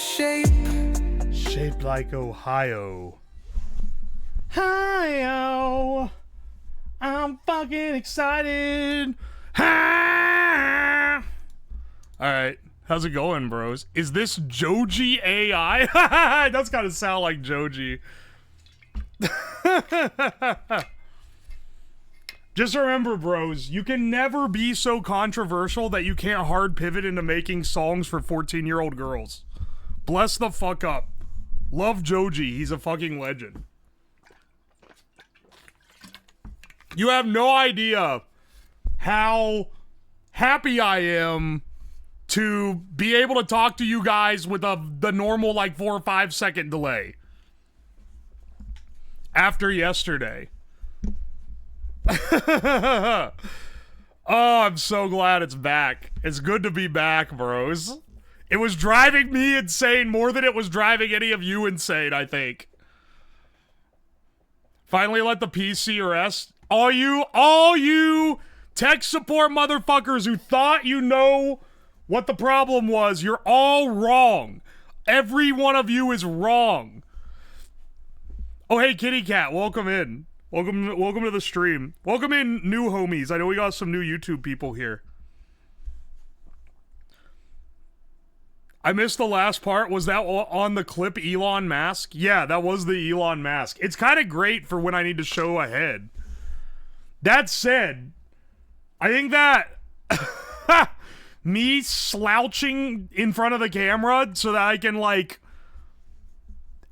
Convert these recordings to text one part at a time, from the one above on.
Shaped like Ohio. Hi-yo. I'm fucking excited. Ha! Alright. How's it going, bros? Is this Joji AI? It does kind of sound like Joji. Just remember, bros, you can never be so controversial that you can't hard pivot into making songs for 14-year-old girls. Bless the fuck up. Love Joji. He's a fucking legend. You have no idea how happy I am to be able to talk to you guys with the normal, like, 4 or 5 second delay. After yesterday. Oh, I'm so glad it's back. It's good to be back, bros. It was driving me insane more than it was driving any of you insane, I think. Finally let the PC rest. All you tech support motherfuckers who thought you know what the problem was, you're all wrong. Every one of you is wrong. Oh, hey, Kitty Cat, welcome in. Welcome to the stream. Welcome in, new homies. I know we got some new YouTube people here. I missed the last part. Was that on the clip Elon Musk? Yeah, that was the Elon Musk. It's kind of great for when I need to show ahead. That said, I think that me slouching in front of the camera so that I can, like,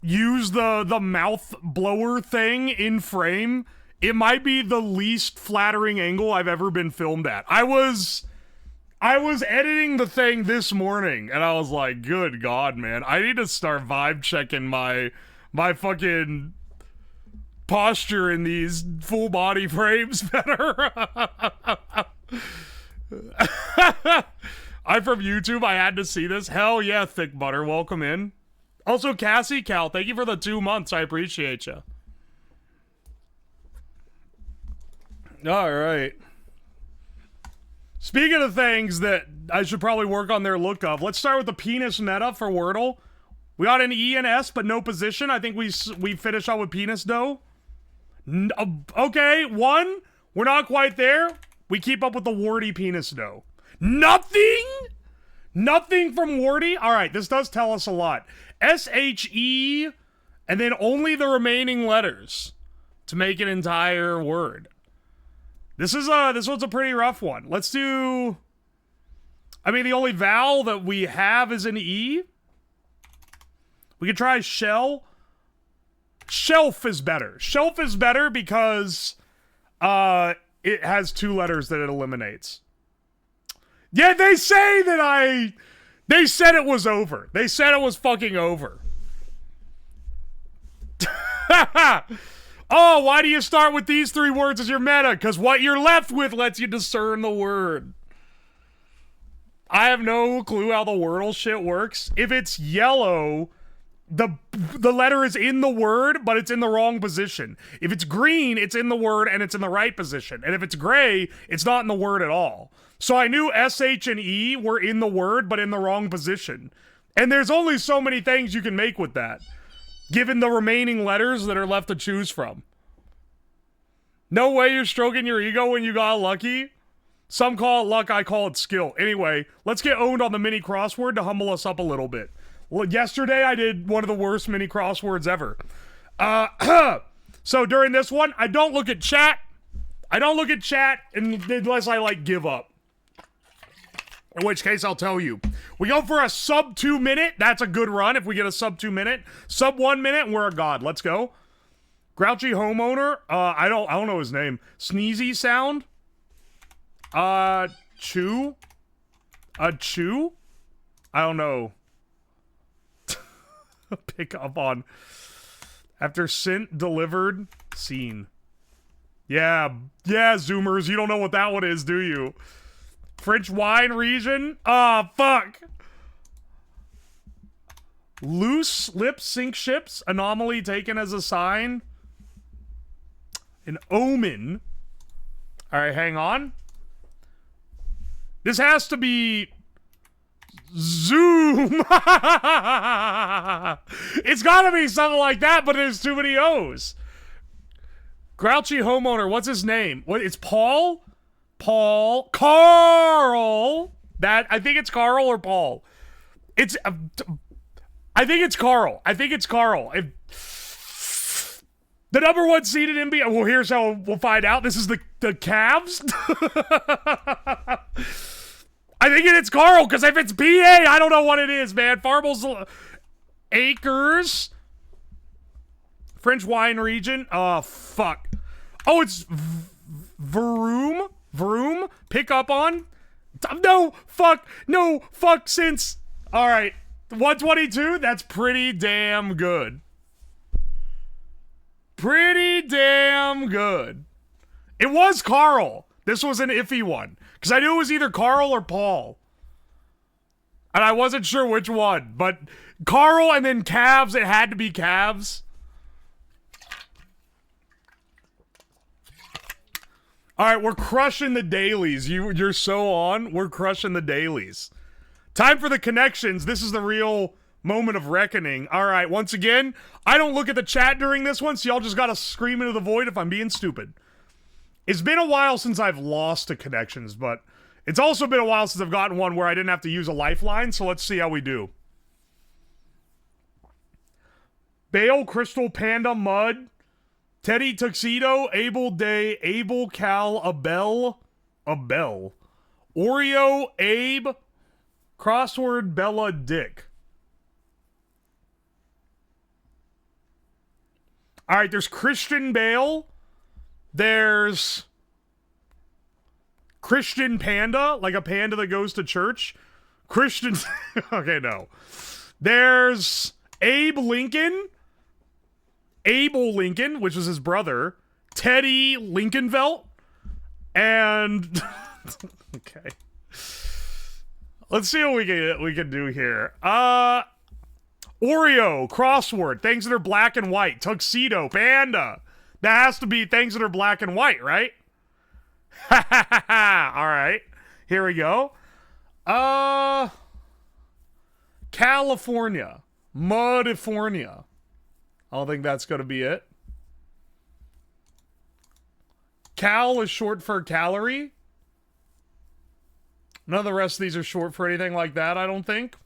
use the mouth blower thing in frame, it might be the least flattering angle I've ever been filmed at. I was editing the thing this morning, and I was like, good God, man. I need to start vibe checking my fucking posture in these full body frames better. I'm from YouTube. I had to see this. Hell yeah, Thick Butter. Welcome in. Also, Cassie Cal, thank you for the 2 months. I appreciate you. All right. Speaking of things that I should probably work on their look of, let's start with the penis meta for Wordle. We got an E and S, but no position. I think we finish on with penis dough. Okay, 1. We're not quite there. We keep up with the warty penis dough. Nothing? Nothing from warty? All right, this does tell us a lot. S-H-E, and then only the remaining letters to make an entire word. This one's a pretty rough one. Let's do... I mean, the only vowel that we have is an E. We could try shell. Shelf is better. Shelf is better because it has 2 letters that it eliminates. Yeah, they say that they said it was over. They said it was fucking over. Oh, why do you start with these 3 words as your meta? Because what you're left with lets you discern the word. I have no clue how the Wordle shit works. If it's yellow, the letter is in the word, but it's in the wrong position. If it's green, it's in the word and it's in the right position. And if it's gray, it's not in the word at all. So I knew S, H, and E were in the word, but in the wrong position. And there's only so many things you can make with that, given the remaining letters that are left to choose from. No way you're stroking your ego when you got lucky. Some call it luck, I call it skill. Anyway, let's get owned on the mini crossword to humble us up a little bit. Well, yesterday I did one of the worst mini crosswords ever. So during this one, I don't look at chat. I don't look at chat unless I, like, give up. In which case, I'll tell you. We go for a sub 2 minute. That's a good run if we get a sub 2 minute. Sub 1 minute, and we're a god. Let's go. Grouchy homeowner. I don't know his name. Sneezy sound. Chew. Chew? I don't know. Pick up on. After sent, delivered, seen. Yeah, Zoomers. You don't know what that one is, do you? French wine region? Ah, fuck. Loose lips sink ships. Anomaly taken as a sign. An omen. Alright, hang on. This has to be... Zoom! It's gotta be something like that, but there's too many O's. Grouchy homeowner, what's his name? What? It's Paul? Carl! I think it's Carl or Paul. I think it's Carl. The number one seeded NBA. Well, here's how we'll find out. This is the Cavs. I think it's Carl, because if it's PA, I don't know what it is, man. Farmers Acres. French wine region. Oh, fuck. Oh, it's Vroom. Pick up on. No, fuck. Since. All right. 122. That's pretty damn good. It was Carl. This was an iffy one. Because I knew it was either Carl or Paul. And I wasn't sure which one. But Carl and then Cavs. It had to be Cavs. Alright, we're crushing the dailies. You're so on. We're crushing the dailies. Time for the connections. This is the real moment of reckoning. Alright, once again, I don't look at the chat during this one, so y'all just gotta scream into the void if I'm being stupid. It's been a while since I've lost to connections, but it's also been a while since I've gotten one where I didn't have to use a lifeline, so let's see how we do. Bale, Crystal, Panda, Mud, Teddy, Tuxedo, Abel, Day, Abel, Cal, Abel, Oreo, Abe, Crossword, Bella, Dick. Alright, there's Christian Bale. There's Christian Panda, like a panda that goes to church. Christian... okay, no. There's Abe Lincoln. Abel Lincoln, which was his brother. Teddy Lincolnvelt. And... okay. Let's see what we can do here. Oreo, Crossword, things that are black and white. Tuxedo, Panda. That has to be things that are black and white, right? Ha ha ha ha. Alright. Here we go. California. Mudifornia. I don't think that's gonna be it. Cal is short for calorie. None of the rest of these are short for anything like that, I don't think.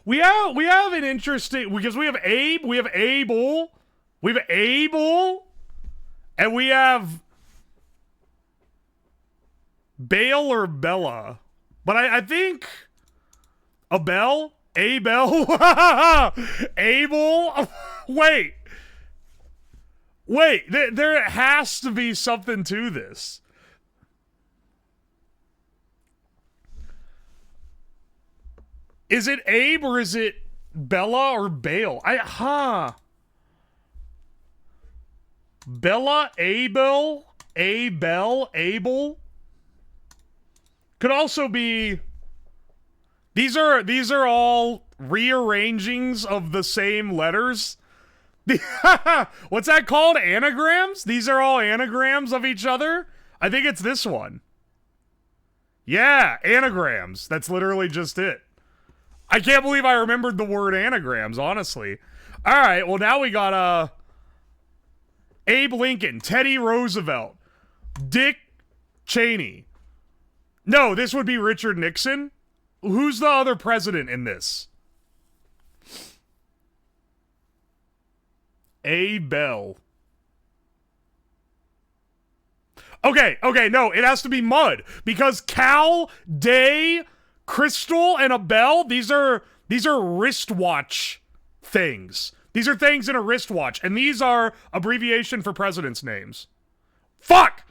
We have an interesting, because we have Abe, we have Abel, and we have Bale or Bella. But I think Abel, Abel, wait, there has to be something to this. Is it Abe or is it Bella or Bale? Bella, Abel, Abel. Could also be... These are all rearrangings of the same letters. What's that called? Anagrams? These are all anagrams of each other? I think it's this one. Yeah, anagrams. That's literally just it. I can't believe I remembered the word anagrams, honestly. Alright, well now we got, Abe Lincoln, Teddy Roosevelt, Dick Cheney. No, this would be Richard Nixon. Who's the other president in this? Abel. Okay, no, it has to be Mud. Because Cal, Day, Crystal, and Abel, these are wristwatch things. These are things in a wristwatch, and these are abbreviation for presidents' names. Fuck!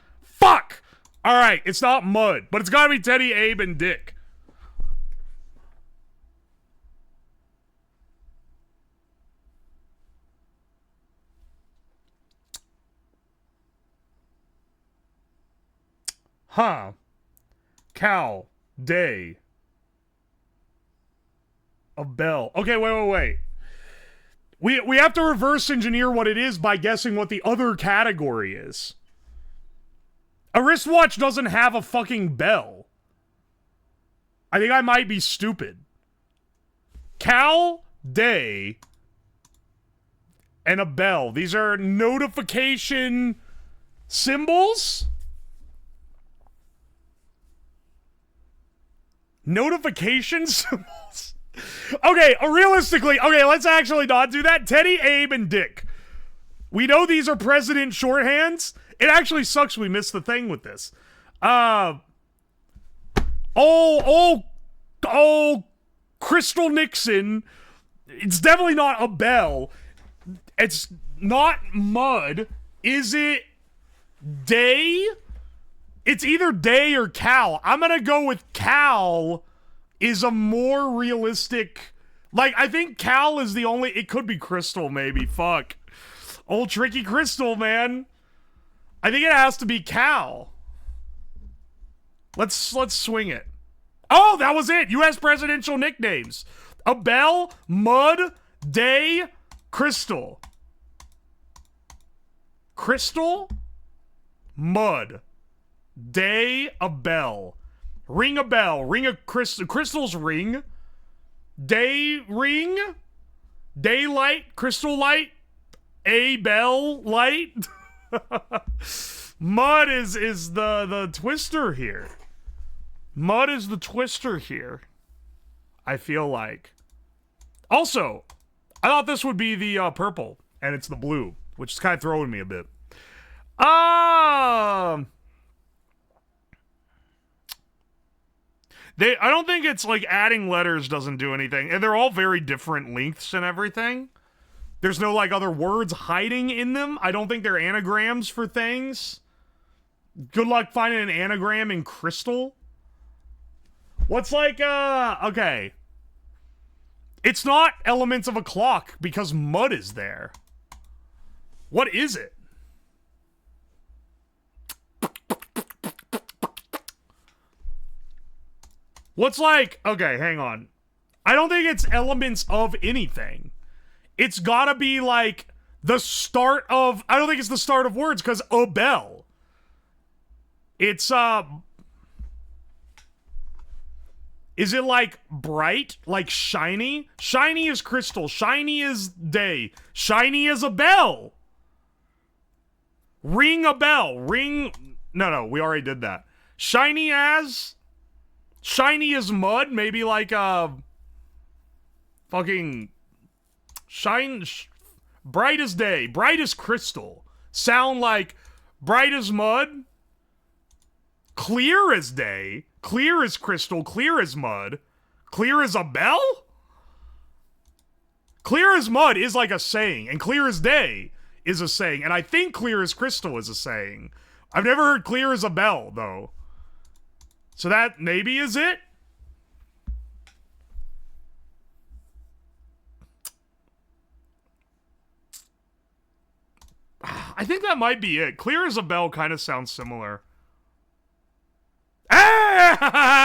Alright, it's not Mud, but it's gotta be Teddy, Abe, and Dick. Huh. Cal, Day, Abel. Okay, wait. We have to reverse engineer what it is by guessing what the other category is. A wristwatch doesn't have a fucking bell. I think I might be stupid. Cal, day, and a bell. These are notification symbols? Notification symbols? Okay, realistically, okay, let's actually not do that. Teddy, Abe, and Dick. We know these are president shorthands. It actually sucks we missed the thing with this. Crystal Nixon. It's definitely not a bell. It's not mud. Is it day? It's either day or Cal. I'm gonna go with Cal is a more realistic... Like, I think Cal is the only... It could be Crystal, maybe. Fuck. Old tricky Crystal, man. I think it has to be Cal. Let's swing it. Oh, that was it. U.S. presidential nicknames. A bell, mud, day, crystal. Crystal, mud, day, a bell. Ring a bell. Ring a crystal. Crystal's ring. Day ring. Daylight. Crystal light. A bell light. Mud is the twister here. Mud is the twister here. I feel like. Also, I thought this would be the purple, and it's the blue, which is kind of throwing me a bit. I don't think it's like adding letters doesn't do anything, and they're all very different lengths and everything. There's no like other words hiding in them. I don't think they're anagrams for things. Good luck finding an anagram in crystal. What's like, okay. It's not elements of a clock because mud is there. What is it? What's like, okay, hang on. I don't think it's elements of anything. It's gotta be like the start of, I don't think it's the start of words because a bell. It's, is it like bright? Like shiny? Shiny is crystal. Shiny is day. Shiny is a bell. Ring a bell. Ring. No, we already did that. Shiny as. Shiny is mud. Maybe like fucking. Bright as day. Bright as crystal. Sound like bright as mud. Clear as day. Clear as crystal, clear as mud. Clear as a bell? Clear as mud is like a saying, and clear as day is a saying, and I think clear as crystal is a saying. I've never heard clear as a bell, though. So that maybe is it? I think that might be it. Clear as a bell kind of sounds similar. Ah!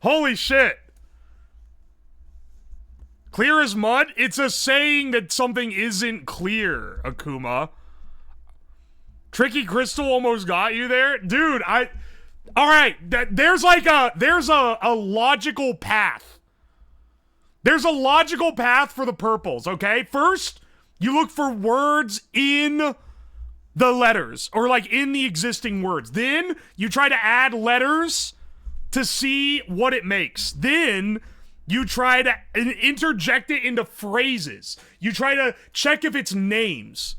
Holy shit. Clear as mud? It's a saying that something isn't clear, Akuma. Tricky Crystal almost got you there? Dude, alright, there's a logical path. There's a logical path for the purples, okay? First, you look for words in the letters, or like in the existing words. Then you try to add letters to see what it makes. Then you try to interject it into phrases. You try to check if it's names.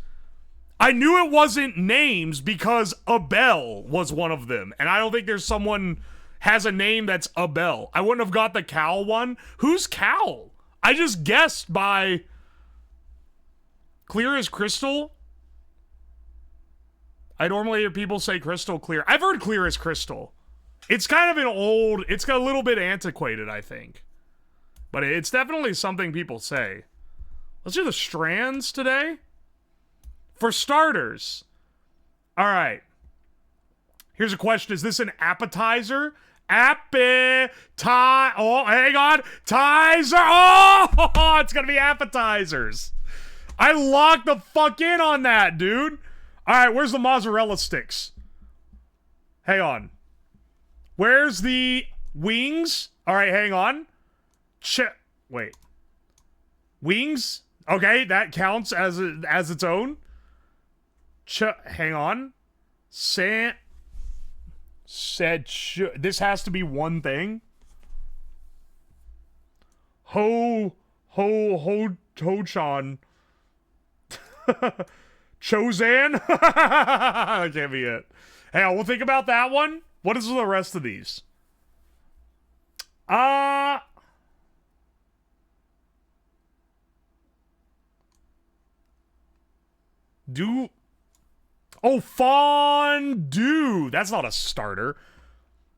I knew it wasn't names because a bell was one of them, and I don't think there's someone has a name that's a bell. I wouldn't have got the Cal one. Who's Cal? I just guessed by clear as crystal. I normally hear people say crystal clear. I've heard clear as crystal. It's kind of an old, it's got a little bit antiquated, I think. But it's definitely something people say. Let's do the strands today. For starters. Alright. Here's a question. Is this an appetizer? Oh, hang on. Tizer. Oh, it's gonna be appetizers. I locked the fuck in on that, dude. Alright, where's the mozzarella sticks? Hang on. Where's the Wings. All right, hang on. Wait. Wings. Okay, that counts as its own. Hang on. Said this has to be one thing. Ho-chan. Chozan? That can't be it. Hey, we'll think about that one. What is the rest of these? Oh, fondue. That's not a starter.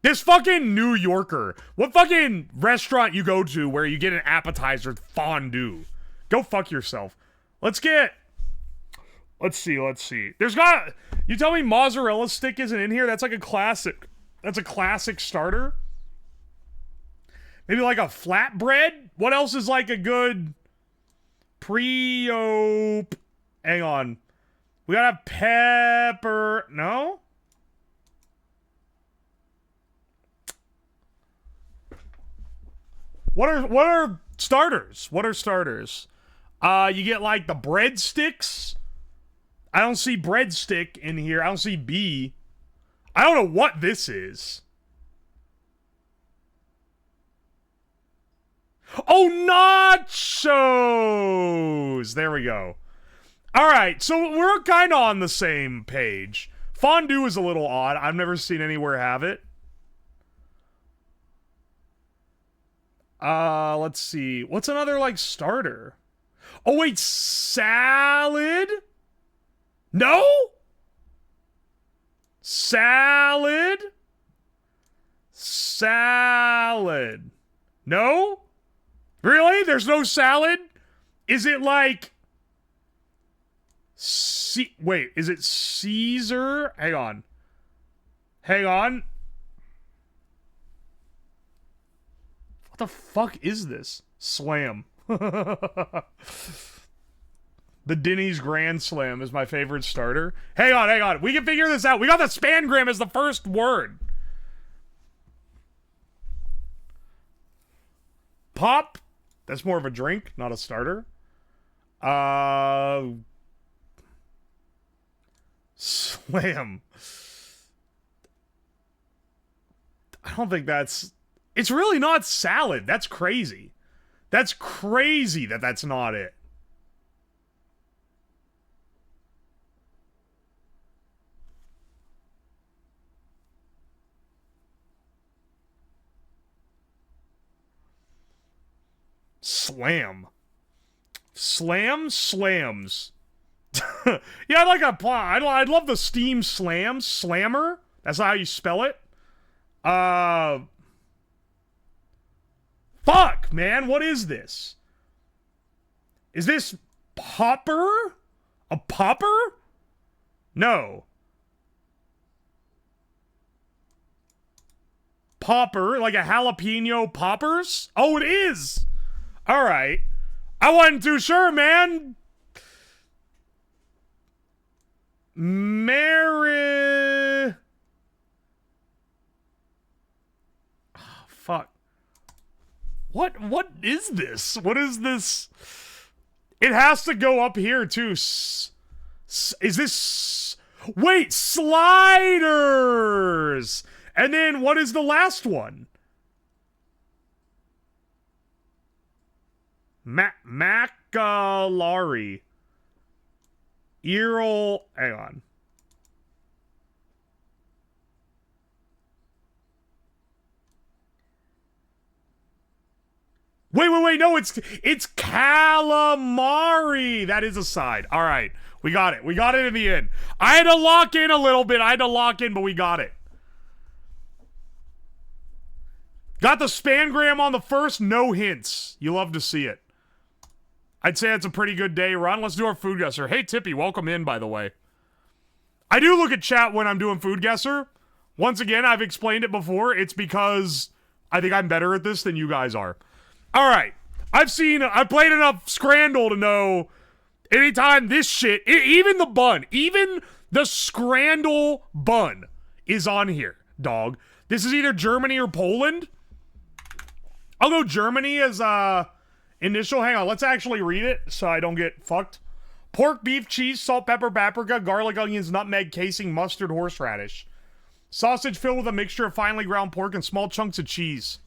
This fucking New Yorker. What fucking restaurant you go to where you get an appetizer fondue? Go fuck yourself. Let's see. There's got... You tell me mozzarella stick isn't in here? That's like a classic. That's a classic starter. Maybe like a flatbread? What else is like a good... Hang on. We gotta have pepper... No? What are starters? What are starters? You get like the breadsticks. I don't see breadstick in here. I don't see B. I don't know what this is. Oh, nachos! There we go. Alright, so we're kind of on the same page. Fondue is a little odd. I've never seen anywhere have it. Let's see. What's another, like, starter? Oh, wait, salad? No? Salad? Salad. No? Really? There's no salad? Is it like... Wait, is it Caesar? Hang on. Hang on. What the fuck is this? Slam. The Denny's Grand Slam is my favorite starter. Hang on, hang on. We can figure this out. We got the spangram as the first word. Pop. That's more of a drink, not a starter. Slam. I don't think that's... It's really not salad. That's crazy. That's crazy that that's not it. Slam. Slams. Yeah, I'd love the steam slams. Slammer. That's not how you spell it. Fuck, man. What is this? Is this popper? A popper? No. Popper, like a jalapeno poppers? Oh, it is. All right. I wasn't too sure, man. Mary. Oh, fuck. What is this? What is this? It has to go up here too. Is this... Wait, sliders! And then what is the last one? Macalari. Earl... Hang on. Wait, no, it's calamari. That is a side. All right, we got it. We got it in the end. I had to lock in a little bit. But we got it. Got the spangram on the first, no hints. You love to see it. I'd say it's a pretty good day, Ron. Let's do our FoodGuessr. Hey, Tippy, welcome in, by the way. I do look at chat when I'm doing FoodGuessr. Once again, I've explained it before. It's because I think I'm better at this than you guys are. All right. I've played enough Scrandle to know anytime this shit, even the bun, even the Scrandle bun is on here, dog. This is either Germany or Poland. I'll go Germany as initial. Hang on, let's actually read it so I don't get fucked. Pork, beef, cheese, salt, pepper, paprika, garlic, onions, nutmeg, casing, mustard, horseradish. Sausage filled with a mixture of finely ground pork and small chunks of cheese.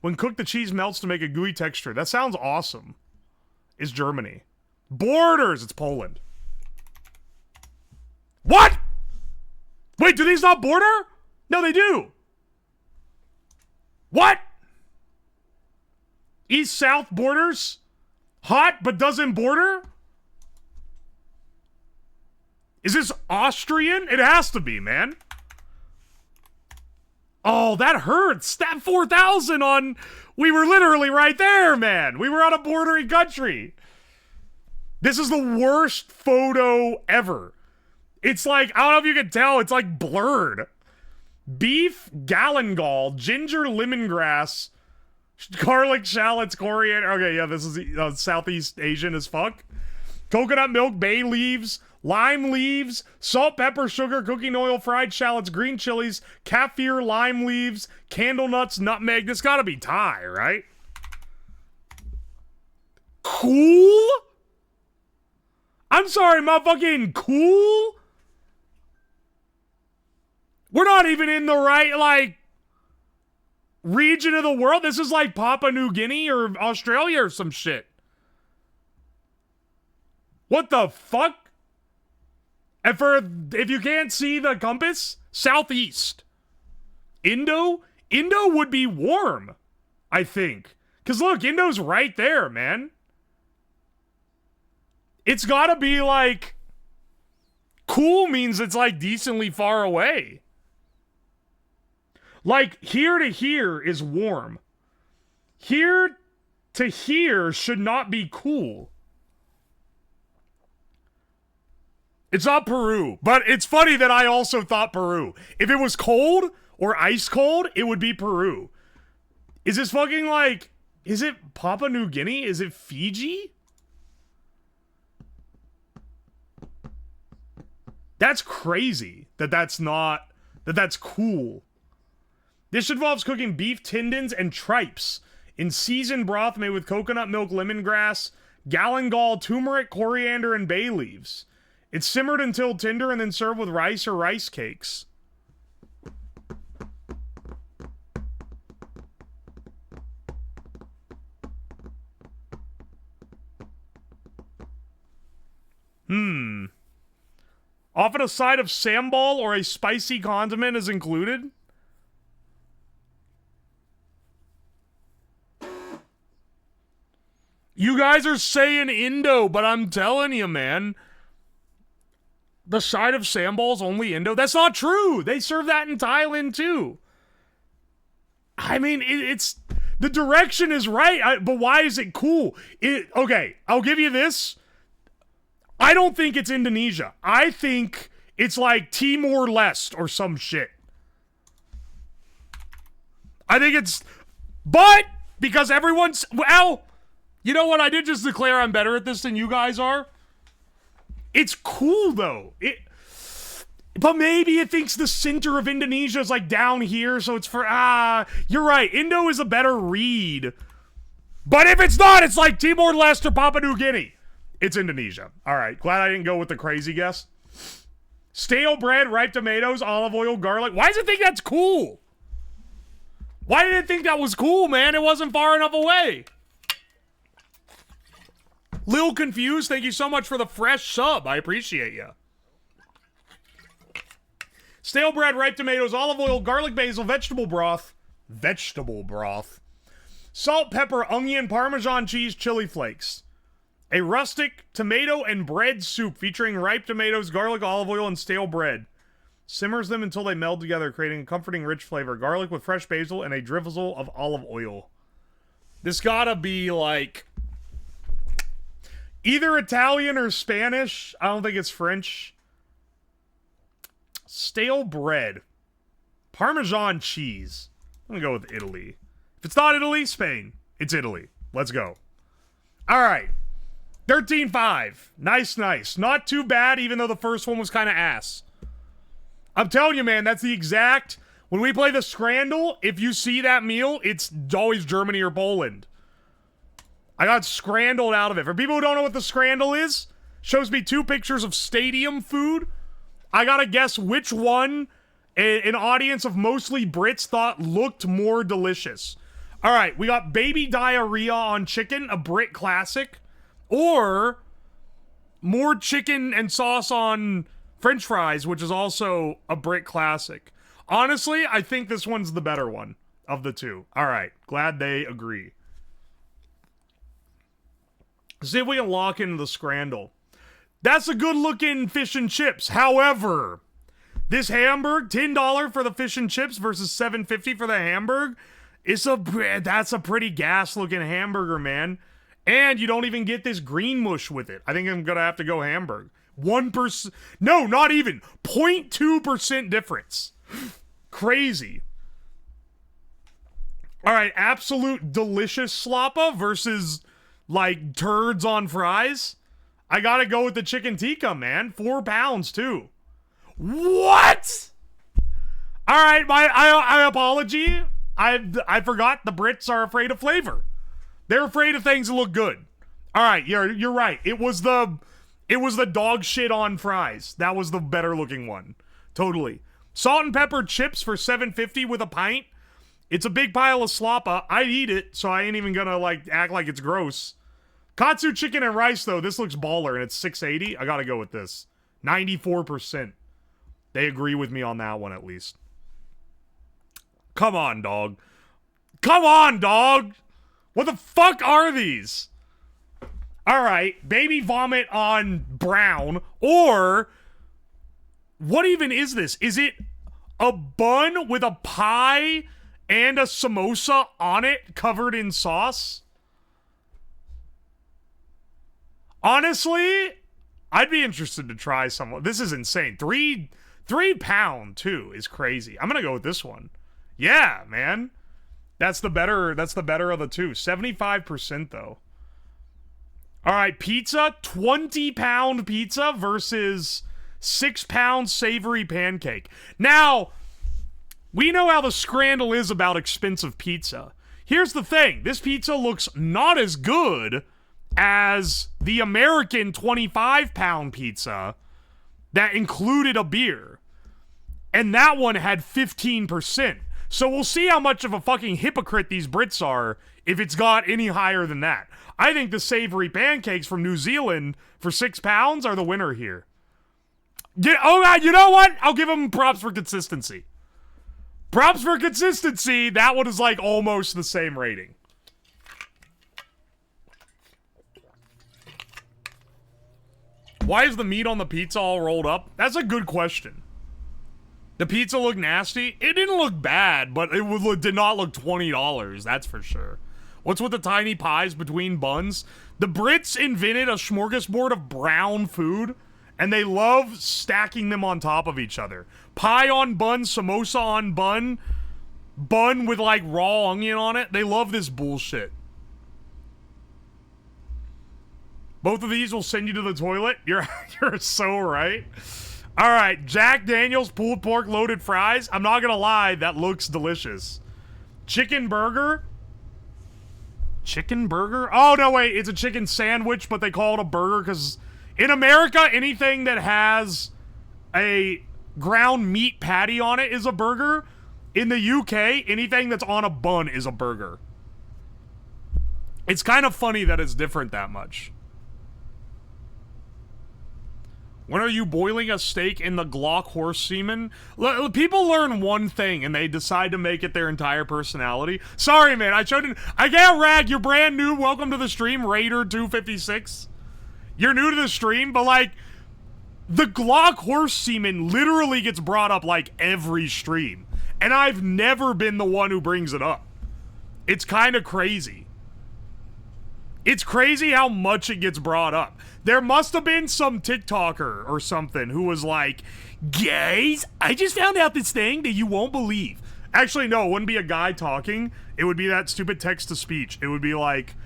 When cooked, the cheese melts to make a gooey texture. That sounds awesome. Is Germany. Borders! It's Poland. What? Wait, do these not border? No, they do. What? East-south borders? Hot but doesn't border? Is this Austrian? It has to be, man. Oh, that hurts. That 4,000 on... We were literally right there, man. We were on a bordering country. This is the worst photo ever. It's like, I don't know if you can tell, it's like blurred. Beef, galangal, ginger, lemongrass, garlic, shallots, coriander. Okay, yeah, this is Southeast Asian as fuck. Coconut milk, bay leaves, lime leaves, salt, pepper, sugar, cooking oil, fried shallots, green chilies, kaffir, lime leaves, candle nuts, nutmeg. This gotta be Thai, right? Cool? I'm sorry, motherfucking cool? We're not even in the right, like, region of the world. This is like Papua New Guinea or Australia or some shit. What the fuck? And if you can't see the compass, southeast. Indo would be warm, I think. Because look, Indo's right there, man. It's gotta be like... Cool means it's like decently far away. Like, here to here is warm. Here to here should not be cool. It's not Peru, but it's funny that I also thought Peru. If it was cold or ice cold, it would be Peru. Is this fucking like... Is it Papua New Guinea? Is it Fiji? That's crazy that that's not... That that's cool. This involves cooking beef tendons and tripes in seasoned broth made with coconut milk, lemongrass, galangal, turmeric, coriander, and bay leaves. It's simmered until tender and then served with rice or rice cakes. Often a side of sambal or a spicy condiment is included. You guys are saying Indo, but I'm telling you, man. The side of sambal's only Indo. That's not true. They serve that in Thailand, too. I mean, it's... The direction is right, but why is it cool? Okay, I'll give you this. I don't think it's Indonesia. I think it's like Timor-Leste or some shit. I think it's... But, because everyone's... Well, you know what? I did just declare I'm better at this than you guys are. It's cool, though. But maybe it thinks the center of Indonesia is, like, down here, so it's for... you're right. Indo is a better read. But if it's not, it's like Timor-Leste or Papua New Guinea. It's Indonesia. All right. Glad I didn't go with the crazy guess. Stale bread, ripe tomatoes, olive oil, garlic. Why does it think that's cool? Why did it think that was cool, man? It wasn't far enough away. Lil Confused, thank you so much for the fresh sub. I appreciate you. Stale bread, ripe tomatoes, olive oil, garlic, basil, vegetable broth. Vegetable broth. Salt, pepper, onion, Parmesan cheese, chili flakes. A rustic tomato and bread soup featuring ripe tomatoes, garlic, olive oil, and stale bread. Simmers them until they meld together, creating a comforting, rich flavor. Garlic with fresh basil and a drizzle of olive oil. This gotta be, like... either Italian or Spanish. I don't think it's French. Stale bread. Parmesan cheese. I'm gonna go with Italy. If it's not Italy, Spain. It's Italy. Let's go. Alright. 13-5. Nice, nice. Not too bad, even though the first one was kind of ass. I'm telling you, man, that's the exact... When we play the Scrandle, if you see that meal, it's always Germany or Poland. I got scrandled out of it. For people who don't know what the Scrandle is, shows me 2 pictures of stadium food. I gotta guess which one an audience of mostly Brits thought looked more delicious. All right, we got baby diarrhea on chicken, a Brit classic, or more chicken and sauce on French fries, which is also a Brit classic. Honestly, I think this one's the better one of the 2. All right, glad they agree. See if we can lock into the Scrandle. That's a good looking fish and chips. However, this Hamburg, $10 for the fish and chips versus $7.50 for the Hamburg, that's a pretty gas looking hamburger, man. And you don't even get this green mush with it. I think I'm gonna have to go Hamburg. 1%, no, not even, 0.2% difference. Crazy. All right, absolute delicious slappa versus like turds on fries. I gotta go with the chicken tikka, man. 4 pounds too. What? All right, I apology. I forgot the Brits are afraid of flavor. They're afraid of things that look good. All right, you're right. It was the dog shit on fries. That was the better looking one. Totally. Salt and pepper chips for $7.50 with a pint. It's a big pile of slappa. I'd eat it, so I ain't even gonna like act like it's gross. Katsu chicken and rice though, this looks baller and it's $6.80. I gotta go with this. 94%. They agree with me on that one at least. Come on, dog. Come on, dog! What the fuck are these? Alright, baby vomit on brown, or what even is this? Is it a bun with a pie and a samosa on it covered in sauce? Honestly, I'd be interested to try some. This is insane. Three pound too is crazy. I'm gonna go with this one. Yeah, man. That's the better of the 2. 75% though. All right, pizza, 20-pound pizza versus 6-pound savory pancake. Now, we know how the Scrandle is about expensive pizza. Here's the thing. This pizza looks not as good as the American 25-pound pizza that included a beer. And that one had 15%. So we'll see how much of a fucking hypocrite these Brits are if it's got any higher than that. I think the savory pancakes from New Zealand for 6 pounds are the winner here. You know what? I'll give them props for consistency. Props for consistency. That one is like almost the same rating. Why is the meat on the pizza all rolled up? That's a good question. The pizza looked nasty. It didn't look bad, but it did not look $20, that's for sure. What's with the tiny pies between buns? The Brits invented a smorgasbord of brown food, and they love stacking them on top of each other. Pie on bun, samosa on bun, bun with like raw onion on it. They love this bullshit. Both of these will send you to the toilet. You're so right. All right, Jack Daniel's pulled pork loaded fries. I'm not gonna lie, that looks delicious. Chicken burger. Chicken burger? Oh, no, wait, it's a chicken sandwich, but they call it a burger because in America, anything that has a ground meat patty on it is a burger. In the UK, anything that's on a bun is a burger. It's kind of funny that it's different that much. When are you boiling a steak in the Glock horse semen? People learn one thing and they decide to make it their entire personality. Sorry, man. I can't rag. You're brand new. Welcome to the stream, Raider256. You're new to the stream, but like, the Glock horse semen literally gets brought up like every stream. And I've never been the one who brings it up. It's kind of crazy. It's crazy how much it gets brought up. There must have been some TikToker or something who was like, guys, I just found out this thing that you won't believe. Actually, no, it wouldn't be a guy talking. It would be that stupid text-to-speech. It would be like,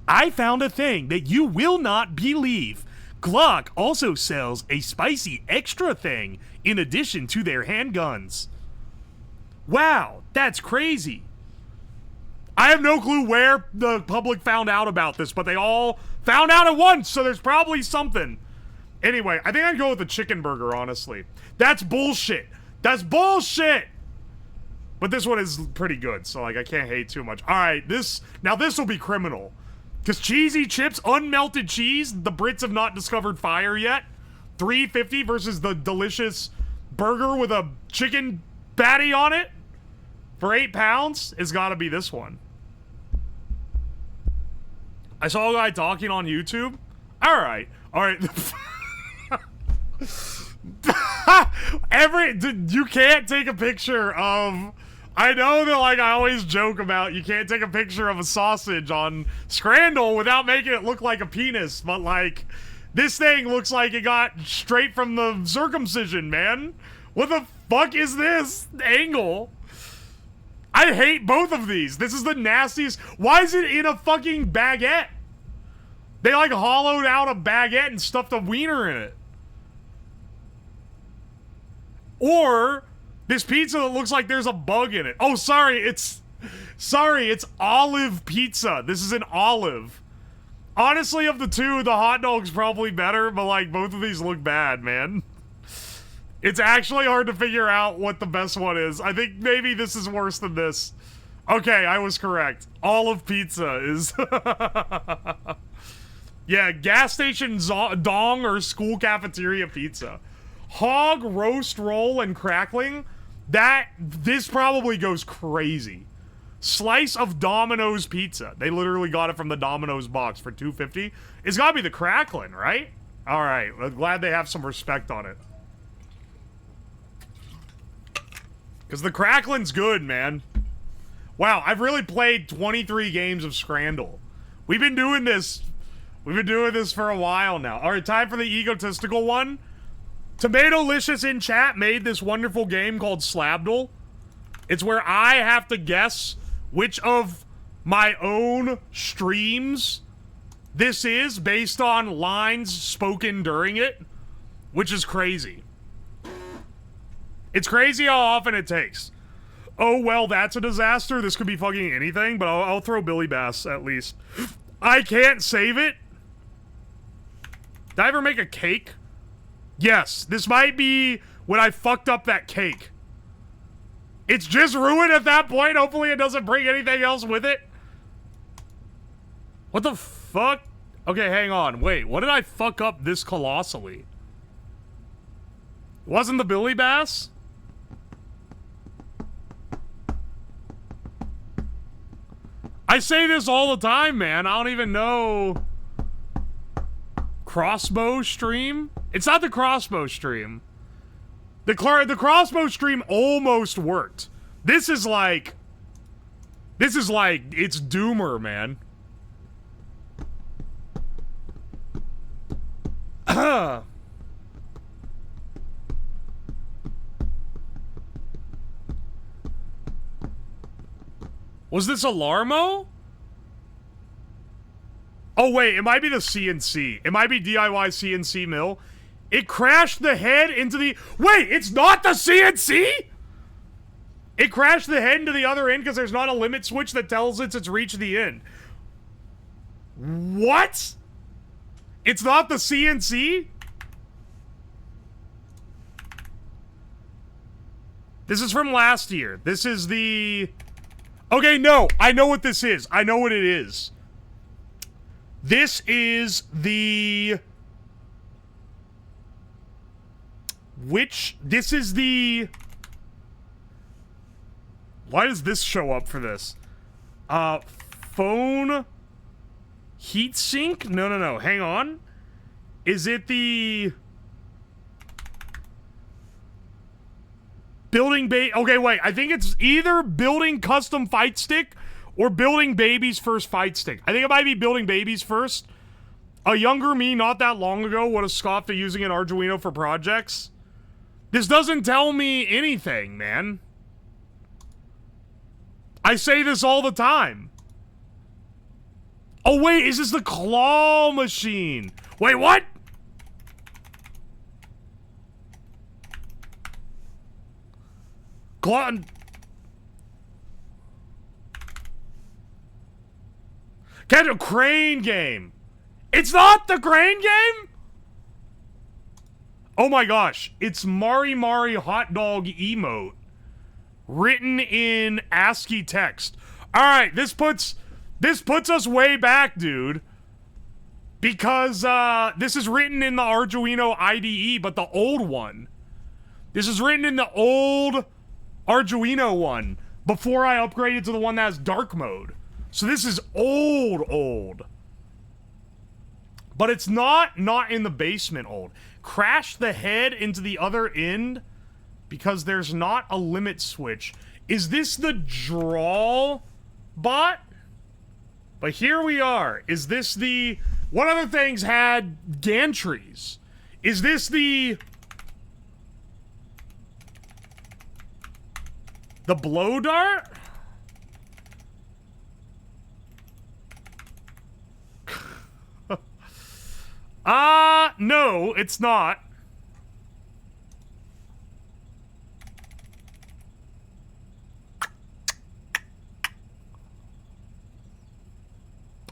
I found a thing that you will not believe. Glock also sells a spicy extra thing in addition to their handguns. Wow, that's crazy. I have no clue where the public found out about this, but they all found out at once, so there's probably something. Anyway, I think I'd go with the chicken burger, honestly. That's bullshit. That's bullshit! But this one is pretty good, so like I can't hate too much. Alright, this will be criminal. Because cheesy chips, unmelted cheese, the Brits have not discovered fire yet. $3.50 versus the delicious burger with a chicken patty on it for £8. It's gotta be this one. I saw a guy talking on YouTube. Alright. You can't take a picture of... I know that, like, I always joke about you can't take a picture of a sausage on Scrandle without making it look like a penis, but, like, this thing looks like it got straight from the circumcision, man. What the fuck is this angle? I hate both of these. This is the nastiest. Why is it in a fucking baguette? They, like, hollowed out a baguette and stuffed a wiener in it. Or this pizza that looks like there's a bug in it. Oh, sorry, it's olive pizza. This is an olive. Honestly, of the two, the hot dog's probably better, but like both of these look bad, man. It's actually hard to figure out what the best one is. I think maybe this is worse than this. Okay, I was correct. Olive pizza is... Yeah, gas station dong or school cafeteria pizza. Hog, roast, roll, and crackling. This probably goes crazy. Slice of Domino's pizza. They literally got it from the Domino's box for $2.50. It's gotta be the crackling, right? Alright, I'm glad they have some respect on it. Because the crackling's good, man. Wow, I've really played 23 games of Scrandle. We've been doing this for a while now. Alright, time for the egotistical one. Tomatolicious in chat made this wonderful game called Slabdle. It's where I have to guess which of my own streams this is based on lines spoken during it, which is crazy. It's crazy how often it takes. Oh, well, that's a disaster. This could be fucking anything, but I'll throw Billy Bass at least. I can't save it. Did I ever make a cake? Yes, this might be when I fucked up that cake. It's just ruined at that point. Hopefully it doesn't bring anything else with it. What the fuck? Okay, hang on. Wait, what did I fuck up this colossally? Wasn't the Billy Bass? I say this all the time, man. I don't even know... Crossbow stream? It's not the crossbow stream. The crossbow stream almost worked. This is like, it's Doomer, man. Was this Alarmo? Oh, wait, it might be the CNC. It might be DIY CNC mill. It crashed the head into the... Wait, it's not the CNC?! It crashed the head into the other end because there's not a limit switch that tells it it's reached the end. What? It's not the CNC? This is from last year. This is the... Okay, no. I know what this is. I know what it is. This is the... This is the... Why does this show up for this? Phone... Heatsink? No. Hang on. Is it the... Building okay, wait. I think it's either building custom fight stick or building baby's first fight stick. I think it might be building baby's first. A younger me not that long ago would have scoffed at using an Arduino for projects. This doesn't tell me anything, man. I say this all the time. Oh, wait, is this the claw machine? Wait, what? Claw... Catch a crane game. It's not the crane game? Oh my gosh. It's Mari Mari hot dog emote. Written in ASCII text. Alright, this puts us way back, dude. Because, this is written in the Arduino IDE, but the old one. This is written in the old Arduino one. Before I upgraded to the one that has dark mode. So this is old. But it's not in the basement old. Crash the head into the other end because there's not a limit switch. Is this the draw bot? But here we are. Is this the... What other things had gantries? Is this the blow dart? No, it's not.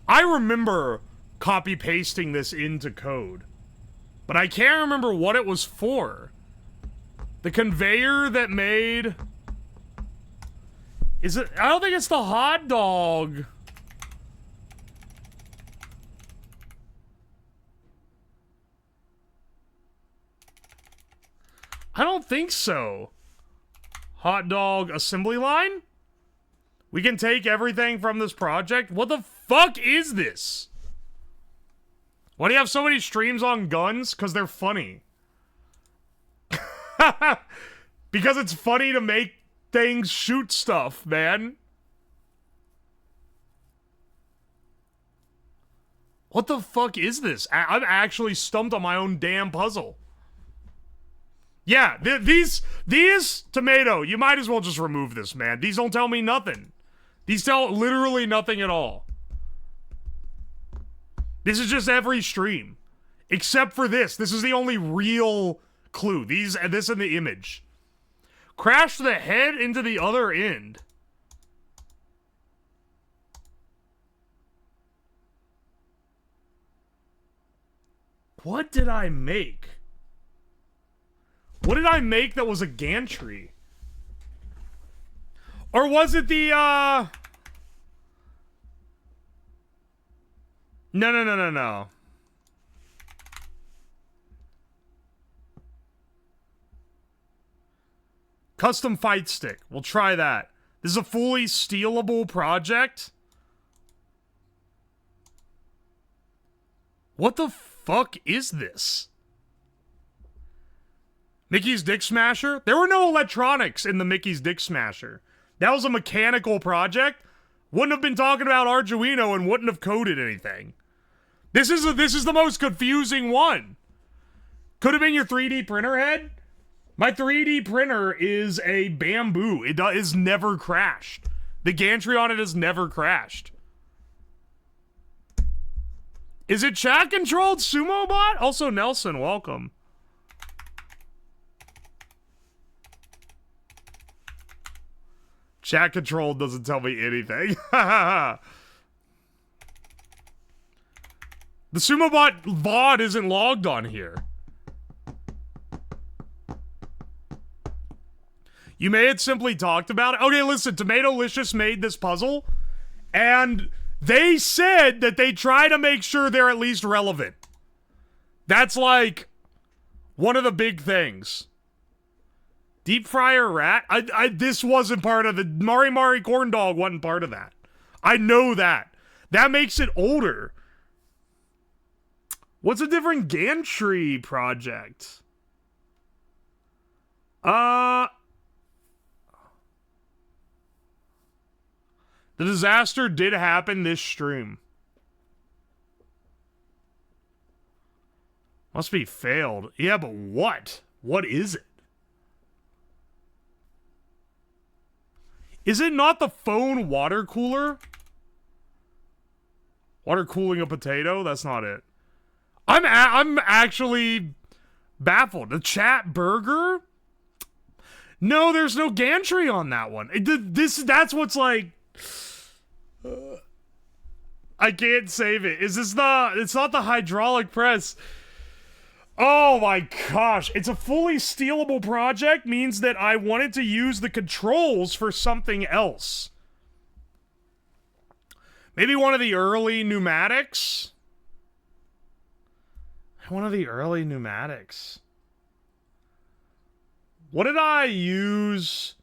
I remember copy-pasting this into code, but I can't remember what it was for. The conveyor that made... Is it... I don't think it's the hot dog. I don't think so. Hot dog assembly line? We can take everything from this project? What the fuck is this? Why do you have so many streams on guns? Because they're funny. Because it's funny to make things shoot stuff, man. What the fuck is this? I'm actually stumped on my own damn puzzle. Yeah, these tomato, you might as well just remove this, man. These don't tell me nothing. These tell literally nothing at all. This is just every stream. Except for this. This is the only real clue. This in the image. Crash the head into the other end. What did I make? What did I make that was a gantry? Or was it the, No. Custom fight stick. We'll try that. This is a fully stealable project. What the fuck is this? Mickey's Dick Smasher? There were no electronics in the Mickey's Dick Smasher. That was a mechanical project. Wouldn't have been talking about Arduino and wouldn't have coded anything. This is the most confusing one. Could have been your 3D printer head. My 3D printer is a bamboo. It is never crashed. The gantry on it has never crashed. Is it chat-controlled sumo bot? Also, Nelson, welcome. Chat control doesn't tell me anything. The SumoBot VOD isn't logged on here. You may have simply talked about it. Okay, listen, Tomatolicious made this puzzle, and they said that they try to make sure they're at least relevant. That's like one of the big things. Deep fryer rat? This wasn't part of the... Mari Mari corn dog wasn't part of that. I know that. That makes it older. What's a different gantry project? The disaster did happen this stream. Must be failed. Yeah, but what? What is it? Is it not the phone water cooler? Water cooling a potato? That's not it. I'm actually baffled. The chat burger? No, there's no gantry on that one. That's what's like... I can't save it. Is this the... It's not the hydraulic press. Oh my gosh. It's a fully stealable project. Means that I wanted to use the controls for something else. Maybe one of the early pneumatics? One of the early pneumatics. What did I use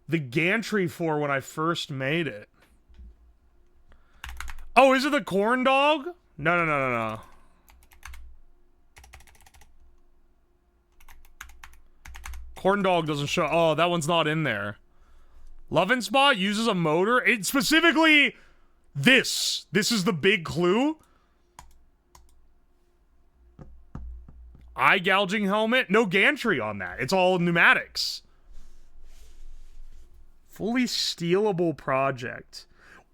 the gantry for when I first made it? Oh, is it the corn dog? No. Corn dog doesn't show. Oh, that one's not in there. Lovin' Spot uses a motor. It specifically this. This is the big clue. Eye gouging helmet. No gantry on that. It's all pneumatics. Fully stealable project.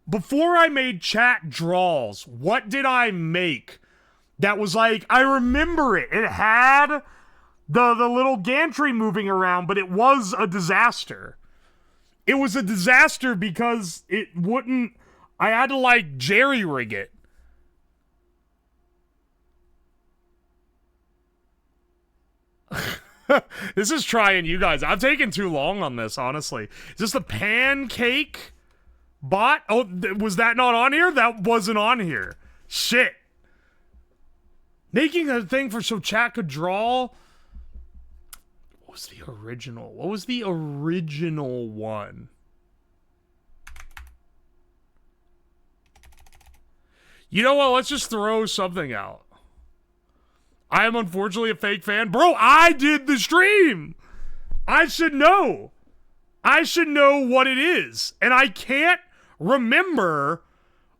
Before I made chat draws, what did I make that was like, I remember it. It had the little gantry moving around, but it was a disaster. It was a disaster because it wouldn't, I had to like jerry-rig it. This is trying you guys. I'm taking too long on this, honestly. Is this the pancake bot? Oh, was that not on here? That wasn't on here. Shit. Making a thing for so chat could draw. What was the original? What was the original one? You know what? Let's just throw something out. I am unfortunately a fake fan. Bro, I did the stream. I should know. I should know what it is. And I can't remember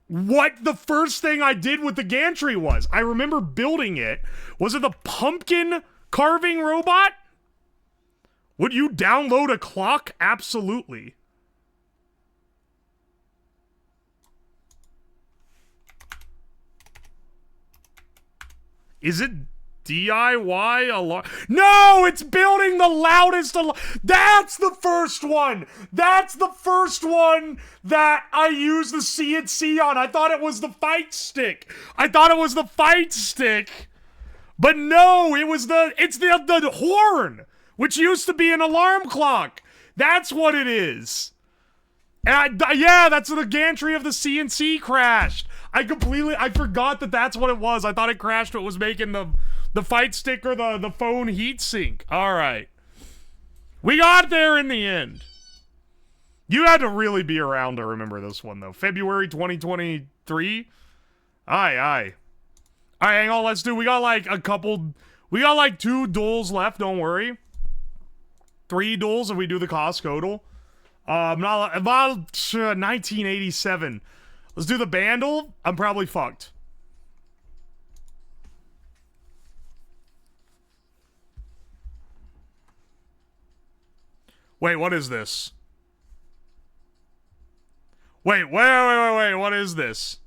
what the first thing I did with the gantry was. I remember building it. Was it the pumpkin carving robot? Would you download a clock? Absolutely. Is it DIY alarm? No, it's building the loudest alarm. That's the first one. That's the first one that I used the CNC on. I thought it was the fight stick. But no, it's the horn, which used to be an alarm clock. That's what it is. And yeah, that's the gantry of the CNC crashed. I forgot that that's what it was. I thought it crashed. It was making the fight stick or the phone heat sink. All right. We got there in the end. You had to really be around to remember this one, though. February 2023? Aye. All right, hang on. Let's do... We got like a couple... We got like 2 duels left. Don't worry. 3 duels if we do the Costcodle. About 1987. Let's do the Bandle. I'm probably fucked. Wait, what is this? Wait, what is this?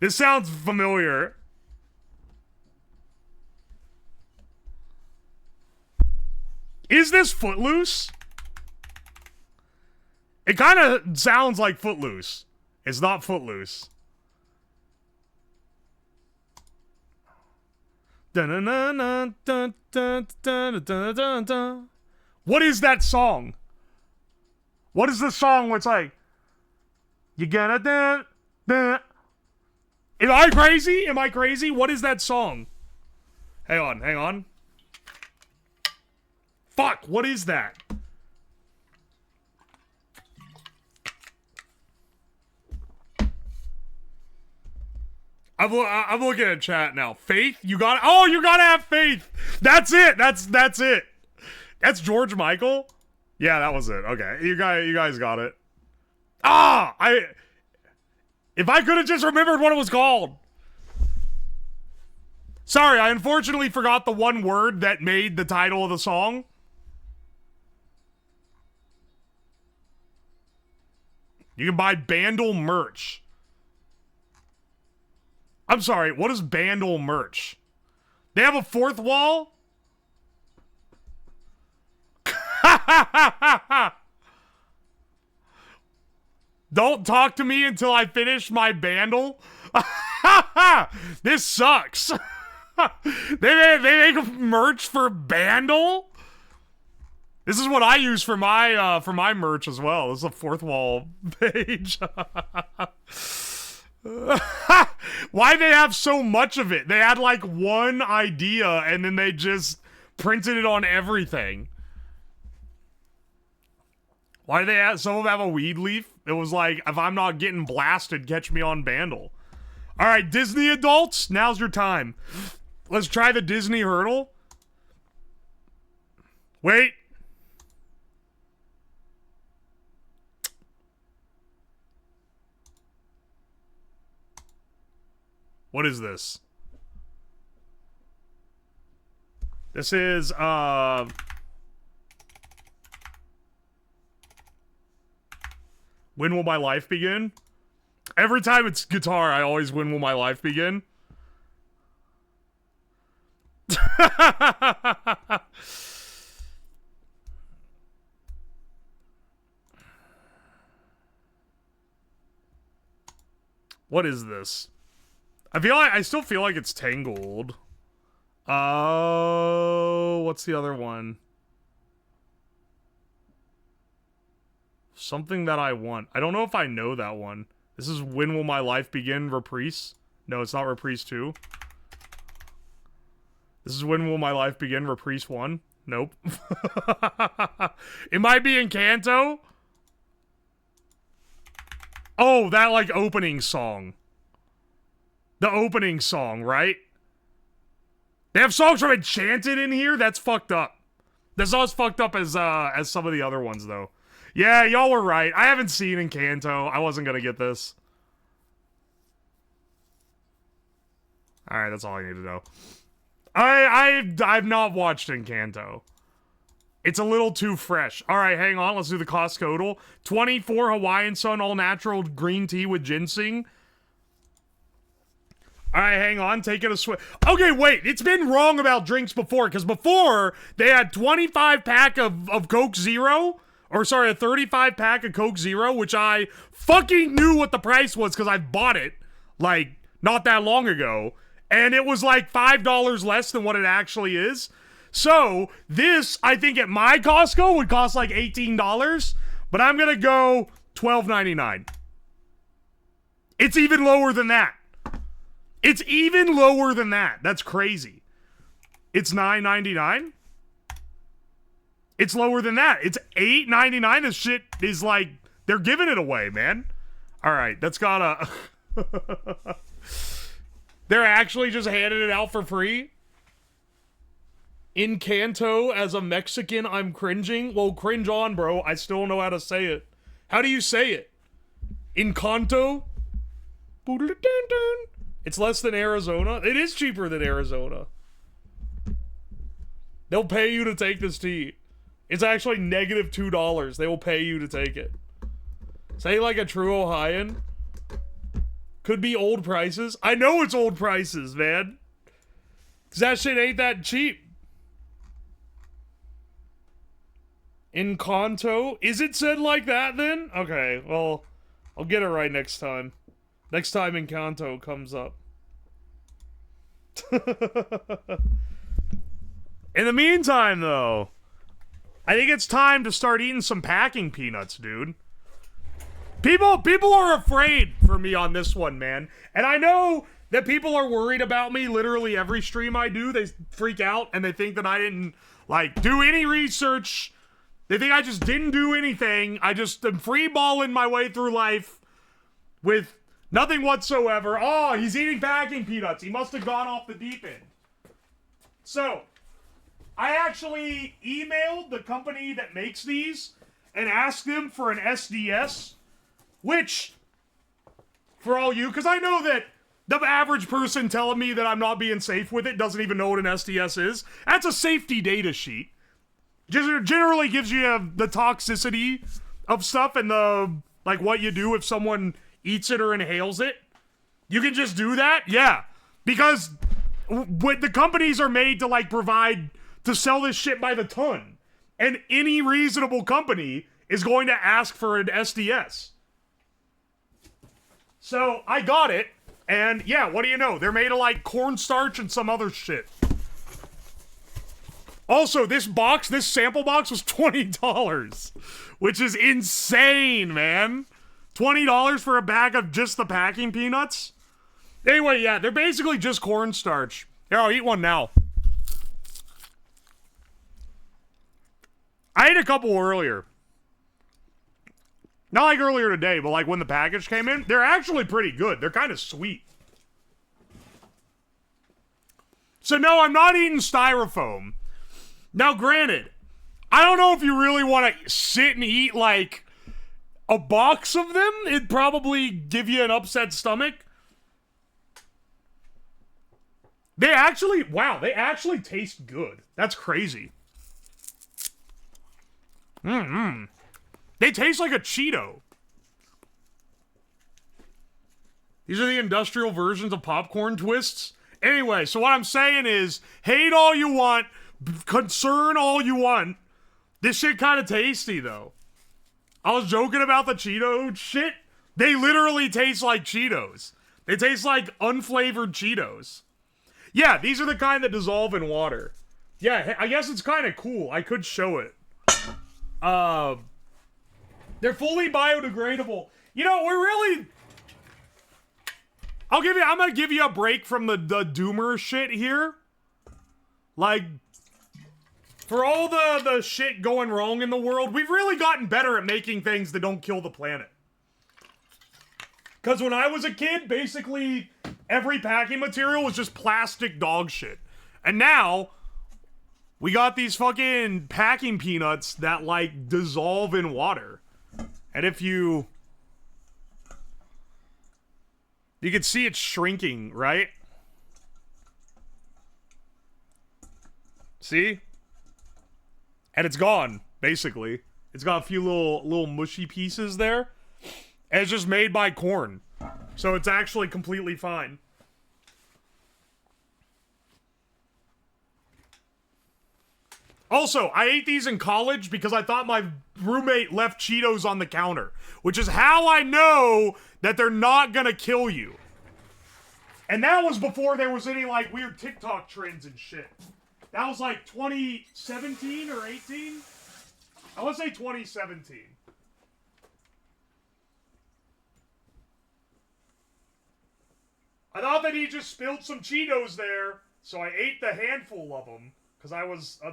This sounds familiar. Is this Footloose? It kind of sounds like Footloose. It's not Footloose. What is that song? What is the song where it's like, you gonna dun, dun. Am I crazy? Am I crazy? What is that song? Hang on. Fuck, what is that? I'm looking at chat now. Faith? You gotta... Oh, you gotta have faith! That's it! That's it! That's George Michael? Yeah, that was it. Okay, you guys got it. Ah! If I could have just remembered what it was called. Sorry, I unfortunately forgot the one word that made the title of the song. You can buy Bandle merch. I'm sorry, what is Bandle merch? They have a 4th wall? Don't talk to me until I finish my Bandle. This sucks. They make merch for Bandle? This is what I use for my merch as well. This is a fourth wall page. Why they have so much of it? They had like one idea and then they just printed it on everything. Why do they have, some of them have a weed leaf? It was like, if I'm not getting blasted, catch me on Bandle. All right, Disney adults, now's your time. Let's try the Disney Heardle. Wait. What is this? This is, When Will My Life Begin? Every time it's guitar, I always When Will My Life Begin? What is this? I still feel like it's Tangled. Oh, what's the other one? Something That I Want. I don't know if I know that one. This is When Will My Life Begin Reprise? No, it's not Reprise 2. This is When Will My Life Begin Reprise 1? Nope. It might be Encanto. Oh, that like opening song. The opening song, right? They have songs from Enchanted in here? That's fucked up. That's not as fucked up as some of the other ones, though. Yeah, y'all were right. I haven't seen Encanto. I wasn't gonna get this. Alright, that's all I need to know. I've not watched Encanto. It's a little too fresh. Alright, hang on. Let's do the Costcodle. 24 Hawaiian Sun all-natural green tea with ginseng. Alright, hang on. Taking a swig. Okay, wait. It's been wrong about drinks before, because before, they had 25 pack of Coke Zero. Or, sorry, a 35 pack of Coke Zero, which I fucking knew what the price was, because I bought it, like, not that long ago. And it was like $5 less than what it actually is. So, this, I think at my Costco would cost like $18. But I'm gonna go $12.99. It's even lower than that. It's even lower than that. That's crazy. It's $9.99. It's lower than that. It's $8.99. This shit is like, they're giving it away, man. All right, that's gotta... They're actually just handing it out for free? Encanto, as a Mexican, I'm cringing. Well, cringe on, bro. I still don't know how to say it. How do you say it? Encanto? It's less than Arizona. It is cheaper than Arizona. They'll pay you to take this tea. It's actually negative $2. They will pay you to take it. Say like a true Ohioan. Could be old prices. I know it's old prices, man. Because that shit ain't that cheap. Encanto? Is it said like that then? Okay, well, I'll get it right next time. Next time Encanto comes up. In the meantime, though, I think it's time to start eating some packing peanuts, dude. People are afraid for me on this one, man. And I know that people are worried about me literally every stream I do. They freak out and they think that I didn't, like, do any research. They think I just didn't do anything. I just am free-balling my way through life with nothing whatsoever. Oh, he's eating packing peanuts. He must have gone off the deep end. So, I actually emailed the company that makes these and asked them for an SDS, which, for all you, because I know that the average person telling me that I'm not being safe with it doesn't even know what an SDS is. That's a safety data sheet. Just generally gives you the toxicity of stuff and the, like, what you do if someone eats it or inhales it. You can just do that? Yeah. Because what the companies are made to, like, provide, to sell this shit by the ton. And any reasonable company is going to ask for an SDS. So I got it, and yeah, what do you know? They're made of like cornstarch and some other shit. Also, this sample box was $20, which is insane, man. $20 for a bag of just the packing peanuts? Anyway, yeah, they're basically just cornstarch. Here, I'll eat one now. I ate a couple earlier. Not like earlier today, but like when the package came in. They're actually pretty good. They're kind of sweet. So no, I'm not eating styrofoam. Now, granted, I don't know if you really want to sit and eat like a box of them. It'd probably give you an upset stomach. They actually, wow, they actually taste good. That's crazy. They taste like a Cheeto. These are the industrial versions of popcorn twists. Anyway, so what I'm saying is, hate all you want, concern all you want. This shit kind of tasty, though. I was joking about the Cheeto shit. They literally taste like Cheetos. They taste like unflavored Cheetos. Yeah, these are the kind that dissolve in water. Yeah, I guess it's kind of cool. I could show it. They're fully biodegradable. You know, we're really... I'm gonna give you a break from the doomer shit here. Like, for all the shit going wrong in the world, we've really gotten better at making things that don't kill the planet. Because when I was a kid, basically every packing material was just plastic dog shit. And now, we got these fucking packing peanuts that, like, dissolve in water. And if you can see it shrinking, right? See? And it's gone, basically. It's got a few little mushy pieces there. And it's just made by corn. So it's actually completely fine. Also, I ate these in college because I thought my roommate left Cheetos on the counter. Which is how I know that they're not gonna kill you. And that was before there was any, like, weird TikTok trends and shit. That was, like, 2017 or 18? I want to say 2017. I thought that he just spilled some Cheetos there, so I ate the handful of them, because I was a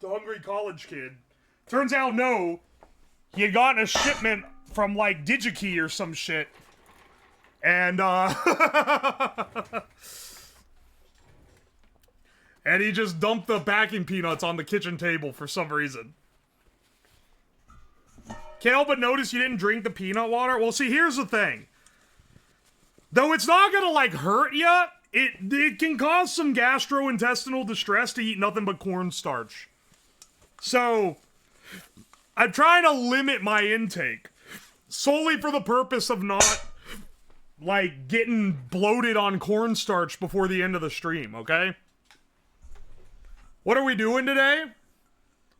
hungry college kid. Turns out, no. He had gotten a shipment from, like, DigiKey or some shit. And, and he just dumped the packing peanuts on the kitchen table for some reason. Can't help but notice you didn't drink the peanut water. Well, see, here's the thing. Though it's not gonna, like, hurt you, it can cause some gastrointestinal distress to eat nothing but cornstarch. So, I'm trying to limit my intake. Solely for the purpose of not, like, getting bloated on cornstarch before the end of the stream, okay? What are we doing today?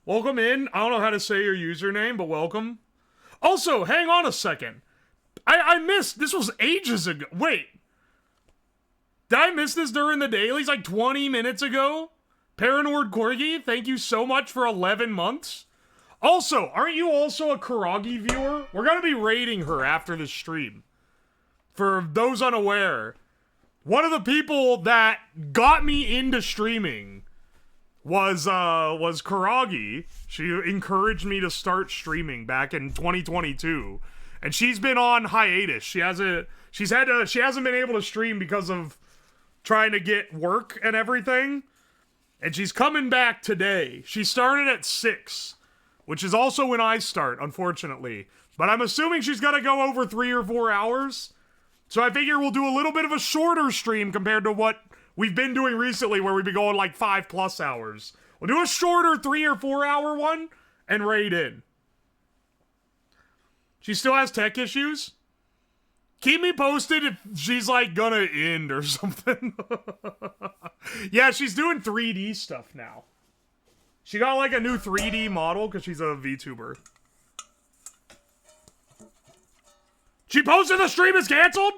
Welcome in. I don't know how to say your username, but welcome. Also, hang on a second. I missed. This was ages ago. Wait. Did I miss this during the dailies like 20 minutes ago? Paranord Corgi, thank you so much for 11 months. Also, aren't you also a Kuragi viewer? We're going to be rating her after this stream. For those unaware, one of the people that got me into streaming was Kuragi. She encouraged me to start streaming back in 2022. And she's been on hiatus. She hasn't been able to stream because of trying to get work and everything. And she's coming back today. She started at 6, which is also when I start, unfortunately. But I'm assuming she's gonna go over 3 or 4 hours. So I figure we'll do a little bit of a shorter stream compared to what we've been doing recently, where we've been going like 5+ hours. We'll do a shorter 3 or 4 hour one and raid in. She still has tech issues? Keep me posted if she's, like, gonna end or something. Yeah, she's doing 3D stuff now. She got, like, a new 3D model because she's a VTuber. She posted the stream is canceled?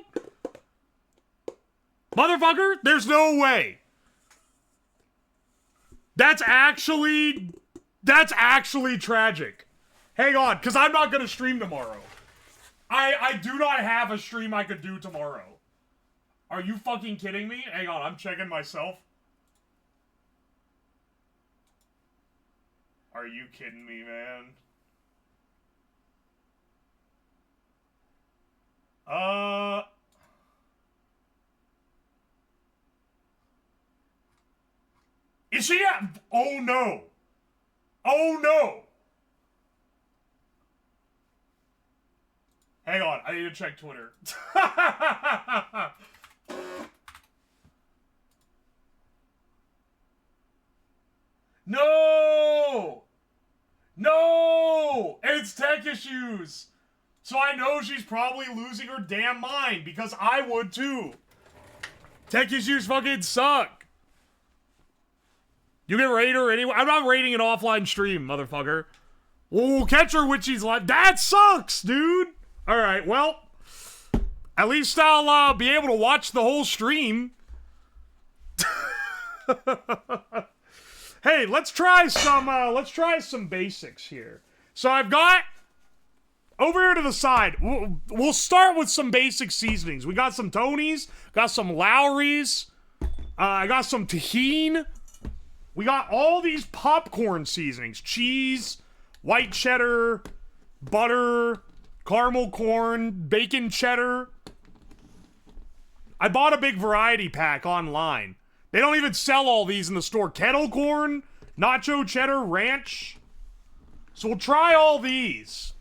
Motherfucker, there's no way. That's actually tragic. Hang on, because I'm not going to stream tomorrow. I do not have a stream I could do tomorrow. Are you fucking kidding me? Hang on, I'm checking myself. Are you kidding me, man? Is she at... Oh, no. Oh, no. Hang on, I need to check Twitter. No! No! It's tech issues! So I know she's probably losing her damn mind, because I would too. Tech issues fucking suck. You can rate her anyway. I'm not rating an offline stream, motherfucker. We'll catch her when she's live. That sucks, dude! Alright, well, at least I'll be able to watch the whole stream. Hey, let's try some basics here. So I've got over here to the side. We'll start with some basic seasonings. We got some Tonys, got some Lowry's, I got some tahini. We got all these popcorn seasonings: cheese, white cheddar, butter, caramel corn, bacon cheddar. I bought a big variety pack online. They don't even sell all these in the store. Kettle corn, nacho cheddar, ranch. So we'll try all these.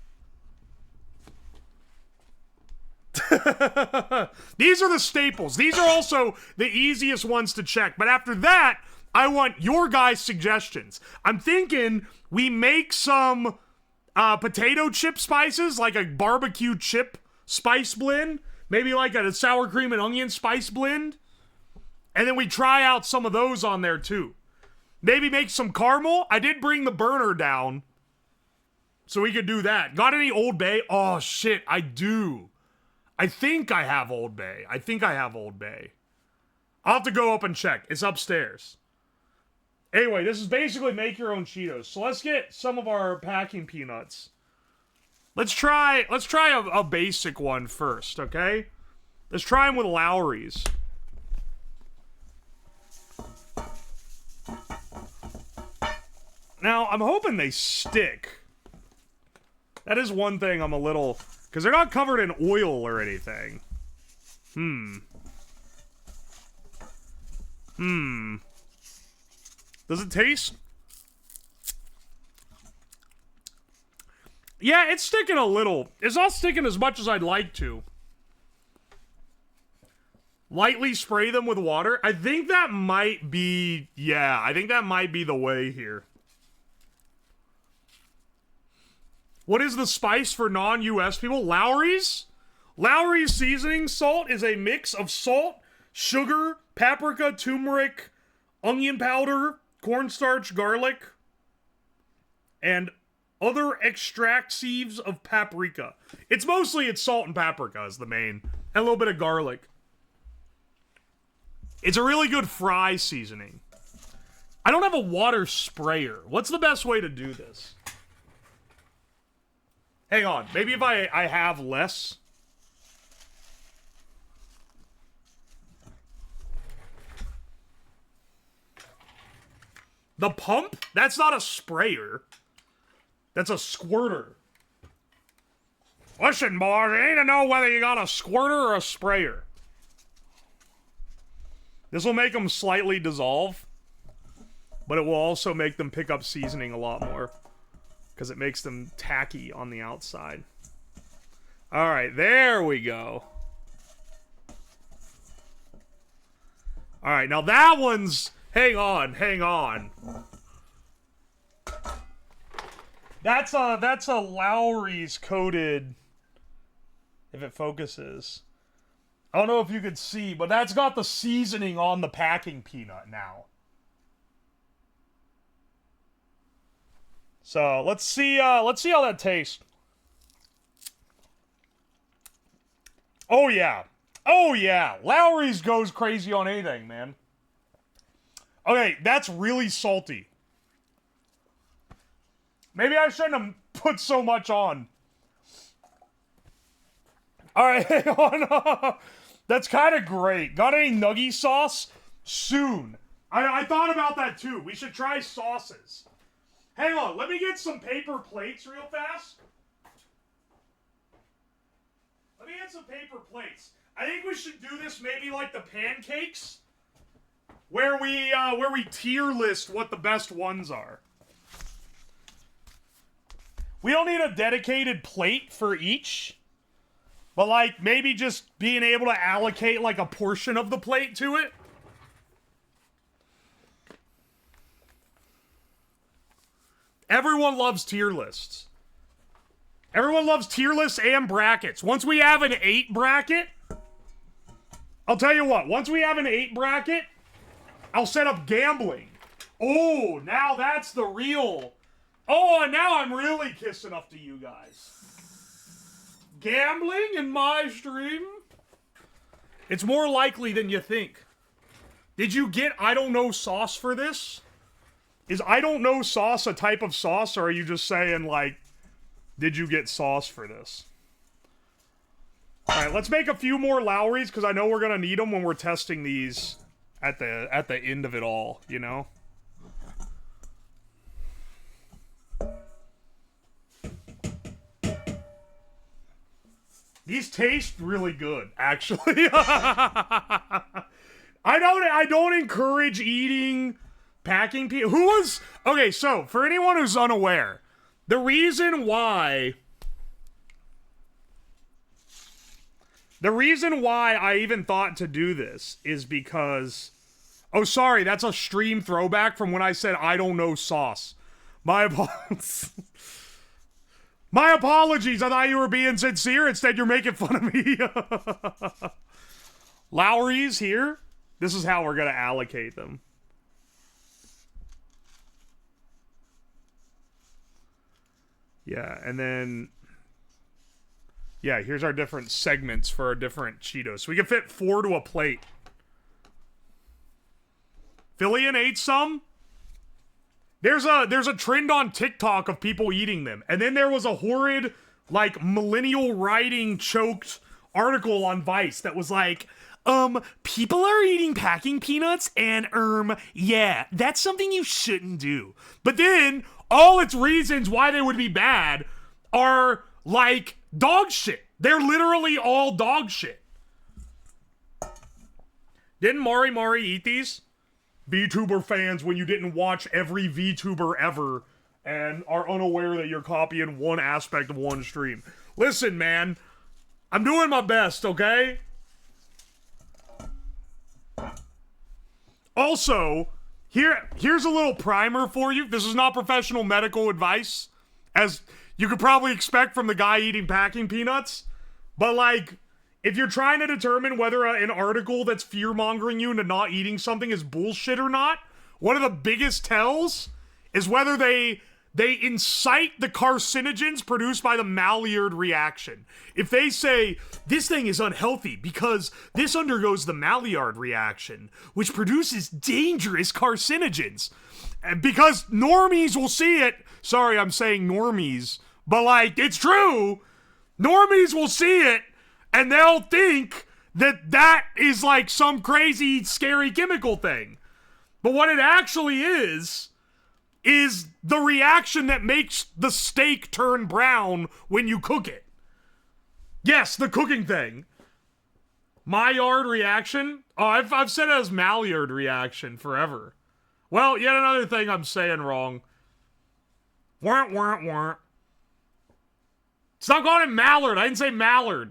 These are the staples. These are also the easiest ones to check. But after that, I want your guys' suggestions. I'm thinking we make some potato chip spices, like a barbecue chip spice blend. Maybe like a sour cream and onion spice blend. And then we try out some of those on there too. Maybe make some caramel. I did bring the burner down, so we could do that. Got any Old Bay? Oh shit, I do. I think I have Old Bay. I'll have to go up and check. It's upstairs. Anyway, this is basically make your own Cheetos. So let's get some of our packing peanuts. Let's try a basic one first, okay? Let's try them with Lowry's. Now, I'm hoping they stick. That is one thing I'm a little... Because they're not covered in oil or anything. Does it taste? Yeah, it's sticking a little. It's not sticking as much as I'd like to. Lightly spray them with water. I think that might be... Yeah, I think that might be the way here. What is the spice for non-US people? Lowry's? Lowry's seasoning salt is a mix of salt, sugar, paprika, turmeric, onion powder, cornstarch, garlic, and other extractives of paprika. It's salt and paprika is the main, and a little bit of garlic. It's a really good fry seasoning. I don't have a water sprayer. What's the best way to do this? Hang on. Maybe if I have less. The pump? That's not a sprayer. That's a squirter. Listen, boys, you need to know whether you got a squirter or a sprayer. This will make them slightly dissolve, but it will also make them pick up seasoning a lot more, because it makes them tacky on the outside. Alright, there we go. Alright, now that one's... Hang on. That's a Lowry's coated... If it focuses. I don't know if you could see, but that's got the seasoning on the packing peanut now. So let's see how that tastes. Oh, yeah. Oh, yeah. Lowry's goes crazy on anything, man. Okay, that's really salty. Maybe I shouldn't have put so much on. Alright, hang on. That's kind of great. Got any nuggy sauce? Soon. I thought about that too. We should try sauces. Hang on, let me get some paper plates real fast. Let me get some paper plates. I think we should do this maybe like the pancakes, where we tier list what the best ones are. We don't need a dedicated plate for each, but like maybe just being able to allocate like a portion of the plate to it. Everyone loves tier lists. Everyone loves tier lists and brackets. Once we have an 8 bracket, I'll tell you what, once we have an 8 bracket, I'll set up gambling. Oh, now that's the real. Oh, now I'm really kissing up to you guys. Gambling in my stream? It's more likely than you think. Did you get I don't know sauce for this? Is I don't know sauce a type of sauce, or are you just saying, like, did you get sauce for this? Alright, let's make a few more Lowrys, because I know we're going to need them when we're testing these at the end of it all, you know? These taste really good, actually. I don't encourage eating packing people. Who was... Okay, so, for anyone who's unaware, the reason why I even thought to do this is because... Oh, sorry, that's a stream throwback from when I said I don't know sauce. My apologies. My apologies, I thought you were being sincere. Instead, you're making fun of me. Lowry's here. This is how we're going to allocate them. Yeah, and then... Yeah, here's our different segments for our different Cheetos. So we can fit 4 to a plate. Fillion ate some. There's a trend on TikTok of people eating them. And then there was a horrid, like, millennial writing choked article on Vice that was like, people are eating packing peanuts and, yeah, that's something you shouldn't do. But then, all its reasons why they would be bad are, like, dog shit. They're literally all dog shit. Didn't Mari eat these? VTuber fans, when you didn't watch every VTuber ever and are unaware that you're copying one aspect of one stream. Listen, man. I'm doing my best, okay? Also, here's a little primer for you. This is not professional medical advice, as you could probably expect from the guy eating packing peanuts. But, like, if you're trying to determine whether an article that's fear-mongering you into not eating something is bullshit or not, one of the biggest tells is whether they incite the carcinogens produced by the Maillard reaction. If they say, this thing is unhealthy because this undergoes the Maillard reaction, which produces dangerous carcinogens. Because normies will see it. Sorry, I'm saying normies. But, like, it's true. Normies will see it, and they'll think that is, like, some crazy, scary chemical thing. But what it actually is the reaction that makes the steak turn brown when you cook it. Yes, the cooking thing. Maillard reaction? Oh, I've said it as Maillard reaction forever. Well, yet another thing I'm saying wrong. Warrant, warrant, warrant. Stop calling it Mallard. I didn't say Mallard.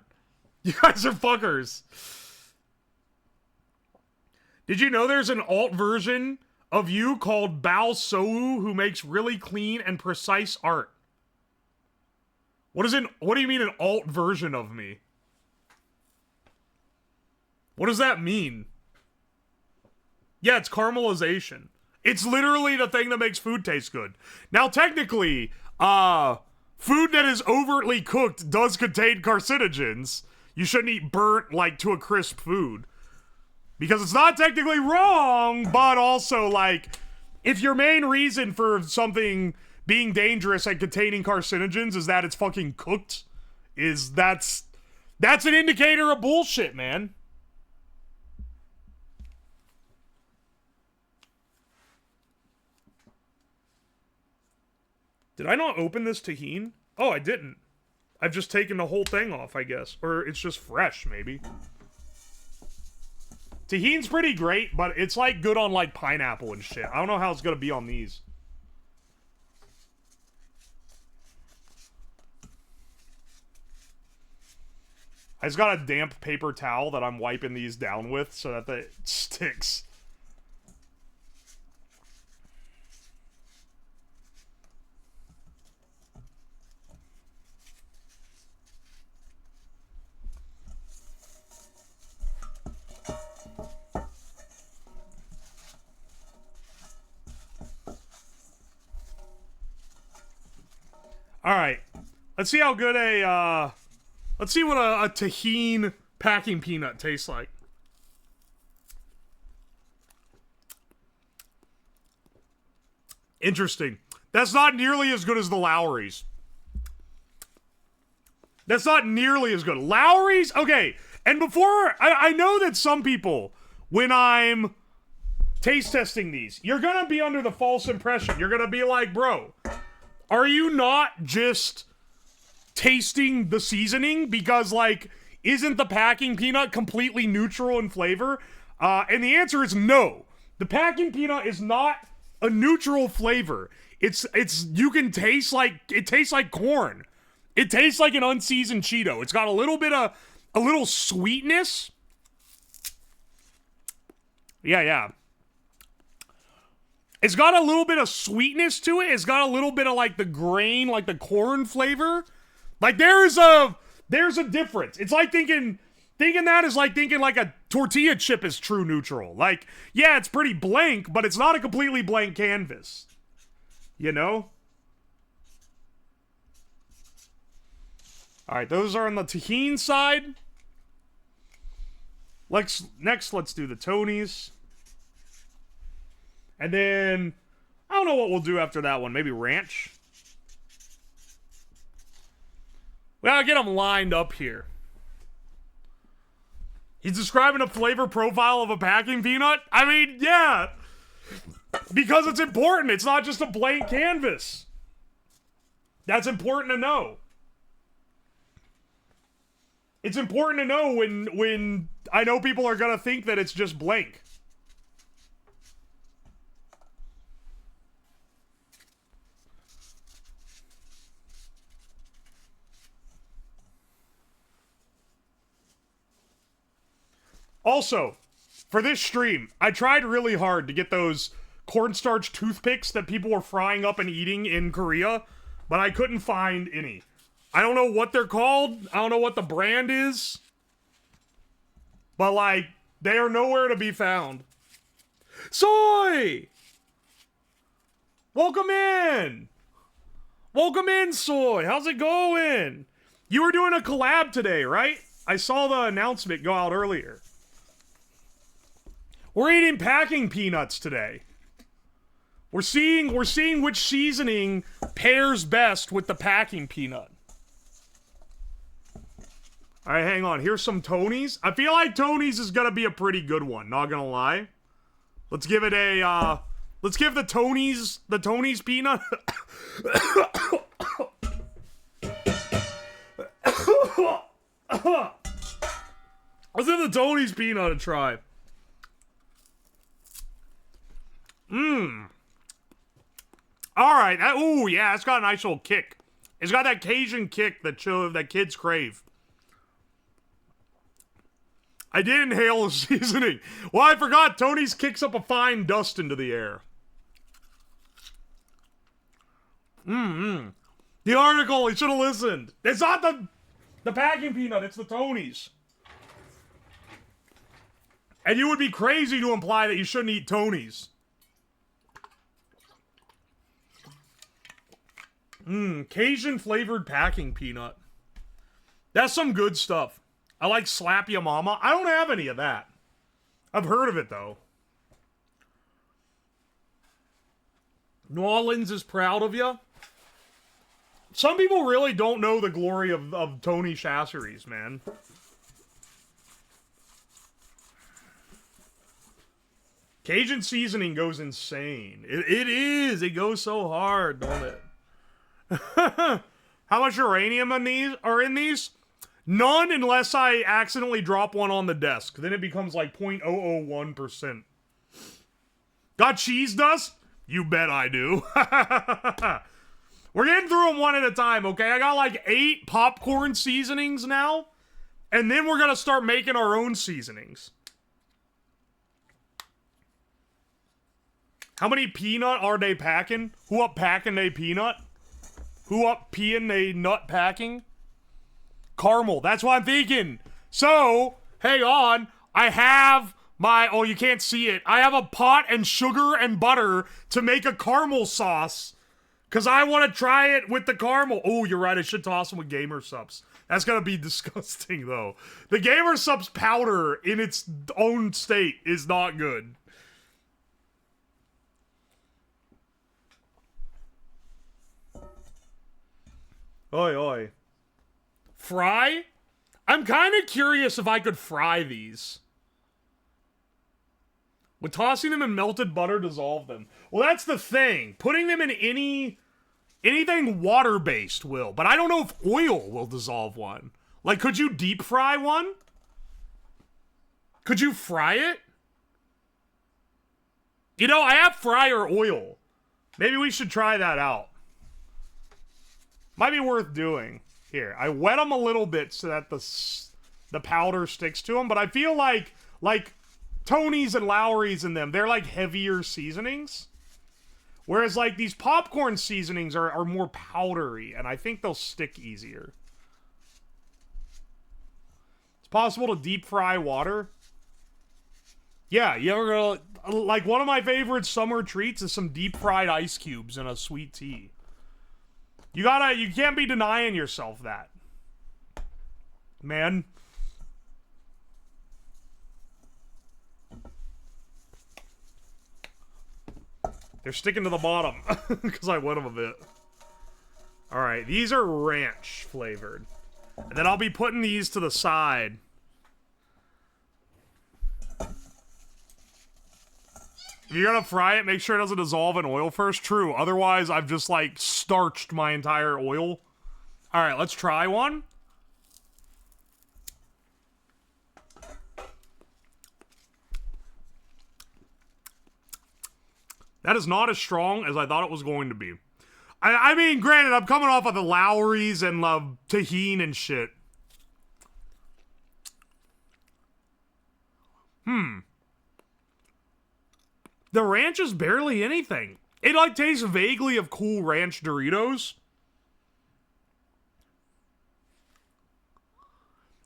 You guys are fuckers. Did you know there's an alt version of you called Bao Sou who makes really clean and precise art? What do you mean an alt version of me? What does that mean? Yeah, it's caramelization. It's literally the thing that makes food taste good. Now, technically, food that is overtly cooked does contain carcinogens. you shouldn't eat burnt, like, to a crisp food. Because it's not technically wrong, but also, like, if your main reason for something being dangerous and containing carcinogens is that it's fucking cooked, that's an indicator of bullshit, man. Did I not open this tahini? Oh, I didn't. I've just taken the whole thing off, I guess. Or it's just fresh, maybe. Tahini's pretty great, but it's, like, good on, like, pineapple and shit. I don't know how it's gonna be on these. I just got a damp paper towel that I'm wiping these down with so that it sticks. Alright. Let's see how good let's see what a tahini packing peanut tastes like. Interesting. That's not nearly as good as the Lowry's. That's not nearly as good. Lowry's? Okay. And before, I know that some people, when I'm taste testing these, you're gonna be under the false impression. You're gonna be like, bro, are you not just tasting the seasoning? Because, like, isn't the packing peanut completely neutral in flavor? And the answer is no. The packing peanut is not a neutral flavor. You can taste like, it tastes like corn. It tastes like an unseasoned Cheeto. It's got a little sweetness. Yeah. It's got a little bit of sweetness to it. It's got a little bit of, like, the grain, like the corn flavor. Like, there's a difference. It's like thinking that is like thinking like a tortilla chip is true neutral. Like, yeah, it's pretty blank, but it's not a completely blank canvas. You know? Alright, those are on the tahini side. Next, let's do the Tonys. And then, I don't know what we'll do after that one. Maybe ranch? We gotta get them lined up here. He's describing a flavor profile of a packing peanut? I mean, yeah. Because it's important. It's not just a blank canvas. That's important to know. It's important to know when I know people are gonna think that it's just blank. Also, for this stream, I tried really hard to get those cornstarch toothpicks that people were frying up and eating in Korea, but I couldn't find any. I don't know what they're called. I don't know what the brand is. But, like, they are nowhere to be found. Soy! Welcome in! Welcome in, Soy! How's it going? You were doing a collab today, right? I saw the announcement go out earlier. We're eating packing peanuts today. We're seeing which seasoning pairs best with the packing peanut. Alright, hang on. Here's some Tonys. I feel like Tonys is gonna be a pretty good one, not gonna lie. Let's give it a, let's give the Tonys peanut. Let's give the Tonys peanut a try. Alright, ooh, yeah, it's got a nice little kick. It's got that Cajun kick that kids crave. I did inhale the seasoning. Well, I forgot, Tony's kicks up a fine dust into the air. The article, you should have listened. It's not the packing peanut, it's the Tonys. And you would be crazy to imply that you shouldn't eat Tonys. Cajun flavored packing peanut. That's some good stuff. I like Slap Ya Mama. I don't have any of that. I've heard of it, though. New Orleans is proud of you. Some people really don't know the glory of Tony Chasseries, man. Cajun seasoning goes insane. It is. It goes so hard, don't it? How much uranium are in these? None unless I accidentally drop one on the desk. Then it becomes like 0.001%. Got cheese dust? You bet I do. We're getting through them one at a time, okay? I got like 8 popcorn seasonings now. And then we're going to start making our own seasonings. How many peanut are they packing? Who up packing they peanut? Who up peeing they nut packing? Caramel, that's what I'm thinking. So, hang on. I have my, oh, you can't see it. I have a pot and sugar and butter to make a caramel sauce. Because I want to try it with the caramel. Oh, you're right. I should toss them with Gamer Subs. That's going to be disgusting, though. The Gamer Subs powder in its own state is not good. Oi, oi. Fry? I'm kind of curious if I could fry these. Would tossing them in melted butter dissolve them? Well, that's the thing. Putting them in anything water-based will. But I don't know if oil will dissolve one. Like, could you deep fry one? Could you fry it? You know, I have fryer oil. Maybe we should try that out. Might be worth doing. Here, I wet them a little bit so that the powder sticks to them, but I feel like Tony's and Lowry's in them, they're like heavier seasonings. Whereas like these popcorn seasonings are more powdery, and I think they'll stick easier. It's possible to deep fry water. Yeah, you ever like one of my favorite summer treats is some deep fried ice cubes in a sweet tea. You can't be denying yourself that. Man. They're sticking to the bottom because I wet them a bit. Alright, these are ranch flavored. And then I'll be putting these to the side. If you're gonna fry it, make sure it doesn't dissolve in oil first. True, otherwise I've just like starched my entire oil. Alright, let's try one. That is not as strong as I thought it was going to be. I mean, granted, I'm coming off of the Lowry's and Tajin and shit. The ranch is barely anything. It like tastes vaguely of Cool Ranch Doritos.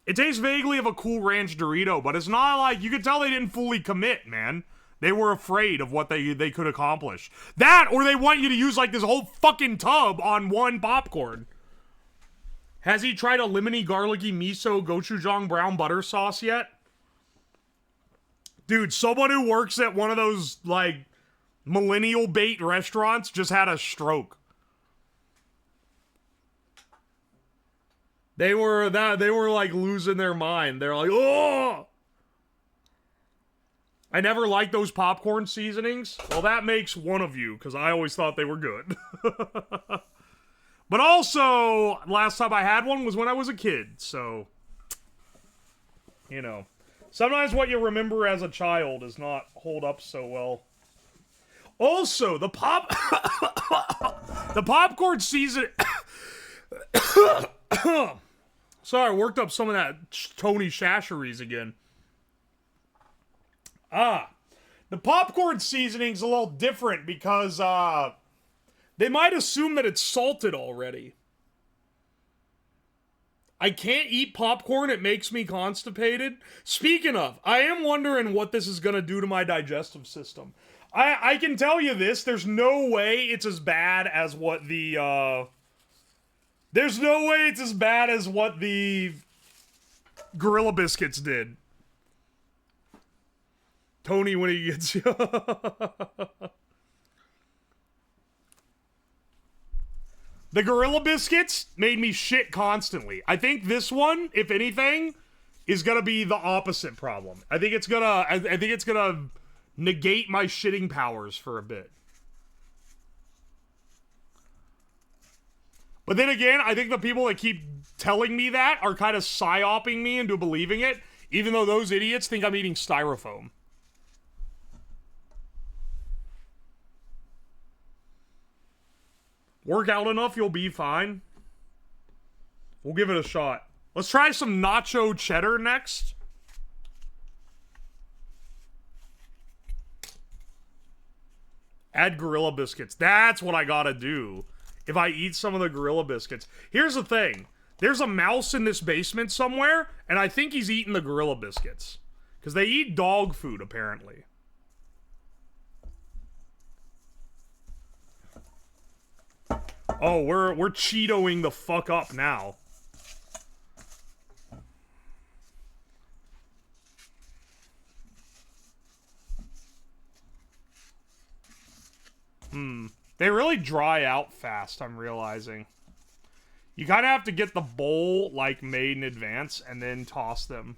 It tastes vaguely of a Cool Ranch Dorito, but it's not like, you could tell they didn't fully commit, man. They were afraid of what they could accomplish. That, or they want you to use like this whole fucking tub on one popcorn. Has he tried a lemony garlicky miso gochujang brown butter sauce yet? Dude, someone who works at one of those, like, millennial bait restaurants just had a stroke. They were like losing their mind. They're like, oh! I never liked those popcorn seasonings. Well, that makes one of you, because I always thought they were good. But also, last time I had one was when I was a kid, so, you know. Sometimes what you remember as a child does not hold up so well. Also, the popcorn season. Sorry, I worked up some of that Tony Chasseries again. The popcorn seasoning's a little different because they might assume that it's salted already. I can't eat popcorn, it makes me constipated. Speaking of, I am wondering what this is gonna do to my digestive system. I can tell you this, there's no way it's as bad as what the, Gorilla Biscuits did. Tony when he gets you. The Gorilla Biscuits made me shit constantly. I think this one, if anything, is gonna be the opposite problem. I think it's gonna negate my shitting powers for a bit. But then again, I think the people that keep telling me that are kind of psyoping me into believing it, even though those idiots think I'm eating styrofoam. Work out enough, you'll be fine. We'll give it a shot. Let's try some nacho cheddar next. Add Gorilla Biscuits. That's what I gotta do if I eat some of the Gorilla Biscuits. Here's the thing. There's a mouse in this basement somewhere, and I think he's eating the Gorilla Biscuits. Because they eat dog food, apparently. Oh, we're Cheetoing the fuck up now. They really dry out fast, I'm realizing. You kind of have to get the bowl, like, made in advance and then toss them.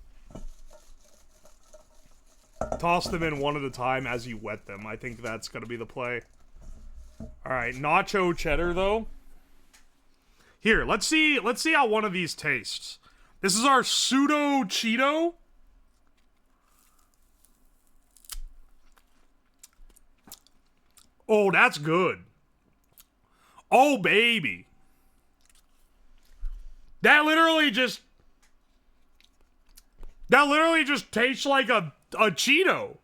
Toss them in one at a time as you wet them. I think that's going to be the play. Alright, nacho cheddar, though. Here, let's see how one of these tastes. This is our pseudo Cheeto. Oh, that's good. Oh, baby. That literally just tastes like a Cheeto.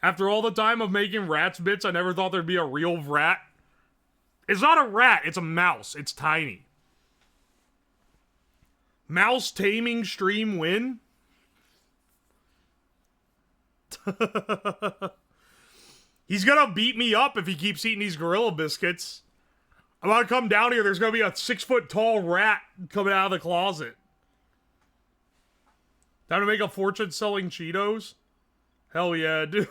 After all the time of making rat's bits, I never thought there'd be a real rat. It's not a rat, it's a mouse. It's tiny. Mouse taming stream win? He's gonna beat me up if he keeps eating these Gorilla Biscuits. I'm gonna come down here, there's gonna be a 6-foot-tall rat coming out of the closet. Time to make a fortune selling Cheetos? Hell yeah, dude.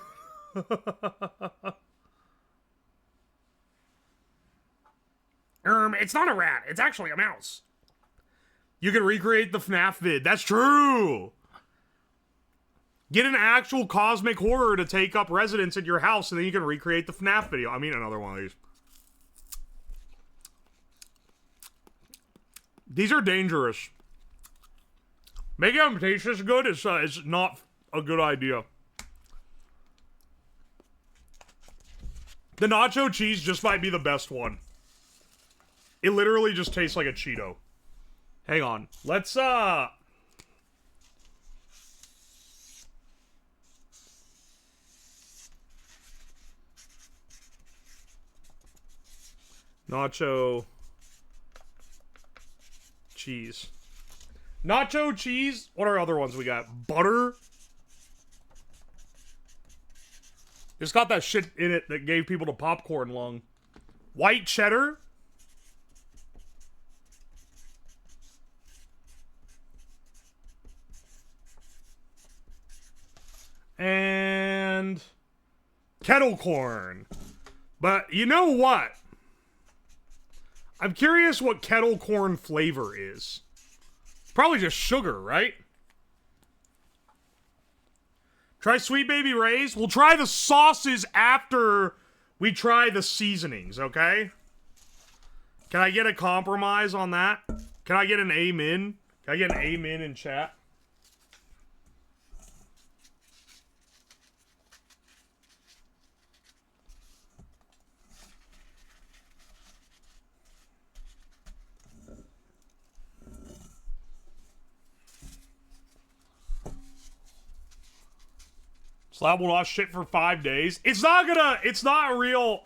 It's not a rat, it's actually a mouse. You can recreate the FNAF vid. That's true! Get an actual cosmic horror to take up residence at your house, and then you can recreate the FNAF video. I mean, another one of these. These are dangerous. Making them taste this good is not a good idea. The nacho cheese just might be the best one. It literally just tastes like a Cheeto. Hang on. Let's, nacho cheese. Nacho cheese. What are other ones we got? Butter. It's got that shit in it that gave people the popcorn lung. White cheddar. And kettle corn. But you know what? I'm curious what kettle corn flavor is. Probably just sugar, right? Try Sweet Baby Ray's. We'll try the sauces after we try the seasonings, okay? Can I get a compromise on that? Can I get an amen? Can I get an amen in chat? Slab will not shit for 5 days. It's not real.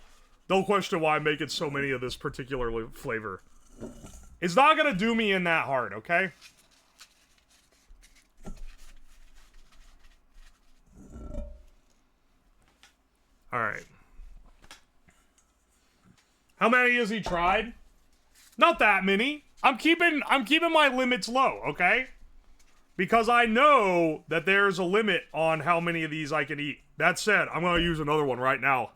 Don't question why I'm making so many of this particular flavor. It's not gonna do me in that hard, okay? Alright. How many has he tried? Not that many. I'm keeping my limits low, okay? Because I know that there's a limit on how many of these I can eat. That said, I'm gonna use another one right now.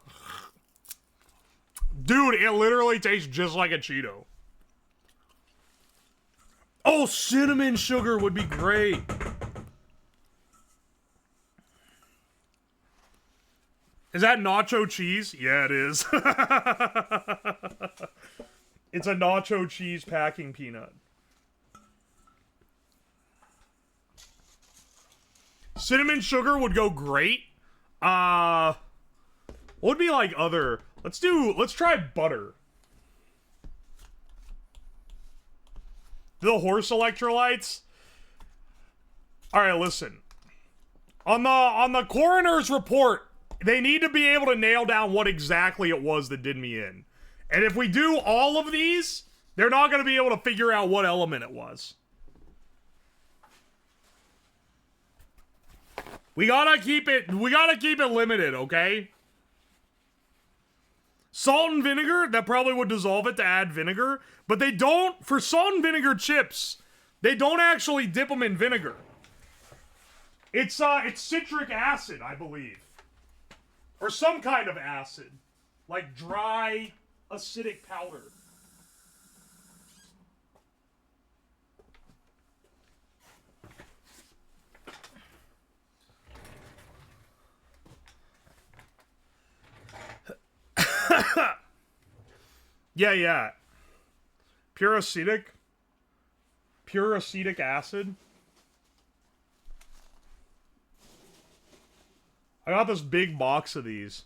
Dude, it literally tastes just like a Cheeto. Oh, cinnamon sugar would be great. Is that nacho cheese? Yeah, it is. It's a nacho cheese packing peanut. Cinnamon sugar would go great. What would be like other... Let's try butter. The horse electrolytes? Alright, listen. On the coroner's report, they need to be able to nail down what exactly it was that did me in. And if we do all of these, they're not going to be able to figure out what element it was. We gotta keep it limited, okay? Salt and vinegar, that probably would dissolve it to add vinegar. But they don't, for salt and vinegar chips, they don't actually dip them in vinegar. It's citric acid, I believe. Or some kind of acid. Like dry, acidic powder. Yeah. Pure acetic acid. I got this big box of these.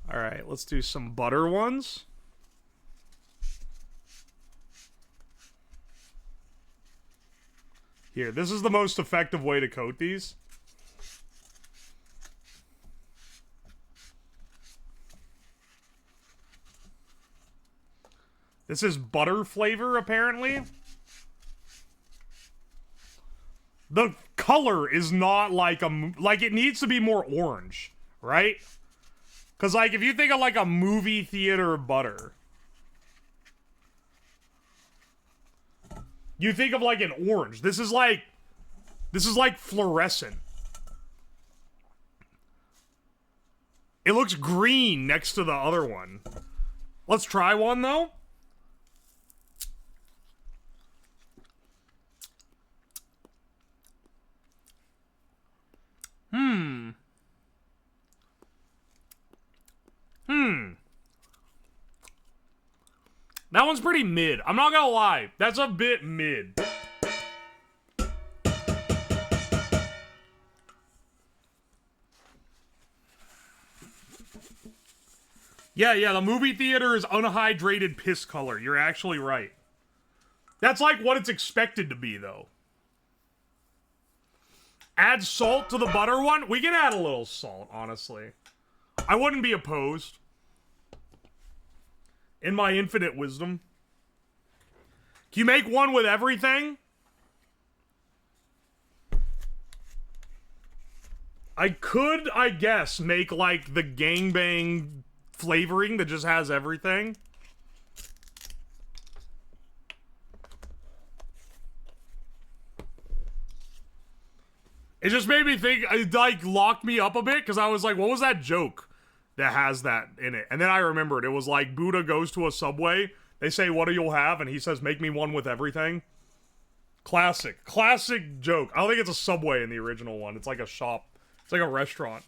Alright, let's do some butter ones. Here, this is the most effective way to coat these. This is butter flavor, apparently. The color is not like it needs to be more orange, right? Because, like, if you think of, like, a movie theater butter, you think of, like, an orange. This is like fluorescent. It looks green next to the other one. Let's try one, though. That one's pretty mid. I'm not gonna lie. That's a bit mid. Yeah, the movie theater is unhydrated piss color. You're actually right. That's like what it's expected to be, though. Add salt to the butter one? We can add a little salt, honestly. I wouldn't be opposed. In my infinite wisdom. Can you make one with everything? I could, I guess, make like the gangbang flavoring that just has everything. It just made me think, it like locked me up a bit because I was like, what was that joke that has that in it? And then I remembered, it was like Buddha goes to a Subway, they say, what do you have? And he says, make me one with everything. Classic joke. I don't think it's a Subway in the original one. It's like a shop. It's like a restaurant.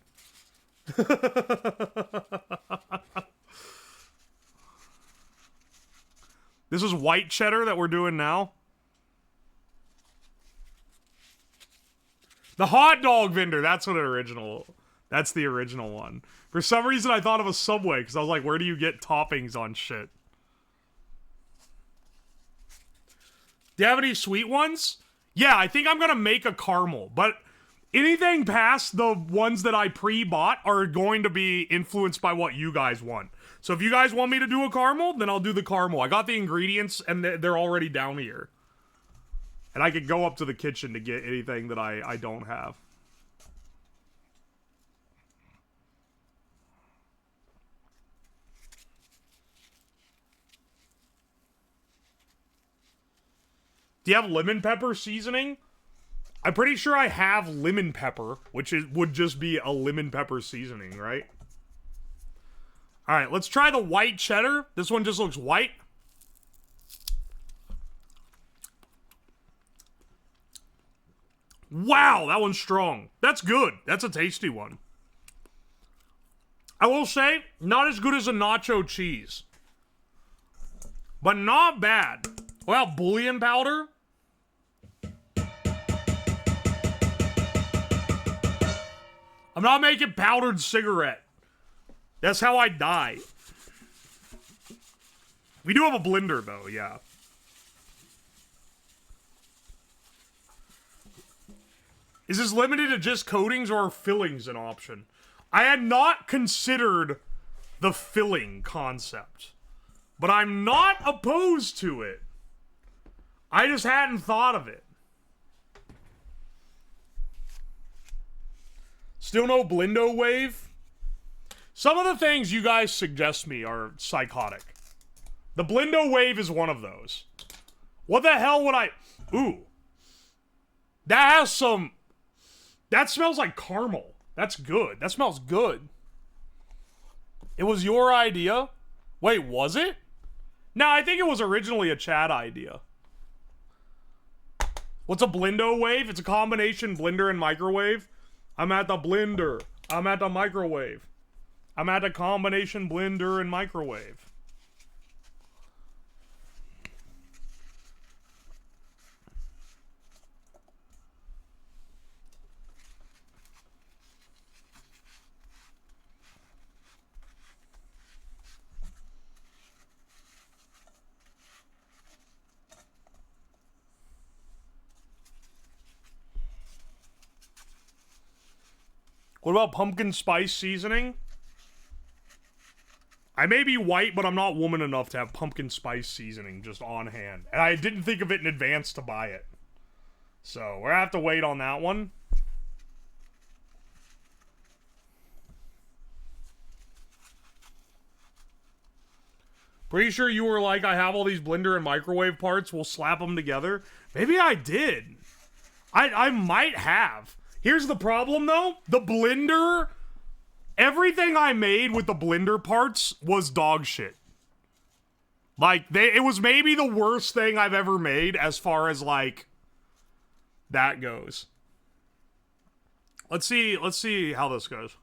This is white cheddar that we're doing now. The hot dog vendor, that's the original one. For some reason I thought of a Subway, because I was like, where do you get toppings on shit? Do you have any sweet ones? Yeah, I think I'm gonna make a caramel, but anything past the ones that I pre-bought are going to be influenced by what you guys want. So if you guys want me to do a caramel, then I'll do the caramel. I got the ingredients, and they're already down here. And I could go up to the kitchen to get anything that I don't have. Do you have lemon pepper seasoning? I'm pretty sure I have lemon pepper, which would just be a lemon pepper seasoning, right? All right, let's try the white cheddar. This one just looks white. Wow, that one's strong. That's good. That's a tasty one. I will say, not as good as a nacho cheese. But not bad. Well, bouillon powder. I'm not making powdered cigarette. That's how I die. We do have a blender, though, yeah. Is this limited to just coatings or are fillings an option? I had not considered the filling concept. But I'm not opposed to it. I just hadn't thought of it. Still no Blindo wave? Some of the things you guys suggest me are psychotic. The Blindo wave is one of those. What the hell would I... Ooh. That has some... That smells like caramel. That's good. That smells good. It was your idea? Wait, was it? No, I think it was originally a chat idea. What's a Blindo wave? It's a combination blender and microwave. I'm at the blender. I'm at the microwave. I'm at a combination blender and microwave. What about pumpkin spice seasoning? I may be white, but I'm not woman enough to have pumpkin spice seasoning just on hand. And I didn't think of it in advance to buy it. So, we're gonna have to wait on that one. Pretty sure you were like, I have all these blender and microwave parts, we'll slap them together. Maybe I did. I might have. Here's the problem, though. The blender... Everything I made with the blender parts was dog shit. Like, it was maybe the worst thing I've ever made as far as, like, that goes. Let's see how this goes.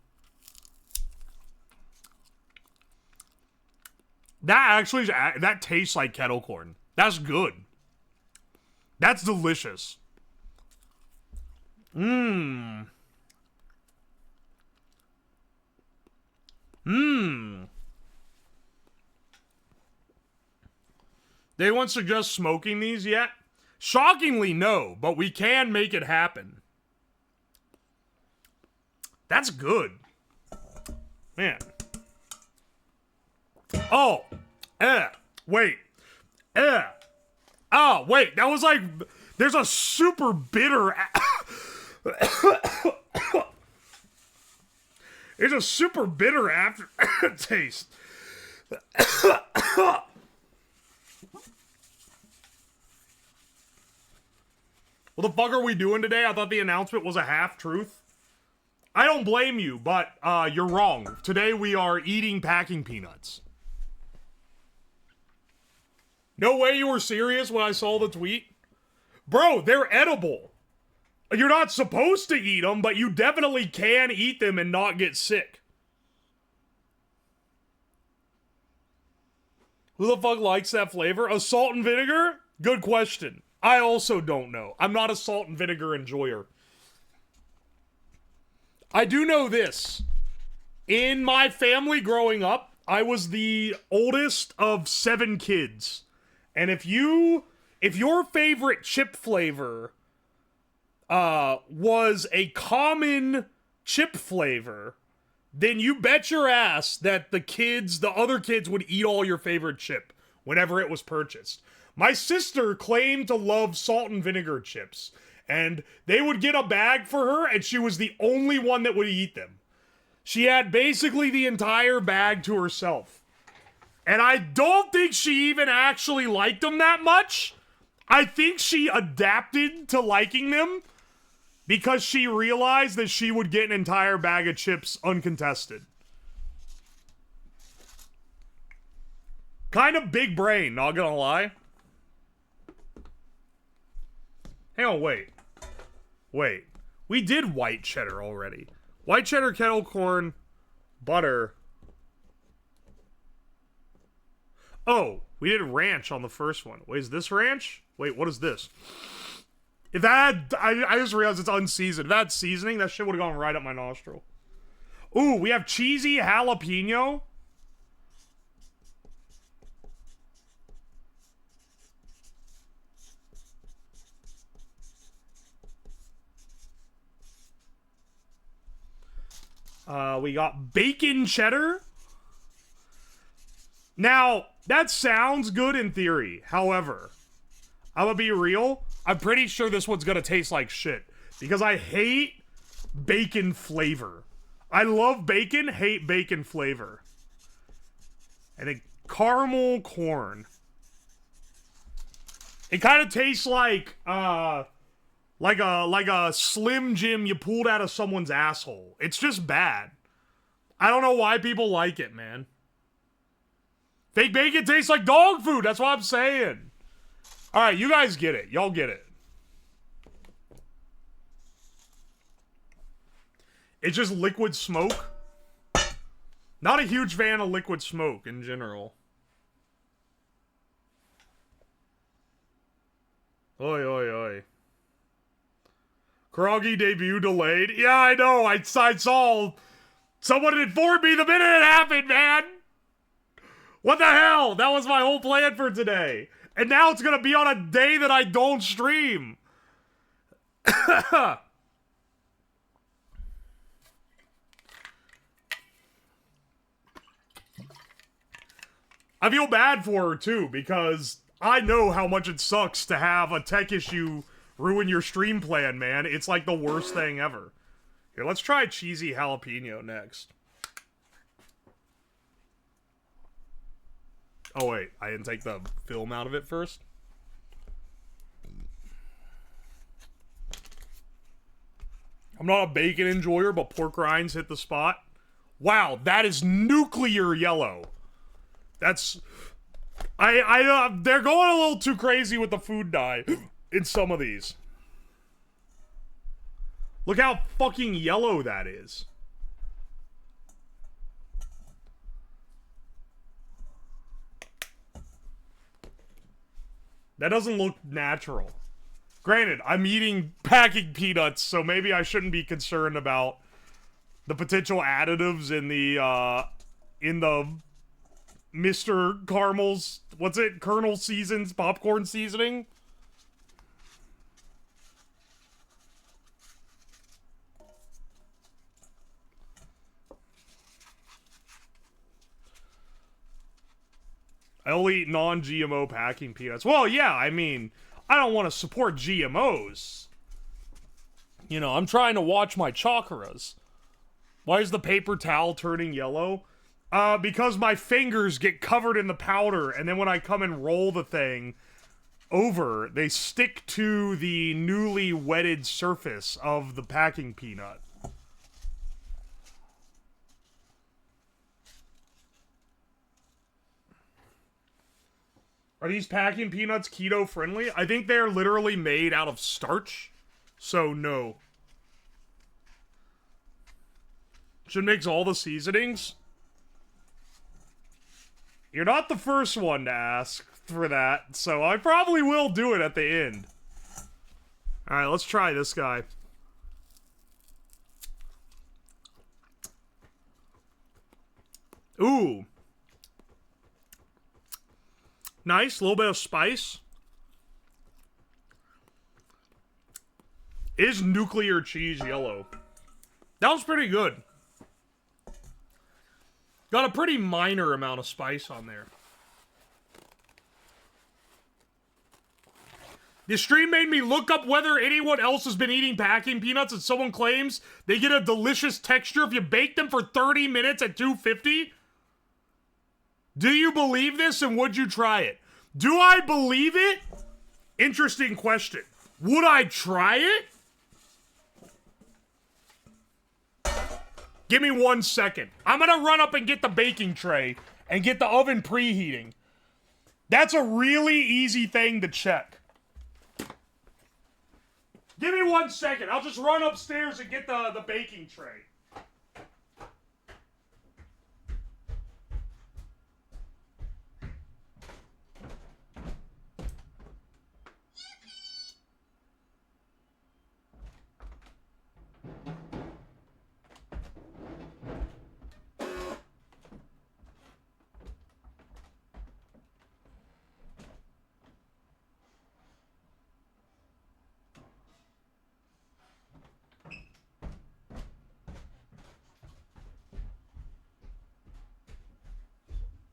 That tastes like kettle corn. That's good. That's delicious. Mmm. Mmm. Did anyone suggest smoking these yet? Shockingly, no, but we can make it happen. That's good. Man. Oh. Wait. Oh, wait. That was like... There's a super bitter... There's a super bitter after taste. What the fuck are we doing today? I thought the announcement was a half-truth. I don't blame you, but you're wrong. Today we are eating packing peanuts. No way you were serious when I saw the tweet? Bro, they're edible. You're not supposed to eat them, but you definitely can eat them and not get sick. Who the fuck likes that flavor? A salt and vinegar? Good question. I also don't know. I'm not a salt and vinegar enjoyer. I do know this. In my family growing up, I was the oldest of 7 kids. And if your favorite chip flavor was a common chip flavor, then you bet your ass that the other kids would eat all your favorite chip whenever it was purchased. My sister claimed to love salt and vinegar chips, and they would get a bag for her, and she was the only one that would eat them. She had basically the entire bag to herself. And I don't think she even actually liked them that much. I think she adapted to liking them because she realized that she would get an entire bag of chips uncontested. Kind of big brain, not gonna lie. Hang on, wait. Wait. We did white cheddar already. White cheddar, kettle corn, butter. Oh, we did ranch on the first one. Wait, is this ranch? Wait, what is this? If that had, I just realized it's unseasoned. If that had seasoning, that shit would have gone right up my nostril. Ooh, we have cheesy jalapeno. We got bacon cheddar. Now, that sounds good in theory. However, I'm gonna be real. I'm pretty sure this one's gonna taste like shit. Because I hate bacon flavor. I love bacon, hate bacon flavor. And then caramel corn. It kind of tastes like a Slim Jim you pulled out of someone's asshole. It's just bad. I don't know why people like it, man. Fake bacon tastes like dog food. That's what I'm saying. All right, you guys get it. Y'all get it. It's just liquid smoke. Not a huge fan of liquid smoke in general. Oi, oi, oi. Karagi debut delayed. Yeah, I know. I saw. Someone informed me the minute it happened, man. What the hell? That was my whole plan for today. And now it's gonna be on a day that I don't stream. I feel bad for her, too, because I know how much it sucks to have a tech issue ruin your stream plan, man. It's like the worst thing ever. Here, let's try cheesy jalapeno next. Oh, wait. I didn't take the film out of it first. I'm not a bacon enjoyer, but pork rinds hit the spot. Wow, that is nuclear yellow. That's... they're going a little too crazy with the food dye in some of these. Look how fucking yellow that is. That doesn't look natural. Granted, I'm eating packing peanuts, so maybe I shouldn't be concerned about the potential additives in the Mr. Caramel's, what's it? Colonel Seasons popcorn seasoning? I only eat non-GMO packing peanuts. Well, yeah, I mean, I don't want to support GMOs. You know, I'm trying to watch my chakras. Why is the paper towel turning yellow? Because my fingers get covered in the powder, and then when I come and roll the thing over, they stick to the newly wetted surface of the packing peanut. Are these packing peanuts keto friendly? I think they're literally made out of starch, so no. Should mix all the seasonings? You're not the first one to ask for that, so I probably will do it at the end. Alright, let's try this guy. Ooh. Nice, a little bit of spice. Is nuclear cheese yellow? That was pretty good. Got a pretty minor amount of spice on there. This stream made me look up whether anyone else has been eating packing peanuts, and someone claims they get a delicious texture if you bake them for 30 minutes at 250. Do you believe this, and would you try it? Do I believe it? Interesting question. Would I try it? Give me 1 second. I'm gonna run up and get the baking tray and get the oven preheating. That's a really easy thing to check. Give me 1 second. I'll just run upstairs and get the baking tray.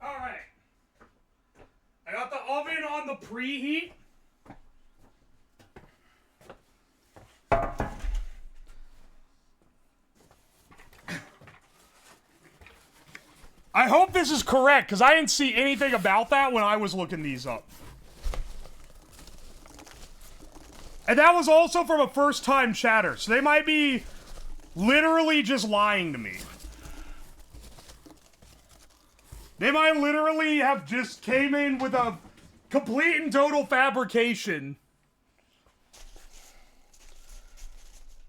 Alright. I got the oven on the preheat. I hope this is correct, because I didn't see anything about that when I was looking these up. And that was also from a first-time chatter, so they might be literally just lying to me. They might literally have just came in with a complete and total fabrication.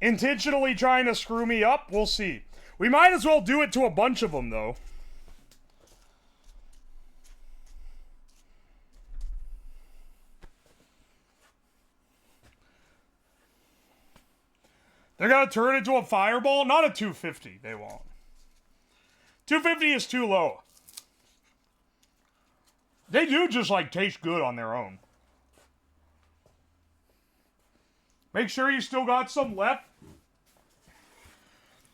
Intentionally trying to screw me up? We'll see. We might as well do it to a bunch of them, though. They're gonna turn it into a fireball? Not a 250, they won't. 250 is too low. They do just, like, taste good on their own. Make sure you still got some left.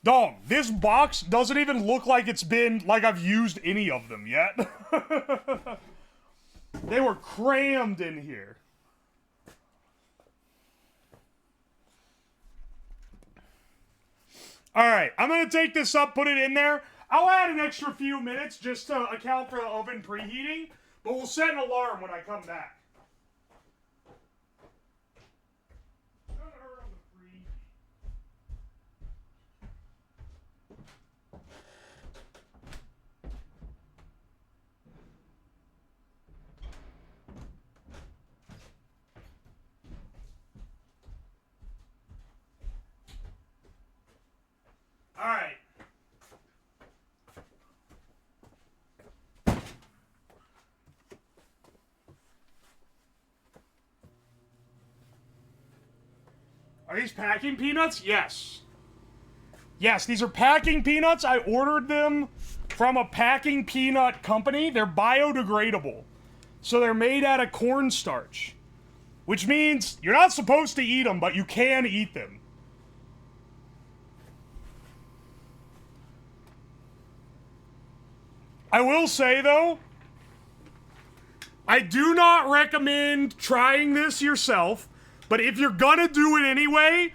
Dog, this box doesn't even look like it's been, like I've used any of them yet. They were crammed in here. Alright, I'm gonna take this up, put it in there. I'll add an extra few minutes just to account for the oven preheating. But we'll set an alarm when I come back. All right. Are these packing peanuts? Yes. Yes, these are packing peanuts. I ordered them from a packing peanut company. They're biodegradable. So they're made out of cornstarch. Which means you're not supposed to eat them, but you can eat them. I will say, though, I do not recommend trying this yourself. But if you're gonna do it anyway,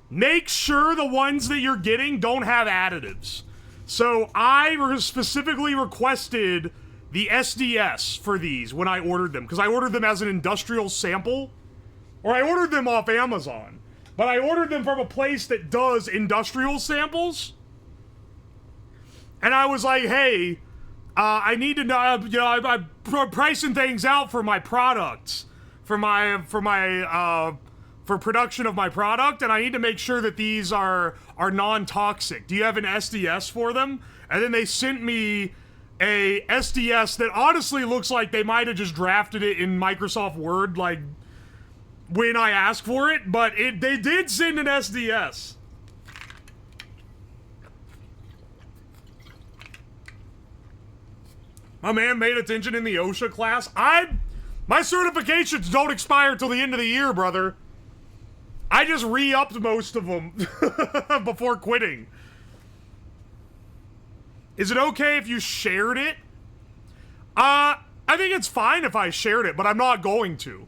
make sure the ones that you're getting don't have additives. So I specifically requested the SDS for these when I ordered them, because I ordered them as an industrial sample, or I ordered them off Amazon, but I ordered them from a place that does industrial samples, and I was like, hey, I need to know, you know, I'm pricing things out for my products, for production of my product, and I need to make sure that these are non-toxic. Do you have an SDS for them? And then they sent me a SDS that honestly looks like they might have just drafted it in Microsoft Word, like, when I asked for it, but they did send an SDS. My man made attention in the OSHA class. My certifications don't expire till the end of the year, brother. I just re-upped most of them before quitting. Is it okay if you shared it? I think it's fine if I shared it, but I'm not going to.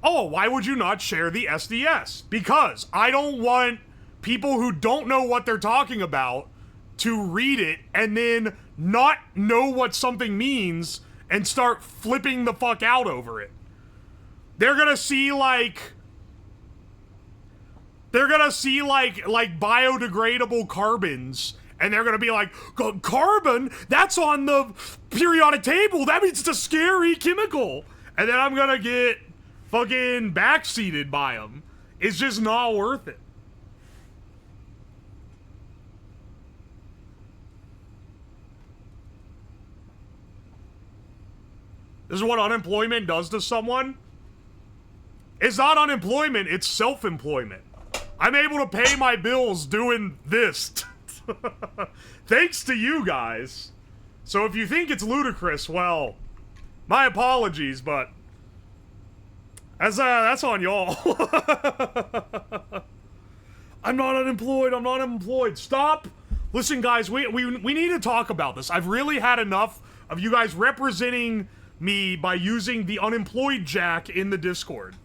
Oh, why would you not share the SDS? Because I don't want people who don't know what they're talking about to read it and then not know what something means and start flipping the fuck out over it. They're gonna see like biodegradable carbons, and they're gonna be like, carbon? That's on the periodic table. That means it's a scary chemical. And then I'm gonna get fucking backseated by them. It's just not worth it. This is what unemployment does to someone. It's not unemployment, it's self-employment. I'm able to pay my bills doing this. Thanks to you guys. So if you think it's ludicrous, well, my apologies, but that's on y'all. I'm not unemployed, I'm not unemployed. Stop. Listen, guys, we need to talk about this. I've really had enough of you guys representing me by using the unemployed jack in the Discord.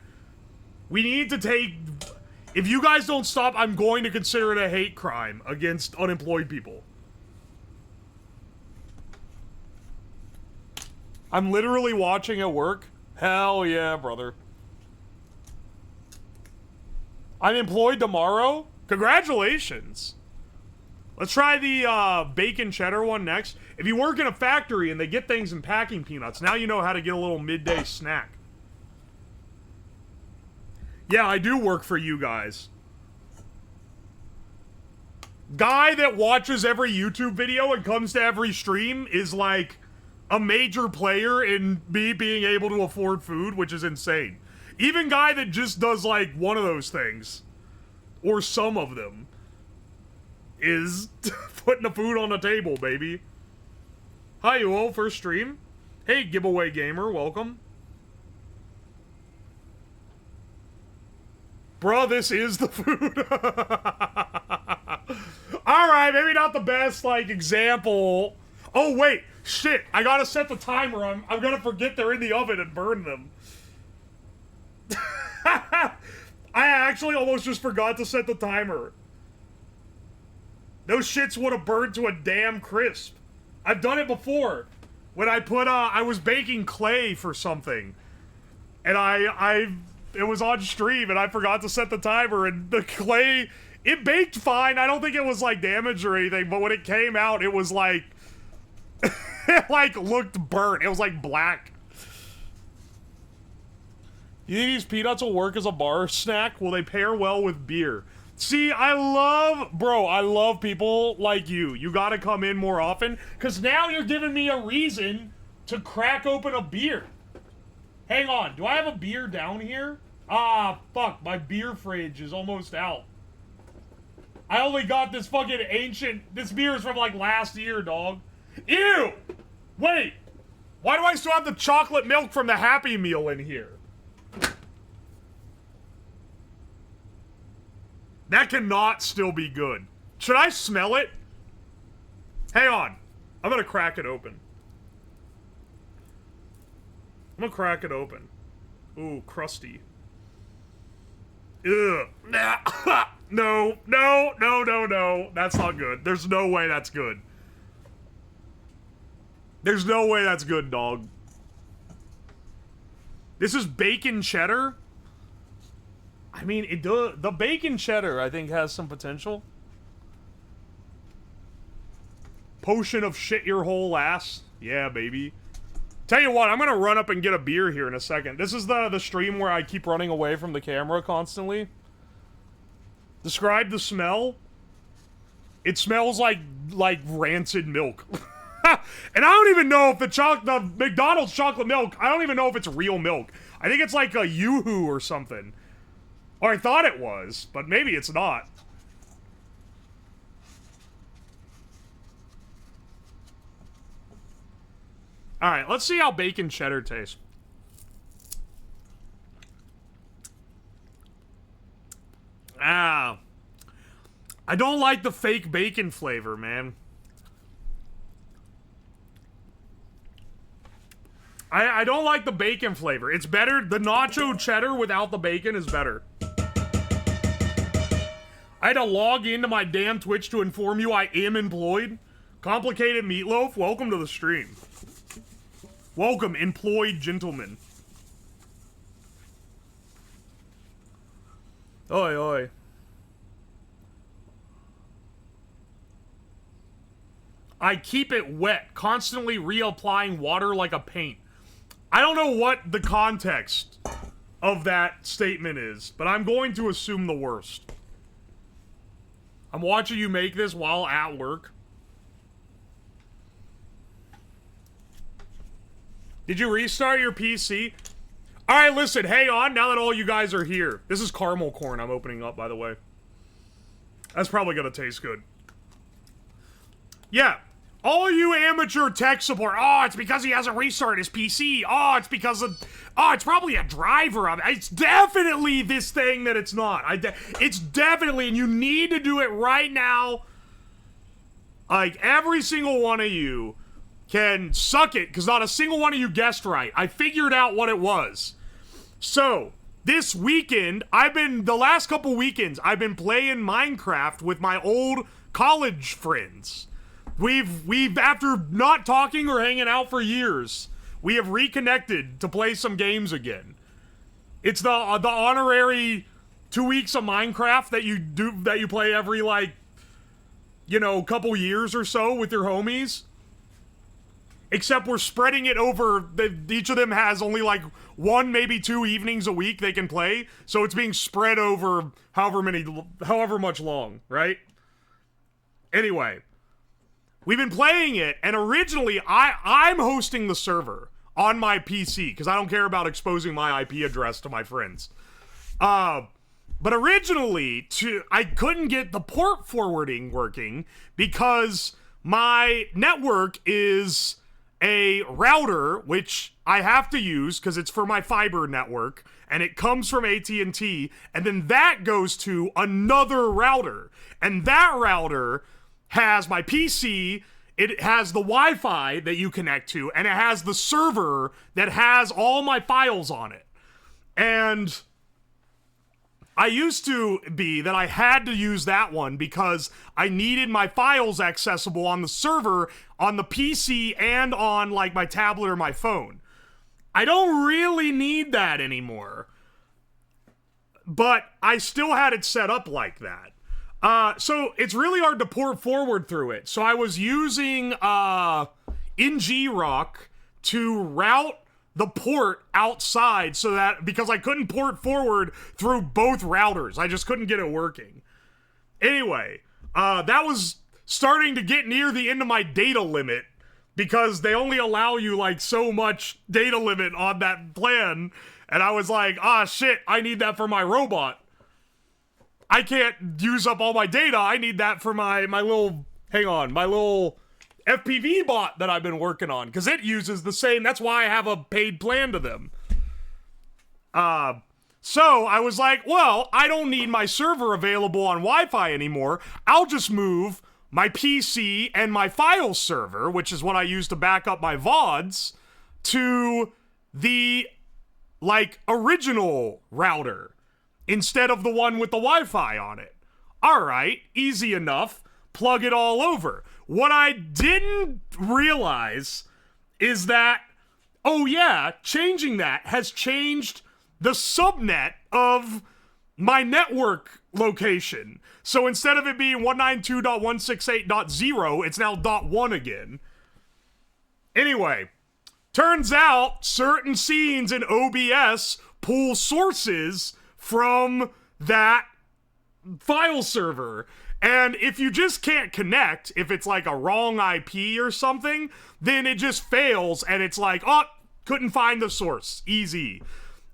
We need to take... If you guys don't stop, I'm going to consider it a hate crime against unemployed people. I'm literally watching at work. Hell yeah, brother. I'm employed tomorrow? Congratulations. Let's try the bacon cheddar one next. If you work in a factory and they get things in packing peanuts, now you know how to get a little midday snack. Yeah, I do work for you guys. Guy that watches every YouTube video and comes to every stream is like a major player in me being able to afford food, which is insane. Even guy that just does like one of those things, or some of them, is putting the food on the table, baby. Hi, Uwo, first stream. Hey, giveaway gamer, welcome. Bruh, this is the food. Alright, maybe not the best, like, example. Oh, wait. Shit, I gotta set the timer. I'm gonna forget they're in the oven and burn them. I actually almost just forgot to set the timer. Those shits would have burned to a damn crisp. I've done it before. When I put, I was baking clay for something. And it was on stream and I forgot to set the timer and the clay, it baked fine. I don't think it was like damaged or anything, but when it came out, it was like, it like looked burnt. It was like black. You think these peanuts will work as a bar snack? Will they pair well with beer? See, I love people like you. You gotta come in more often, because now you're giving me a reason to crack open a beer. Hang on, do I have a beer down here? Ah, fuck, my beer fridge is almost out. I only got this fucking this beer is from like last year, dog. Ew! Wait, why do I still have the chocolate milk from the Happy Meal in here? That cannot still be good. Should I smell it? Hang on. I'm gonna crack it open. I'm gonna crack it open. Ooh, crusty. Ugh. No, no, no, no, no. That's not good. There's no way that's good. There's no way that's good, dog. This is bacon cheddar? I mean, the bacon cheddar, I think, has some potential. Potion of shit your whole ass. Yeah, baby. Tell you what, I'm gonna run up and get a beer here in a second. This is the stream where I keep running away from the camera constantly. Describe the smell. It smells like rancid milk. And I don't even know if the McDonald's chocolate milk, I don't even know if it's real milk. I think it's like a Yoo-hoo or something. Or I thought it was, but maybe it's not. Alright, let's see how bacon cheddar tastes. Ah. I don't like the fake bacon flavor, man. I don't like the bacon flavor. It's better. The nacho cheddar without the bacon is better. I had to log into my damn Twitch to inform you I am employed. Complicated Meatloaf, welcome to the stream. Welcome, employed gentlemen. Oi, oi. I keep it wet, constantly reapplying water like a paint. I don't know what the context of that statement is, but I'm going to assume the worst. I'm watching you make this while at work. Did you restart your PC? Alright, listen, hang on, now that all you guys are here. This is caramel corn I'm opening up, by the way. That's probably gonna taste good. Yeah. All you amateur tech support, oh, it's because he hasn't restarted his PC. Oh, it's because of, oh, it's probably a driver of it. It's definitely this thing that it's not. It's definitely, and you need to do it right now. Like, every single one of you can suck it, because not a single one of you guessed right. I figured out what it was. So, this weekend, the last couple weekends, I've been playing Minecraft with my old college friends. We've after not talking or hanging out for years, we have reconnected to play some games again. It's the honorary 2 weeks of Minecraft that you play every, like, you know, couple years or so with your homies. Except we're spreading it over, each of them has only like 1, maybe 2 evenings a week they can play, so it's being spread over however much long, right? Anyway, we've been playing it, and originally, I'm hosting the server on my PC, because I don't care about exposing my IP address to my friends. But originally, I couldn't get the port forwarding working, because my network is a router, which I have to use, because it's for my fiber network, and it comes from AT&T, and then that goes to another router, and that router has my PC, it has the Wi-Fi that you connect to, and it has the server that has all my files on it. And I used to be that I had to use that one because I needed my files accessible on the server, on the PC, and on, like, my tablet or my phone. I don't really need that anymore. But I still had it set up like that. So it's really hard to port forward through it. So I was using NGRock to route the port outside so that, because I couldn't port forward through both routers. I just couldn't get it working. Anyway, that was starting to get near the end of my data limit because they only allow you like so much data limit on that plan. And I was like, ah, shit, I need that for my robot. I can't use up all my data. I need that for my little, hang on, my little FPV bot that I've been working on, because it uses the same, that's why I have a paid plan to them. So I was like, well, I don't need my server available on Wi-Fi anymore. I'll just move my PC and my file server, which is what I use to back up my VODs, to the, like, original router instead of the one with the Wi-Fi on it. All right, easy enough. Plug it all over. What I didn't realize is that, oh yeah, changing that has changed the subnet of my network location. So instead of it being 192.168.0, it's now .1 again. Anyway, turns out certain scenes in OBS pull sources from that file server. And if you just can't connect, if it's like a wrong IP or something, then it just fails and it's like, oh, couldn't find the source. Easy.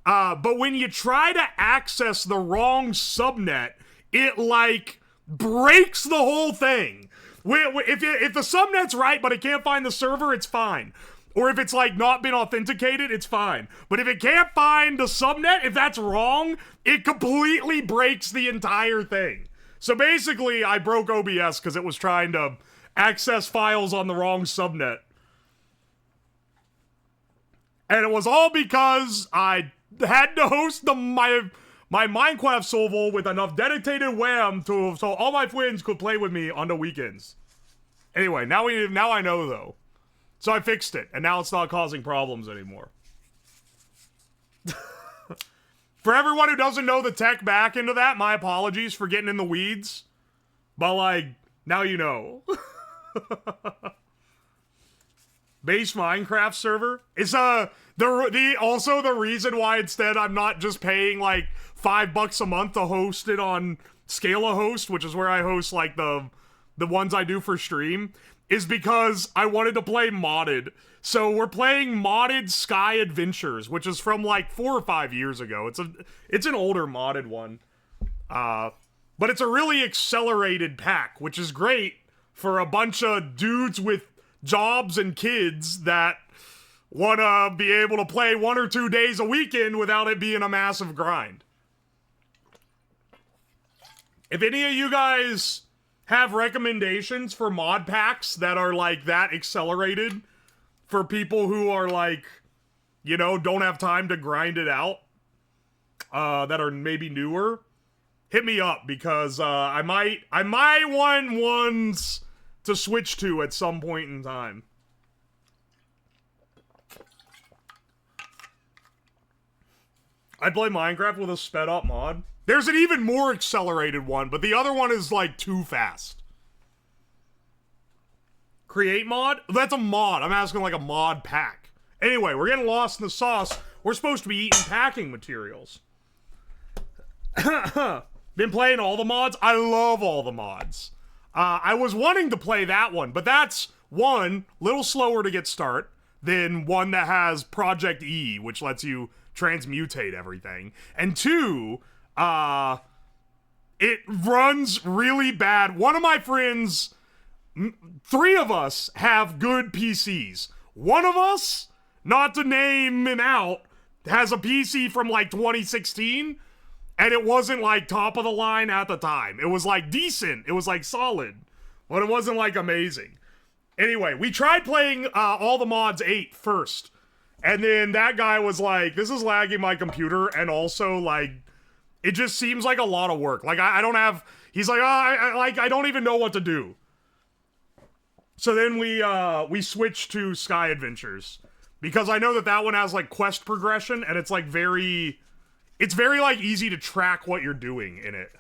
But when you try to access the wrong subnet, it like breaks the whole thing. If the subnet's right but it can't find the server, it's fine. Or if it's like not been authenticated, it's fine. But if it can't find the subnet, if that's wrong, it completely breaks the entire thing. So basically, I broke OBS because it was trying to access files on the wrong subnet. And it was all because I had to host my Minecraft server with enough dedicated WAM so all my friends could play with me on the weekends. Anyway, now I know though. So I fixed it, and now it's not causing problems anymore. For everyone who doesn't know the tech back into that, my apologies for getting in the weeds. But, like, now you know. Base Minecraft server. It's also the reason why instead I'm not just paying like $5 a month to host it on Scala Host, which is where I host like the ones I do for stream, is because I wanted to play modded. So we're playing modded Sky Adventures, which is from like 4 or 5 years ago. It's an older modded one. But it's a really accelerated pack, which is great for a bunch of dudes with jobs and kids that want to be able to play 1 or 2 days a weekend without it being a massive grind. If any of you guys have recommendations for mod packs that are like that accelerated for people who are like, you know, don't have time to grind it out, that are maybe newer, hit me up because I might want ones to switch to at some point in time. I'd play Minecraft with a sped up mod. There's an even more accelerated one, but the other one is like too fast. Create mod? That's a mod. I'm asking like a mod pack. Anyway, we're getting lost in the sauce. We're supposed to be eating packing materials. Been playing all the mods? I love all the mods. I was wanting to play that one, but that's, one, little slower to get start than one that has Project E, which lets you transmutate everything. And two, it runs really bad. One of my friends, 3 of us have good PCs. One of us, not to name him out, has a PC from like 2016, and it wasn't like top of the line at the time. It was like decent. It was like solid, but it wasn't like amazing. Anyway, we tried playing all the mods 8 first. And then that guy was like, this is lagging my computer, and also like, it just seems like a lot of work. Like I don't have, he's like, I don't even know what to do. So then we switched to Sky Adventures because I know that one has like quest progression, and it's like it's very like easy to track what you're doing in it.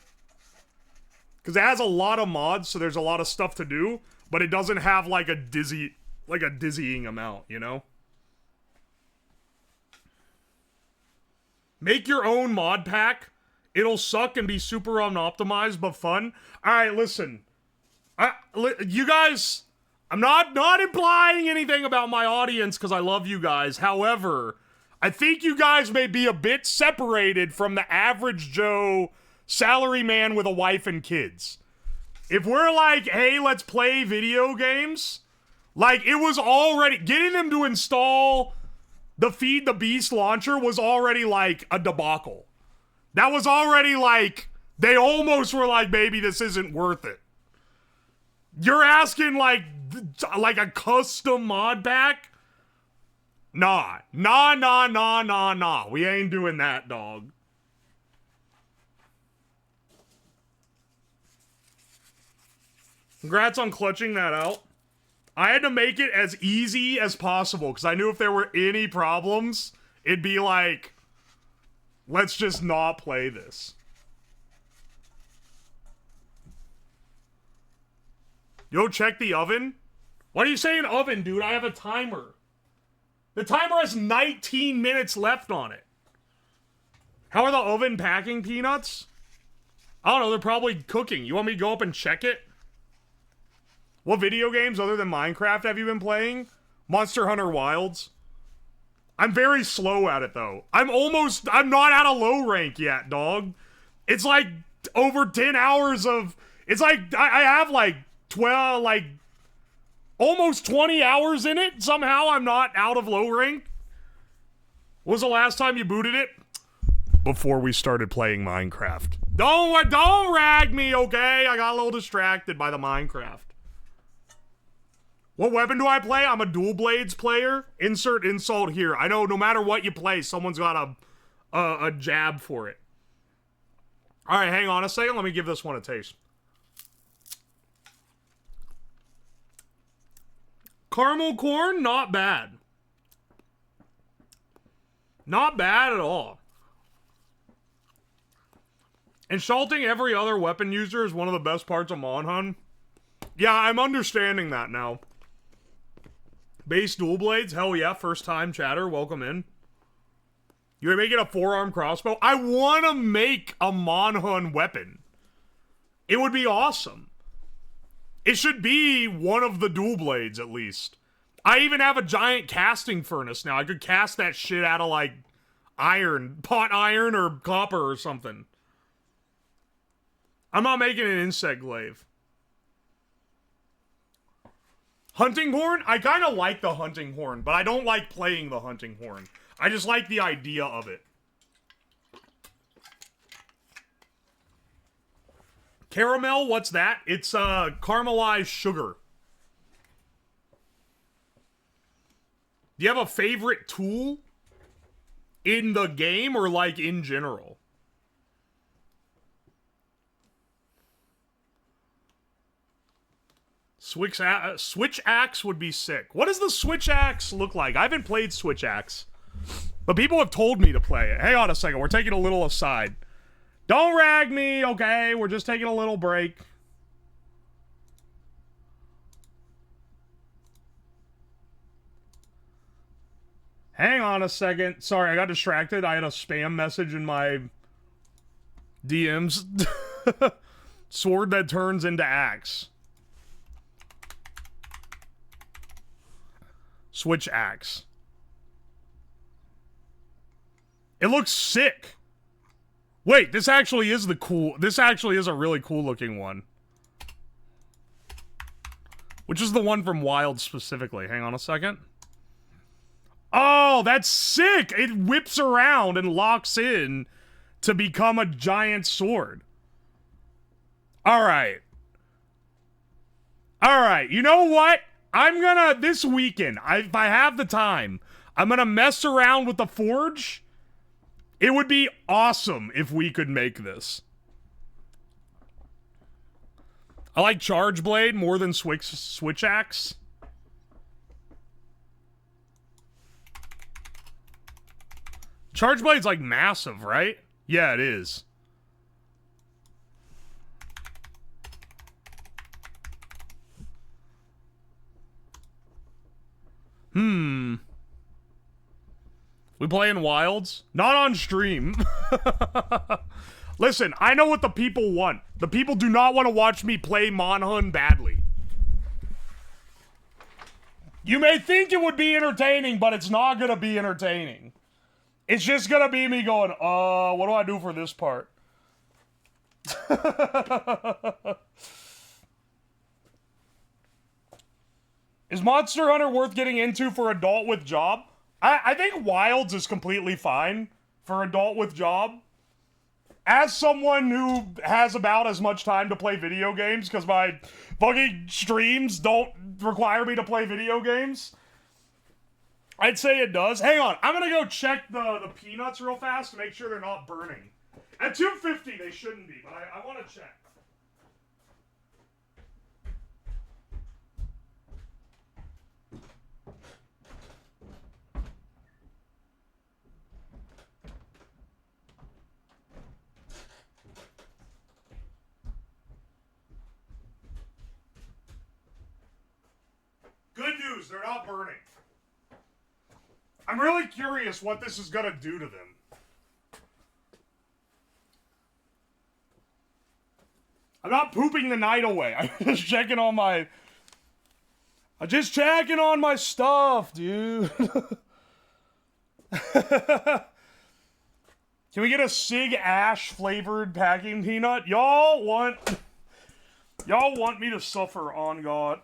Because it has a lot of mods, so there's a lot of stuff to do, but it doesn't have like a dizzying amount, you know? Make your own mod pack. It'll suck and be super unoptimized, but fun. Alright, listen. You guys, I'm not implying anything about my audience because I love you guys. However, I think you guys may be a bit separated from the average Joe salary man with a wife and kids. If we're like, hey, let's play video games, like it was already, getting them to install the Feed the Beast launcher was already like a debacle. That was already like, they almost were like, maybe this isn't worth it. You're asking like a custom mod pack? Nah. We ain't doing that, dog. Congrats on clutching that out. I had to make it as easy as possible because I knew if there were any problems, it'd be like, let's just not play this. Yo, check the oven. Why are you saying oven, dude? I have a timer. The timer has 19 minutes left on it. How are the oven packing peanuts? I don't know, they're probably cooking. You want me to go up and check it? What video games other than Minecraft have you been playing? Monster Hunter Wilds. I'm very slow at it though. I'm not at a low rank yet, dog. It's like over 10 hours of, it's like, I have like 12, like almost 20 hours in it. Somehow I'm not out of low rank. When was the last time you booted it? Before we started playing Minecraft. Don't rag me, okay? I got a little distracted by the Minecraft. What weapon do I play? I'm a dual blades player. Insert insult here. I know no matter what you play, someone's got a jab for it. All right, hang on a second. Let me give this one a taste. Caramel corn, not bad. Not bad at all. Insulting every other weapon user is one of the best parts of Monhun. Yeah, I'm understanding that now. Base dual blades? Hell yeah, first time chatter, welcome in. You're making a forearm crossbow? I want to make a Monhun weapon. It would be awesome. It should be one of the dual blades, at least. I even have a giant casting furnace now. I could cast that shit out of, like, iron. Pot iron or copper or something. I'm not making an insect glaive. Hunting horn? I kind of like the hunting horn, but I don't like playing the hunting horn. I just like the idea of it. Caramel, what's that? It's caramelized sugar. Do you have a favorite tool in the game or like in general? Switch axe would be sick. What does the switch axe look like? I haven't played switch axe, but people have told me to play it. Hang on a second. We're taking a little aside. Don't rag me, okay? We're just taking a little break. Hang on a second. Sorry, I got distracted. I had a spam message in my DMs. Sword that turns into axe. Switch axe. It looks sick. Wait, this actually is the cool... This actually is a really cool looking one. Which is the one from Wild specifically. Hang on a second. Oh, that's sick! It whips around and locks in to become a giant sword. Alright. Alright, you know what? I'm gonna, this weekend, if I have the time, I'm gonna mess around with the forge. It would be awesome if we could make this. I like Charge Blade more than Switch Axe. Charge Blade's like massive, right? Yeah, it is. We playing Wilds? Not on stream. Listen, I know what the people want. The people do not want to watch me play Monhun badly. You may think it would be entertaining, but it's not gonna be entertaining. It's just gonna be me going, what do I do for this part? Is Monster Hunter worth getting into for adult with job? I think Wilds is completely fine for adult with job. As someone who has about as much time to play video games, because my fucking streams don't require me to play video games, I'd say it does. Hang on, I'm gonna go check the peanuts real fast to make sure they're not burning. At 250 they shouldn't be, but I want to check. Good news, they're not burning. I'm really curious what this is gonna do to them. I'm not pooping the night away. I'm just checking on my... I'm just checking on my stuff, dude. Can we get a Sig Ash flavored packing peanut? Y'all want me to suffer on God.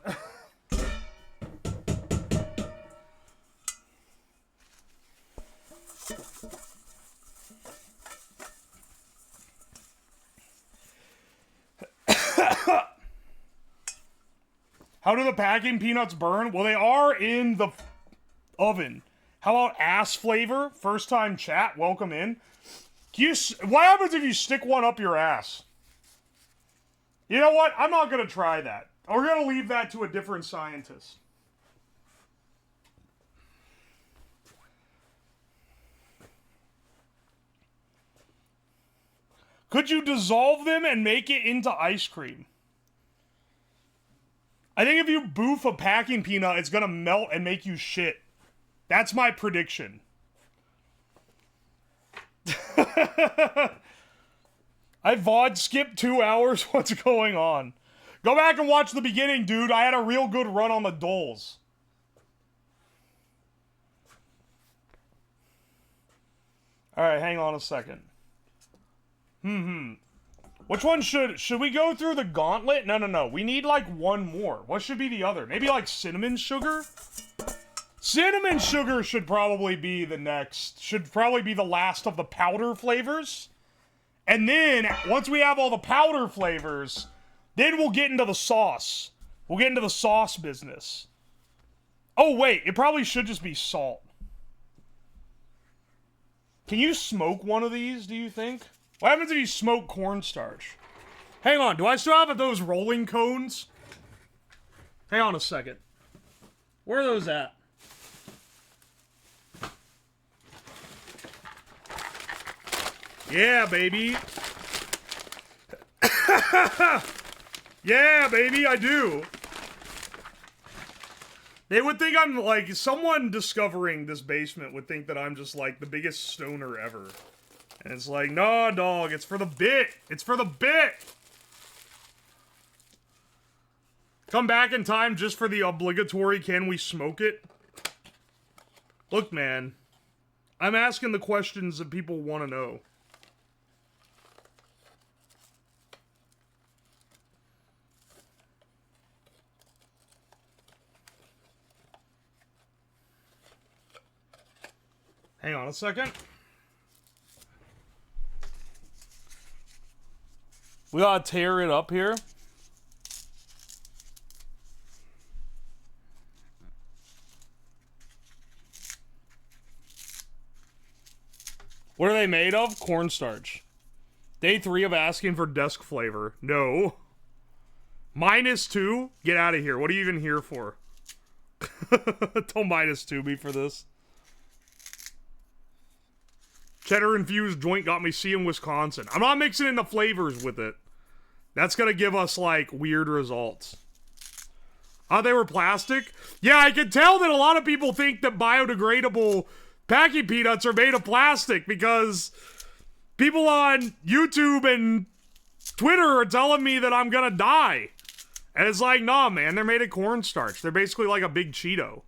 How do the packing peanuts burn? Well, they are in the oven. How about ass flavor? First time chat, welcome in. What happens if you stick one up your ass? You know what? I'm not going to try that. We're going to leave that to a different scientist. Could you dissolve them and make it into ice cream? I think if you boof a packing peanut, it's gonna melt and make you shit. That's my prediction. I VOD skipped 2 hours. What's going on? Go back and watch the beginning, dude. I had a real good run on the doles. Alright, hang on a second. Which one should we go through the gauntlet? No. We need like one more. What should be the other? Maybe like cinnamon sugar? Cinnamon sugar should probably be the next. Should probably be the last of the powder flavors. And then, once we have all the powder flavors, then we'll get into the sauce. We'll get into the sauce business. Oh, wait. It probably should just be salt. Can you smoke one of these, do you think? What happens if you smoke cornstarch? Hang on. Do I still have those rolling cones? Hang on a second. Where are those at? Yeah, baby. Yeah, baby, I do. They would think I'm like, someone discovering this basement would think that I'm just like the biggest stoner ever. And it's like, nah, dog, it's for the bit. It's for the bit. Come back in time just for the obligatory, can we smoke it? Look, man, I'm asking the questions that people want to know. Hang on a second. We gotta tear it up here. What are they made of? Cornstarch. Day 3 of asking for desk flavor. No. -2? Get out of here. What are you even here for? Don't -2 me for this. Cheddar infused joint got me seeing Wisconsin. I'm not mixing in the flavors with it. That's gonna give us, like, weird results. Oh, they were plastic? Yeah, I can tell that a lot of people think that biodegradable packing peanuts are made of plastic because people on YouTube and Twitter are telling me that I'm gonna die. And it's like, nah, man, they're made of cornstarch. They're basically like a big Cheeto.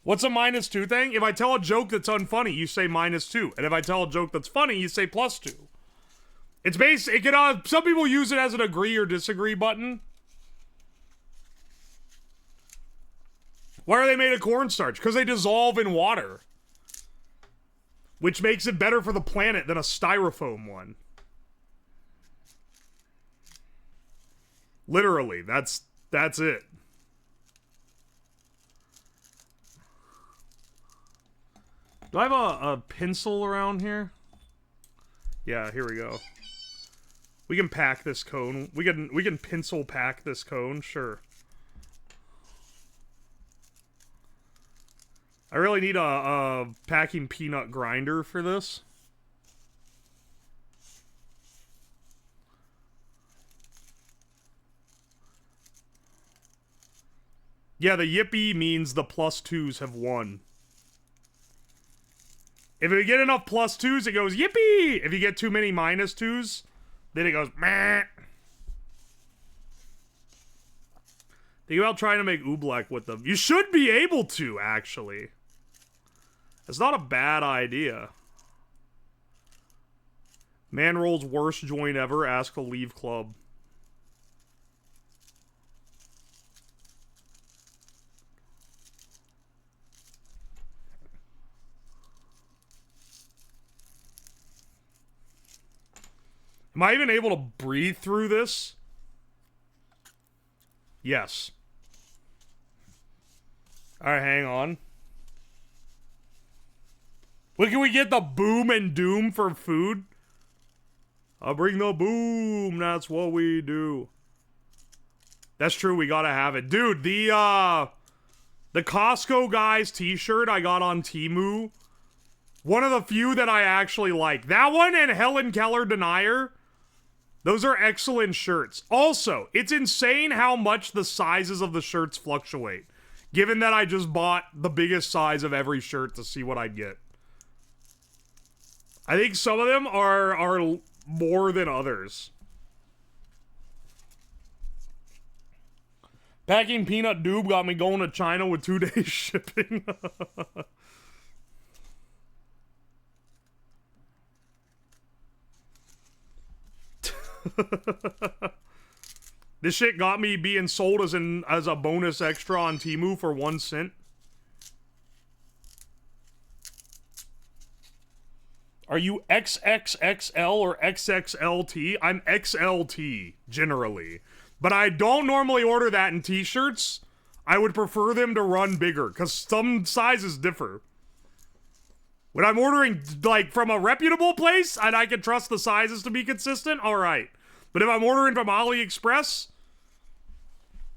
What's a -2 thing? If I tell a joke that's unfunny, you say -2. And if I tell a joke that's funny, you say +2. It's it can, some people use it as an agree or disagree button. Why are they made of cornstarch? Because they dissolve in water. Which makes it better for the planet than a styrofoam one. Literally, that's it. Do I have a pencil around here? Yeah, here we go. We can pack this cone. We can pencil pack this cone, sure. I really need a packing peanut grinder for this. Yeah, the yippee means the +2s have won. If you get enough +2s, it goes yippee! If you get too many -2s, then it goes meh. Think about trying to make oobleck with them. You should be able to, actually. It's not a bad idea. Man rolls worst joint ever, ask to leave club. Am I even able to breathe through this? Yes. Alright, hang on. When can we get the boom and doom for food? I'll bring the boom, that's what we do. That's true, we gotta have it. Dude, the Costco guys t-shirt I got on Temu One of the few that I actually like. That one and Helen Keller Denier. Those are excellent shirts. Also, it's insane how much the sizes of the shirts fluctuate. Given that I just bought the biggest size of every shirt to see what I'd get. I think some of them are more than others. Packing peanut doob got me going to China with 2 days shipping. This shit got me being sold as a bonus extra on Temu for 1 cent. Are you XXXL or XXLT? I'm XLT, generally. But I don't normally order that in t-shirts. I would prefer them to run bigger, because some sizes differ. When I'm ordering, like, from a reputable place, and I can trust the sizes to be consistent, alright. But if I'm ordering from AliExpress,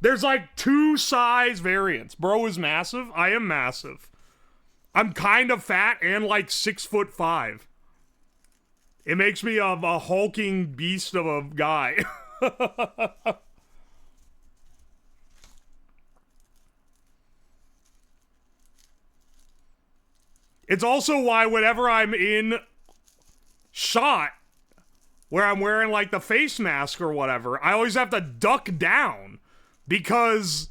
there's like 2 size variants. Bro is massive. I am massive. I'm kind of fat and like 6'5". It makes me a hulking beast of a guy. It's also why whenever I'm in shot, where I'm wearing like the face mask or whatever, I always have to duck down. Because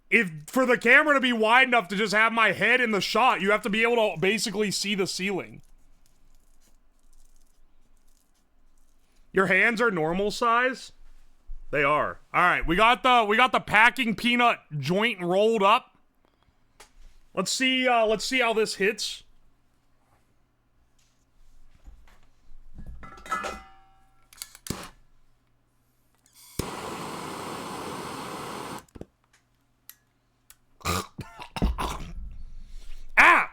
if for the camera to be wide enough to just have my head in the shot, you have to be able to basically see the ceiling. Your hands are normal size? They are. Alright, we got the packing peanut joint rolled up. Let's see how this hits. Ah!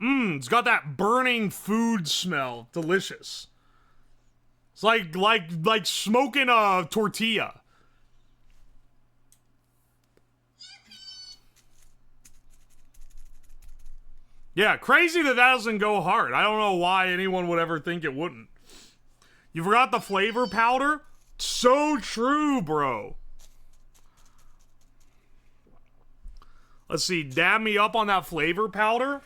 It's got that burning food smell. Delicious. It's like smoking a tortilla. Yeah, crazy that doesn't go hard. I don't know why anyone would ever think it wouldn't. You forgot the flavor powder? So true, bro. Let's see, dab me up on that flavor powder.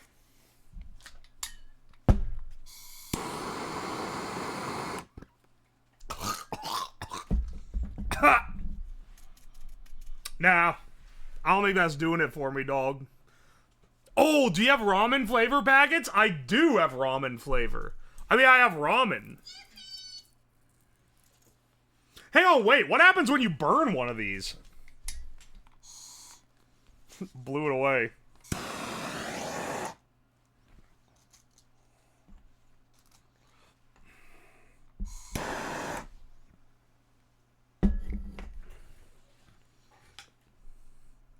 Nah, I don't think that's doing it for me, dog. Oh, do you have ramen flavor packets? I do have ramen flavor. I mean, I have ramen. Hang on, wait. What happens when you burn one of these? Blew it away.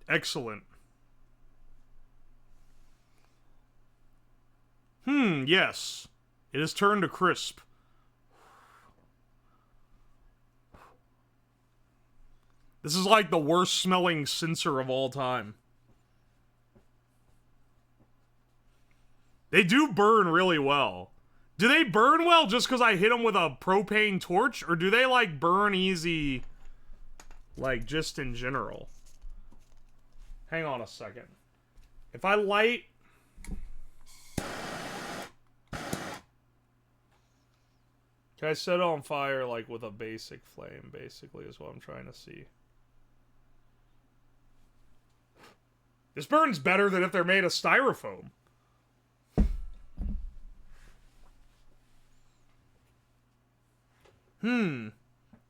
Excellent. Yes. It has turned to crisp. This is like the worst smelling sensor of all time. They do burn really well. Do they burn well just because I hit them with a propane torch? Or do they like burn easy, like just in general? Hang on a second. If I light... Can I set it on fire like with a basic flame, basically, is what I'm trying to see. This burns better than if they're made of styrofoam.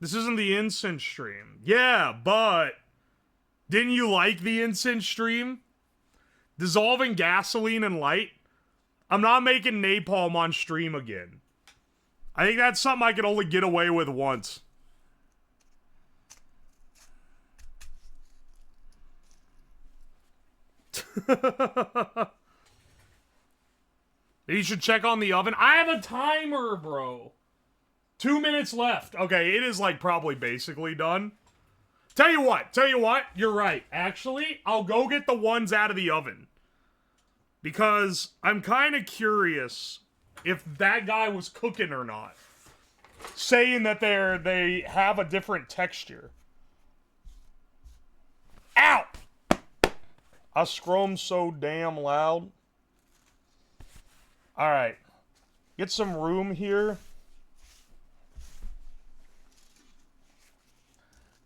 This isn't the incense stream. Yeah, but... Didn't you like the incense stream? Dissolving gasoline and light? I'm not making napalm on stream again. I think that's something I could only get away with once. You should check on the oven. I have a timer, bro. 2 minutes left. Okay, it is like probably basically done. Tell you what, you're right. Actually, I'll go get the ones out of the oven. Because I'm kind of curious if that guy was cooking or not. Saying that they have a different texture. Ow! I scrum so damn loud. Alright. Get some room here.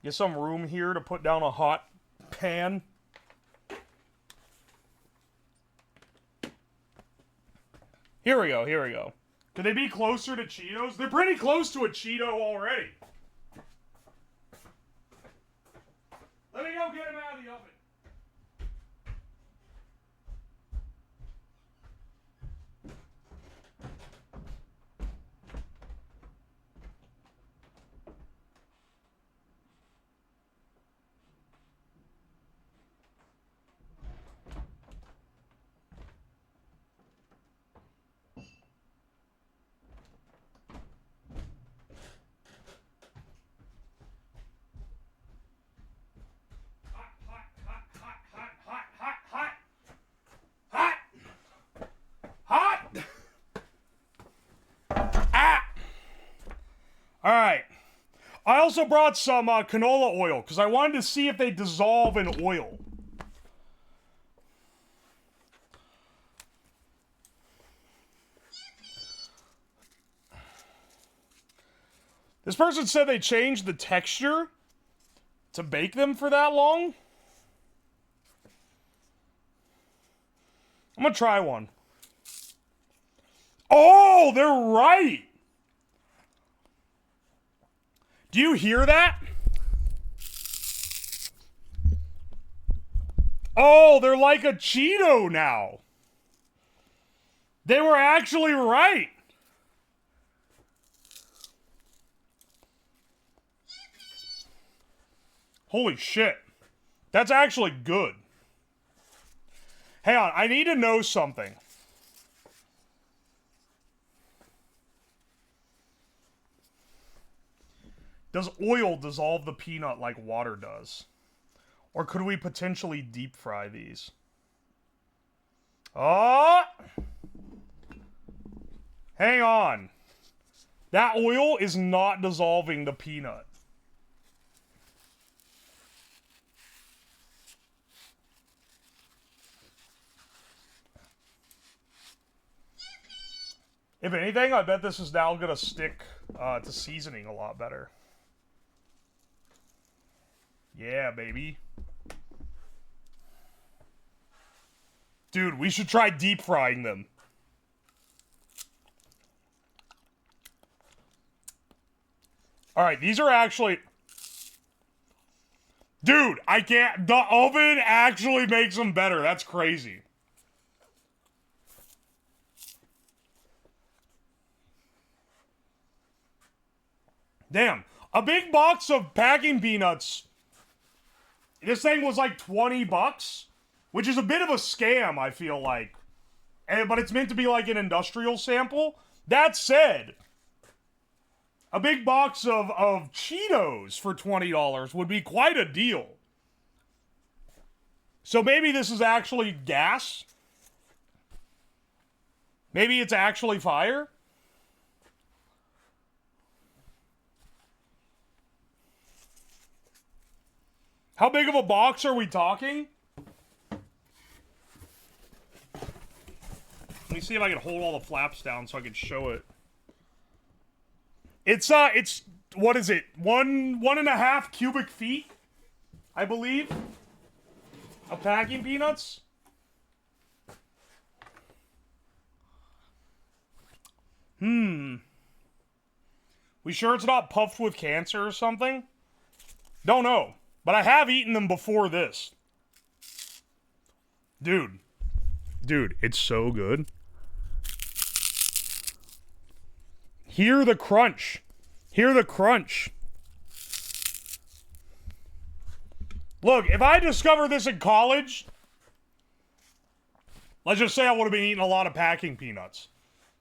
Get some room here to put down a hot pan. Here we go, here we go. Could they be closer to Cheetos? They're pretty close to a Cheeto already. Let me go get them out of the oven. Alright. I also brought some canola oil, because I wanted to see if they dissolve in oil. This person said they changed the texture to bake them for that long. I'm gonna try one. Oh, they're right! Do you hear that? Oh, they're like a Cheeto now. They were actually right. Holy shit. That's actually good. Hang on, I need to know something. Does oil dissolve the peanut like water does? Or could we potentially deep fry these? Oh! Hang on. That oil is not dissolving the peanut. If anything, I bet this is now going to stick to seasoning a lot better. Yeah, baby. Dude, we should try deep frying them. Alright, these are actually... Dude, I can't... The oven actually makes them better. That's crazy. Damn. A big box of packing peanuts... This thing was like 20 bucks, which is a bit of a scam, I feel like. But it's meant to be like an industrial sample. That said, a big box of Cheetos for $20 would be quite a deal. So maybe this is actually gas. Maybe it's actually fire. How big of a box are we talking? Let me see if I can hold all the flaps down so I can show it. It's what is it? 1.5 cubic feet, I believe, of packing peanuts. We sure it's not puffed with cancer or something? Don't know. But I have eaten them before this. Dude, it's so good. Hear the crunch. Hear the crunch. Look, if I discover this in college, Let's just say I would have been eating a lot of packing peanuts.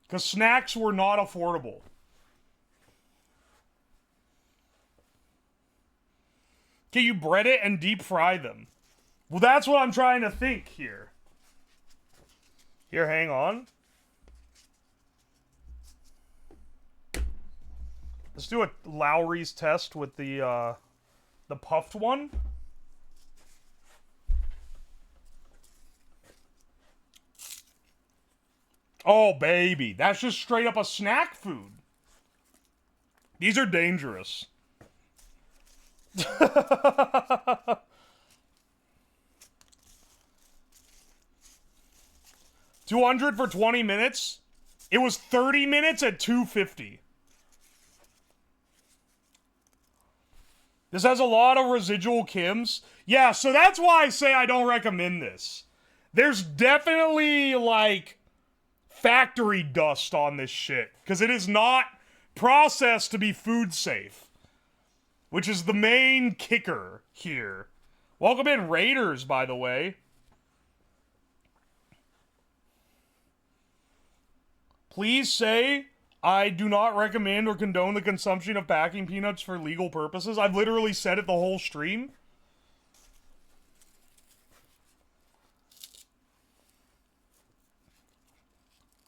Because snacks were not affordable. Can you bread it and deep fry them? Well, that's what I'm trying to think here. Here, hang on. Let's do a Lowry's test with the puffed one. Oh, baby. That's just straight up a snack food. These are dangerous. 200 for 20 minutes? It was 30 minutes at 250. This has a lot of residual chems. Yeah, so that's why I say I don't recommend this. There's definitely, like, factory dust on this shit. Because it is not processed to be food safe. Which is the main kicker here. Welcome in, Raiders, by the way. Please say I do not recommend or condone the consumption of packing peanuts for legal purposes. I've literally said it the whole stream.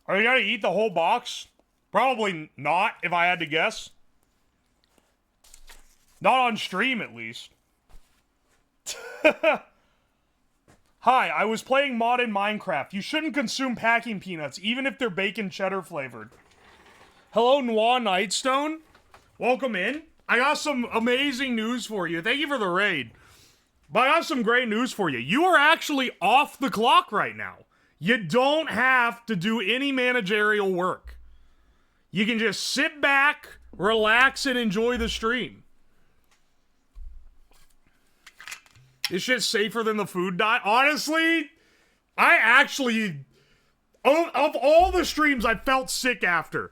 Are you gonna eat the whole box? Probably not, if I had to guess. Not on stream, at least. Hi, I was playing mod in Minecraft. You shouldn't consume packing peanuts, even if they're bacon cheddar flavored. Hello, Noir Nightstone. Welcome in. I got some amazing news for you. Thank you for the raid. But I got some great news for you. You are actually off the clock right now. You don't have to do any managerial work. You can just sit back, relax, and enjoy the stream. This shit's safer than the food dye. Honestly, I actually, of all the streams I felt sick after,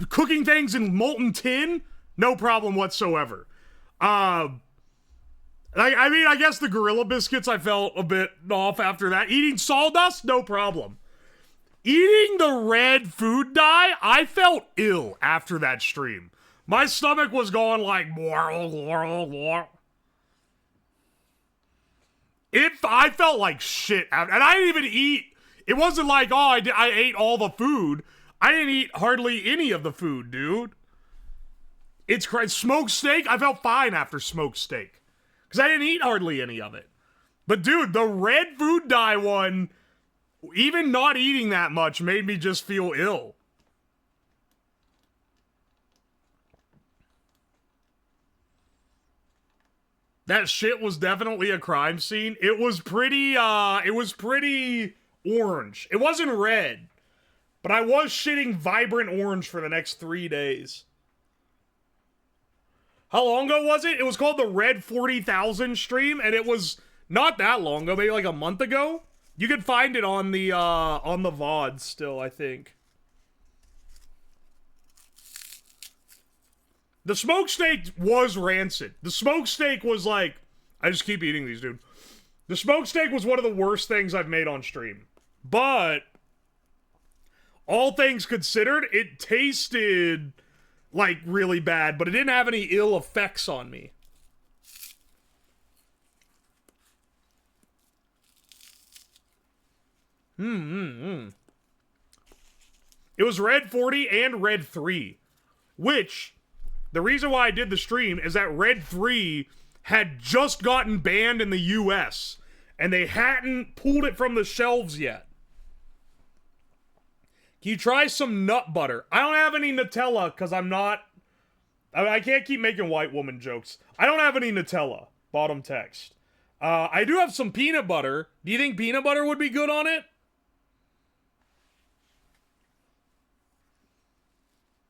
cooking things in molten tin, no problem whatsoever. I mean, I guess the Gorilla Biscuits I felt a bit off after that. Eating sawdust, no problem. Eating the red food dye, I felt ill after that stream. My stomach was going like, I felt like shit, and I didn't even eat. It wasn't like, oh, I ate all the food. I didn't eat hardly any of the food, dude. It's crazy. Smoked steak, I felt fine after smoked steak. Because I didn't eat hardly any of it. But dude, the red food dye one, even not eating that much made me just feel ill. That shit was definitely a crime scene. It was pretty orange. It wasn't red. But I was shitting vibrant orange for the next 3 days. How long ago was it? It was called the Red 40,000 stream, and it was not that long ago, maybe like a month ago. You could find it on the VOD still, I think. The smoked steak was rancid. The smoked steak was like, I just keep eating these, dude. The smoked steak was one of the worst things I've made on stream. But all things considered, it tasted like really bad, but it didn't have any ill effects on me. It was Red 40 and Red 3, which, the reason why I did the stream is that Red 3 had just gotten banned in the US, and they hadn't pulled it from the shelves yet. Can you try some nut butter? I don't have any Nutella, because I can't keep making white woman jokes. I don't have any Nutella. Bottom text. I do have some peanut butter. Do you think peanut butter would be good on it?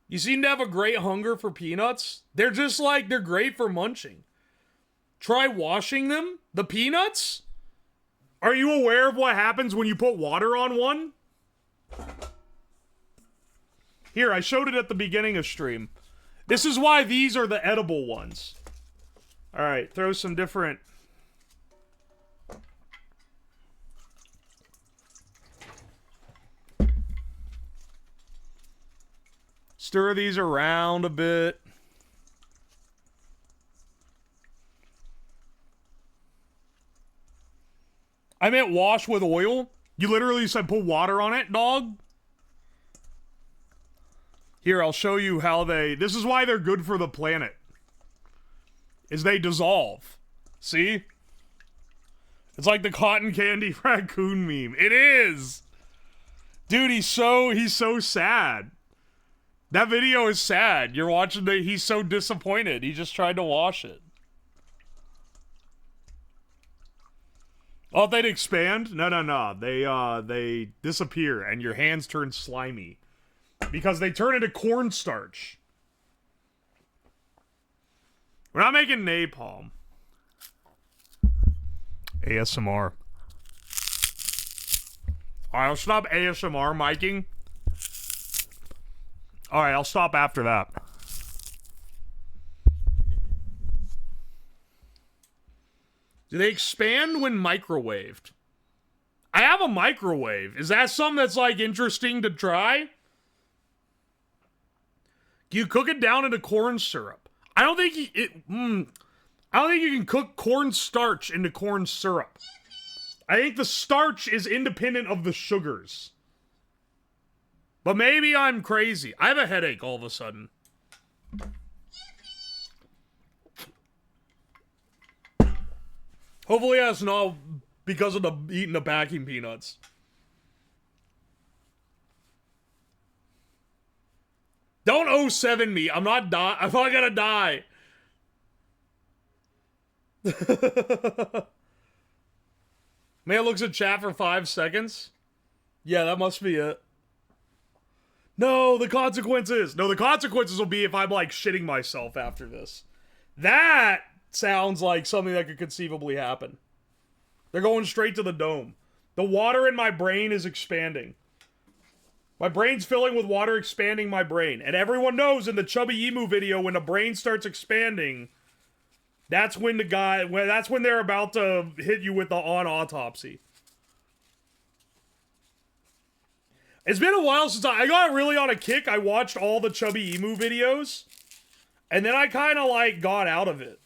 You seem to have a great hunger for peanuts. They're just like, they're great for munching. Try washing them. The peanuts? Are you aware of what happens when you put water on one? Here, I showed it at the beginning of stream. This is why these are the edible ones. Alright, throw some different... Stir these around a bit. I meant wash with oil. You literally said put water on it, dog. Here, I'll show you how they... This is why they're good for the planet. Is they dissolve. See? It's like the cotton candy raccoon meme. It is! Dude, he's so sad. That video is sad. You're watching the... He's so disappointed. He just tried to wash it. Oh, if they'd expand? No. They disappear and your hands turn slimy. Because they turn into cornstarch. We're not making napalm. ASMR. Alright, I'll stop ASMR miking. Alright, I'll stop after that. Do they expand when microwaved? I have a microwave. Is that something that's, like, interesting to try? You cook it down into corn syrup. I don't think I don't think you can cook cornstarch into corn syrup. I think the starch is independent of the sugars. But maybe I'm crazy. I have a headache all of a sudden. Hopefully that's not because of eating the packing peanuts. Don't 07 me. I'm not gonna die. Man looks at chat for 5 seconds. Yeah, that must be it. No, the consequences. No, the consequences will be if I'm, like, shitting myself after this. That sounds like something that could conceivably happen. They're going straight to the dome. The water in my brain is expanding. My brain's filling with water, expanding my brain. And everyone knows in the Chubby Emu video, when the brain starts expanding, that's when that's when they're about to hit you with the autopsy. It's been a while since I got really on a kick. I watched all the Chubby Emu videos. And then I kind of, like, got out of it.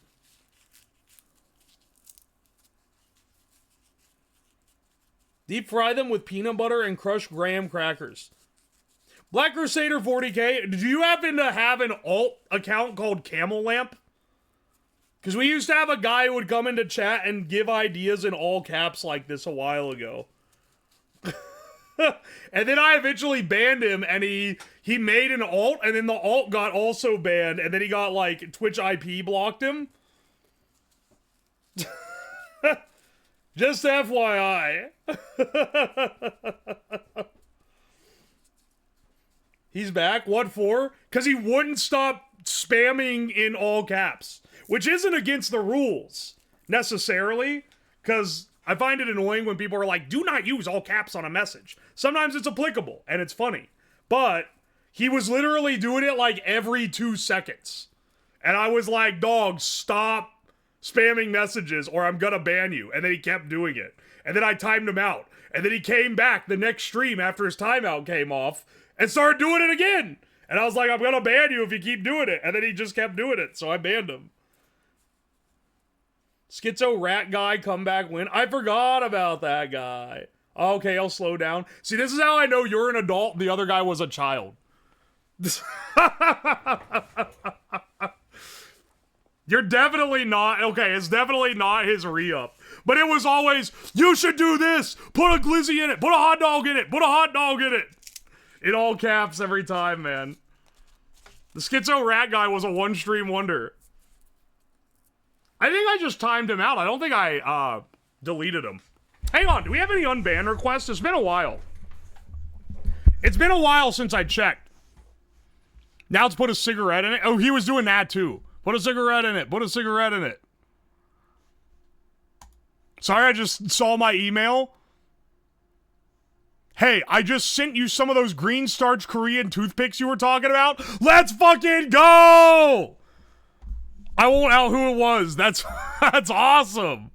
Deep fry them with peanut butter and crushed graham crackers. Black Crusader 40K, did you happen to have an alt account called Camel Lamp? Because we used to have a guy who would come into chat and give ideas in all caps like this a while ago. And then I eventually banned him, and he made an alt, and then the alt got also banned, and then he got, like, Twitch IP blocked him. Just FYI. He's back. What for? Because he wouldn't stop spamming in all caps. Which isn't against the rules, necessarily. Because I find it annoying when people are like, do not use all caps on a message. Sometimes it's applicable, and it's funny. But he was literally doing it like every 2 seconds. And I was like, dog, stop spamming messages or I'm gonna ban you. And then he kept doing it. And then I timed him out. And then he came back the next stream after his timeout came off and started doing it again. And I was like, I'm gonna ban you if you keep doing it. And then he just kept doing it, so I banned him. Schizo rat guy comeback win. I forgot about that guy. Okay, I'll slow down. See, this is how I know you're an adult and the other guy was a child. You're definitely not. Okay, it's definitely not his re-up. But it was always, you should do this. Put a glizzy in it. Put a hot dog in it. Put a hot dog in it. In all caps every time, man. The Schizo rat guy was a one-stream wonder. I think I just timed him out. I don't think I deleted him. Hang on, do we have any unban requests? It's been a while. It's been a while since I checked. Now let's put a cigarette in it. Oh, he was doing that too. Put a cigarette in it. Put a cigarette in it. Sorry, I just saw my email. Hey, I just sent you some of those green starch Korean toothpicks you were talking about. Let's fucking go! I won't out who it was. That's awesome.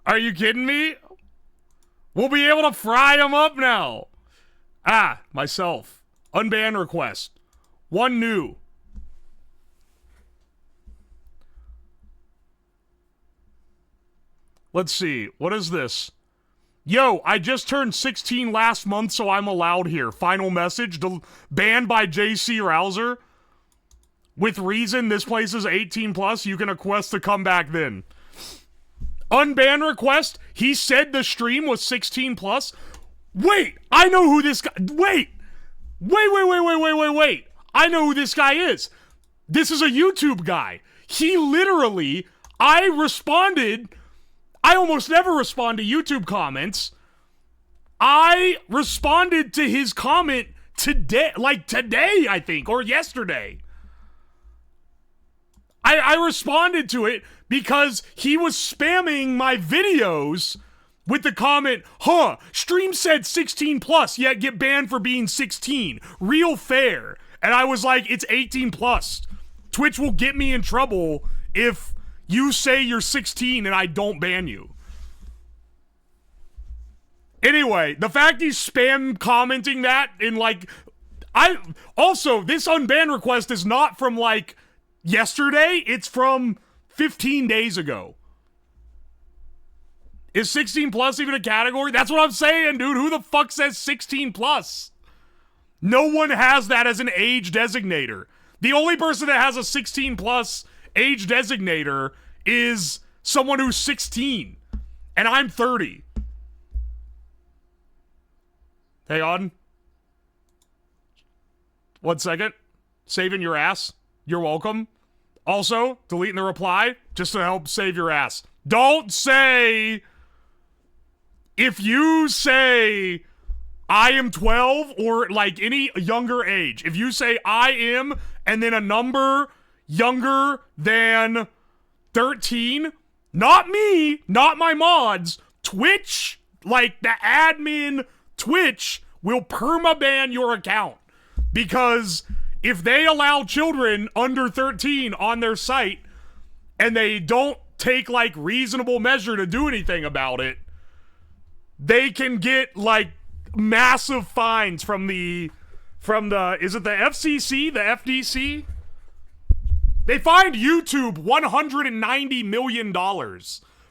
Are you kidding me? We'll be able to fry them up now. Ah, myself. Unban request. One new. Let's see. What is this? Yo, I just turned 16 last month, so I'm allowed here. Final message. Banned by JC Rouser. With reason, this place is 18 plus. You can request to come back then. Unban request. He said the stream was 16 plus. Wait, I know who this guy... Wait. I know who this guy is. This is a YouTube guy. He literally... I responded... I almost never respond to YouTube comments. I responded to his comment today, like today, I think, or yesterday. I responded to it because he was spamming my videos with the comment, huh, stream said 16 plus, yet get banned for being 16. Real fair. And I was like, it's 18 plus. Twitch will get me in trouble if you say you're 16 and I don't ban you. Anyway, the fact he's spam commenting that in like... Also, this unban request is not from like yesterday, it's from 15 days ago. Is 16 plus even a category? That's what I'm saying, dude. Who the fuck says 16 plus? No one has that as an age designator. The only person that has a 16 plus age designator is someone who's 16. And I'm 30. Hang on. 1 second. Saving your ass. You're welcome. Also, deleting the reply just to help save your ass. Don't say... If you say... I am 12 or like any younger age. If you say I am and then a number younger than 13, not me, not my mods, Twitch, like the admin Twitch will permaban your account. Because if they allow children under 13 on their site and they don't take like reasonable measure to do anything about it, they can get like massive fines from the is it the FCC, the FDC? They fined YouTube $190 million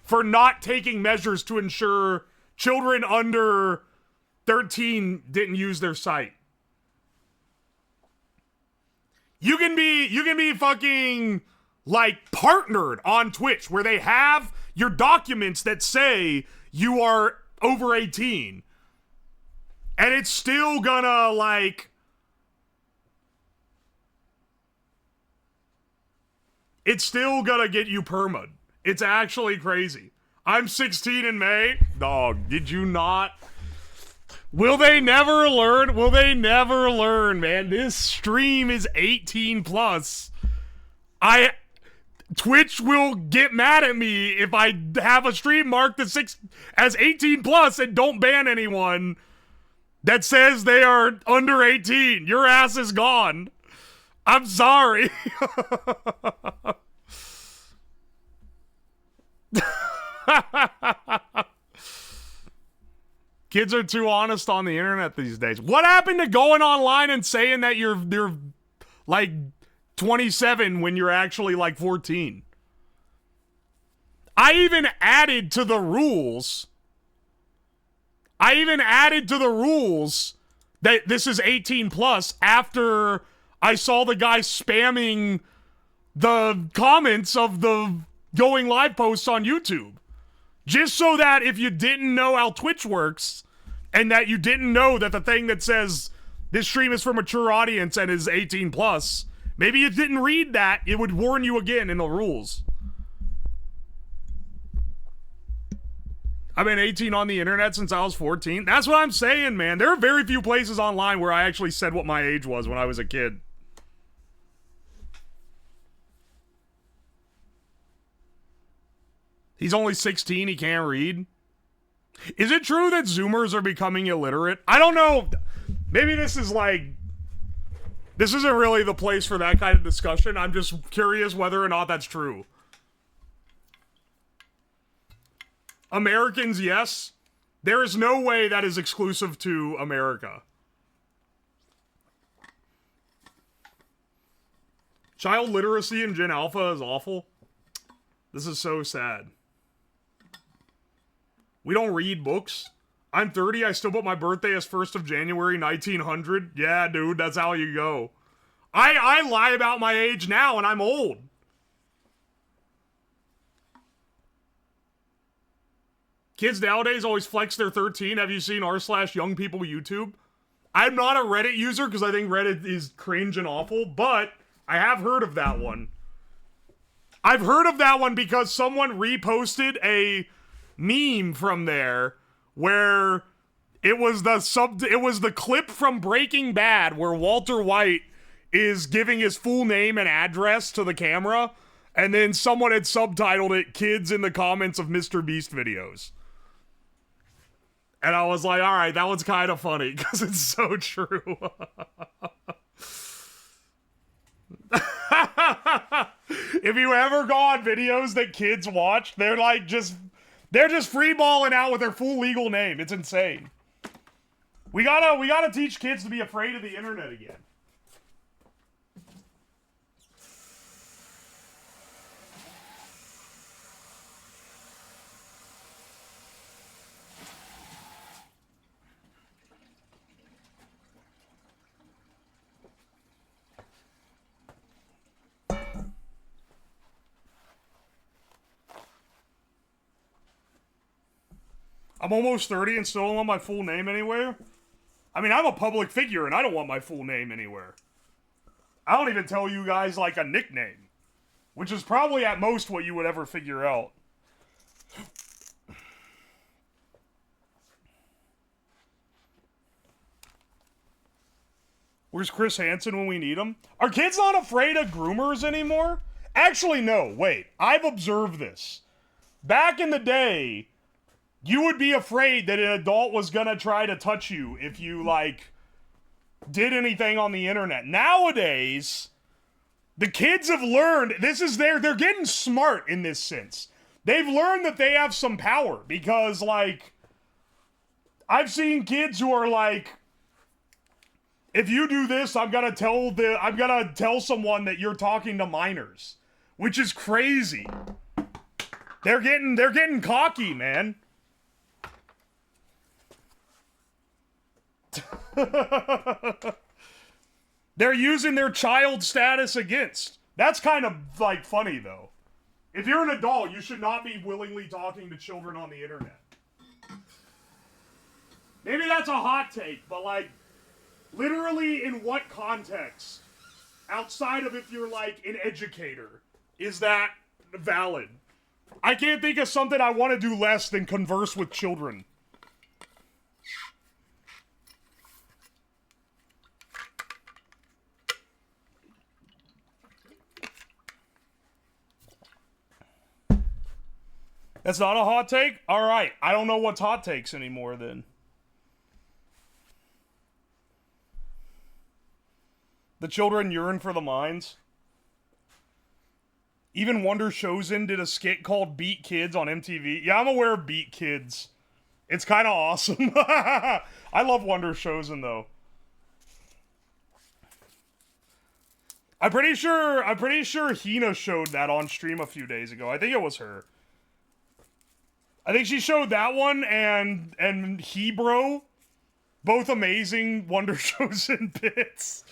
for not taking measures to ensure children under 13 didn't use their site. You can be fucking like partnered on Twitch where they have your documents that say you are over 18. And it's still gonna, like... It's still gonna get you perma'd. It's actually crazy. I'm 16 in May. Dog, did you not? Will they never learn? Will they never learn, man? This stream is 18 plus. Twitch will get mad at me if I have a stream marked as 18 plus and don't ban anyone that says they are under 18. Your ass is gone. I'm sorry. Kids are too honest on the internet these days. What happened to going online and saying that you're like 27 when you're actually like 14? I even added to the rules that this is 18 plus after I saw the guy spamming the comments of the going live posts on YouTube. Just so that if you didn't know how Twitch works, and that you didn't know that the thing that says this stream is for mature audience and is 18 plus, maybe you didn't read that, it would warn you again in the rules. I've been 18 on the internet since I was 14. That's what I'm saying, man. There are very few places online where I actually said what my age was when I was a kid. He's only 16, he can't read. Is it true that Zoomers are becoming illiterate? I don't know. Maybe this is like... This isn't really the place for that kind of discussion. I'm just curious whether or not that's true. Americans, yes. There is no way that is exclusive to America. Child literacy in Gen Alpha is awful. This is so sad. We don't read books. I'm 30, I still put my birthday as 1st of January, 1900. Yeah, dude, that's how you go. I lie about my age now, and I'm old. Kids nowadays always flex their 13. Have you seen r/young people YouTube? I'm not a Reddit user because I think Reddit is cringe and awful, but I have heard of that one. I've heard of that one because someone reposted a meme from there where it was the clip from Breaking Bad where Walter White is giving his full name and address to the camera, and then someone had subtitled it "Kids in the comments of Mr. Beast videos." And I was like, all right, that one's kind of funny because it's so true. If you ever go on videos that kids watch, they're just freeballing out with their full legal name. It's insane. We gotta teach kids to be afraid of the internet again. I'm almost 30 and still don't want my full name anywhere. I mean, I'm a public figure and I don't want my full name anywhere. I don't even tell you guys like a nickname, which is probably at most what you would ever figure out. Where's Chris Hansen when we need him? Are kids not afraid of groomers anymore? Actually, no. Wait. I've observed this. Back in the day, you would be afraid that an adult was gonna try to touch you if you, like, did anything on the internet. Nowadays, the kids have learned, they're getting smart in this sense. They've learned that they have some power because, like, I've seen kids who are like, if you do this, I'm gonna tell someone that you're talking to minors, which is crazy. They're getting cocky, man. They're using their child status against. That's kind of, like, funny, though. If you're an adult, you should not be willingly talking to children on the internet. Maybe that's a hot take, but, like, literally in what context, outside of if you're, like, an educator, is that valid? I can't think of something I want to do less than converse with children. That's not a hot take? Alright, I don't know what's hot takes anymore then. The children yearn for the mines. Even Wonder Chosen did a skit called Beat Kids on MTV. Yeah, I'm aware of Beat Kids. It's kind of awesome. I love Wonder Chosen though. I'm pretty sure Hina showed that on stream a few days ago. I think it was her. I think she showed that one and Hebro. Both amazing Wonder Chosen bits.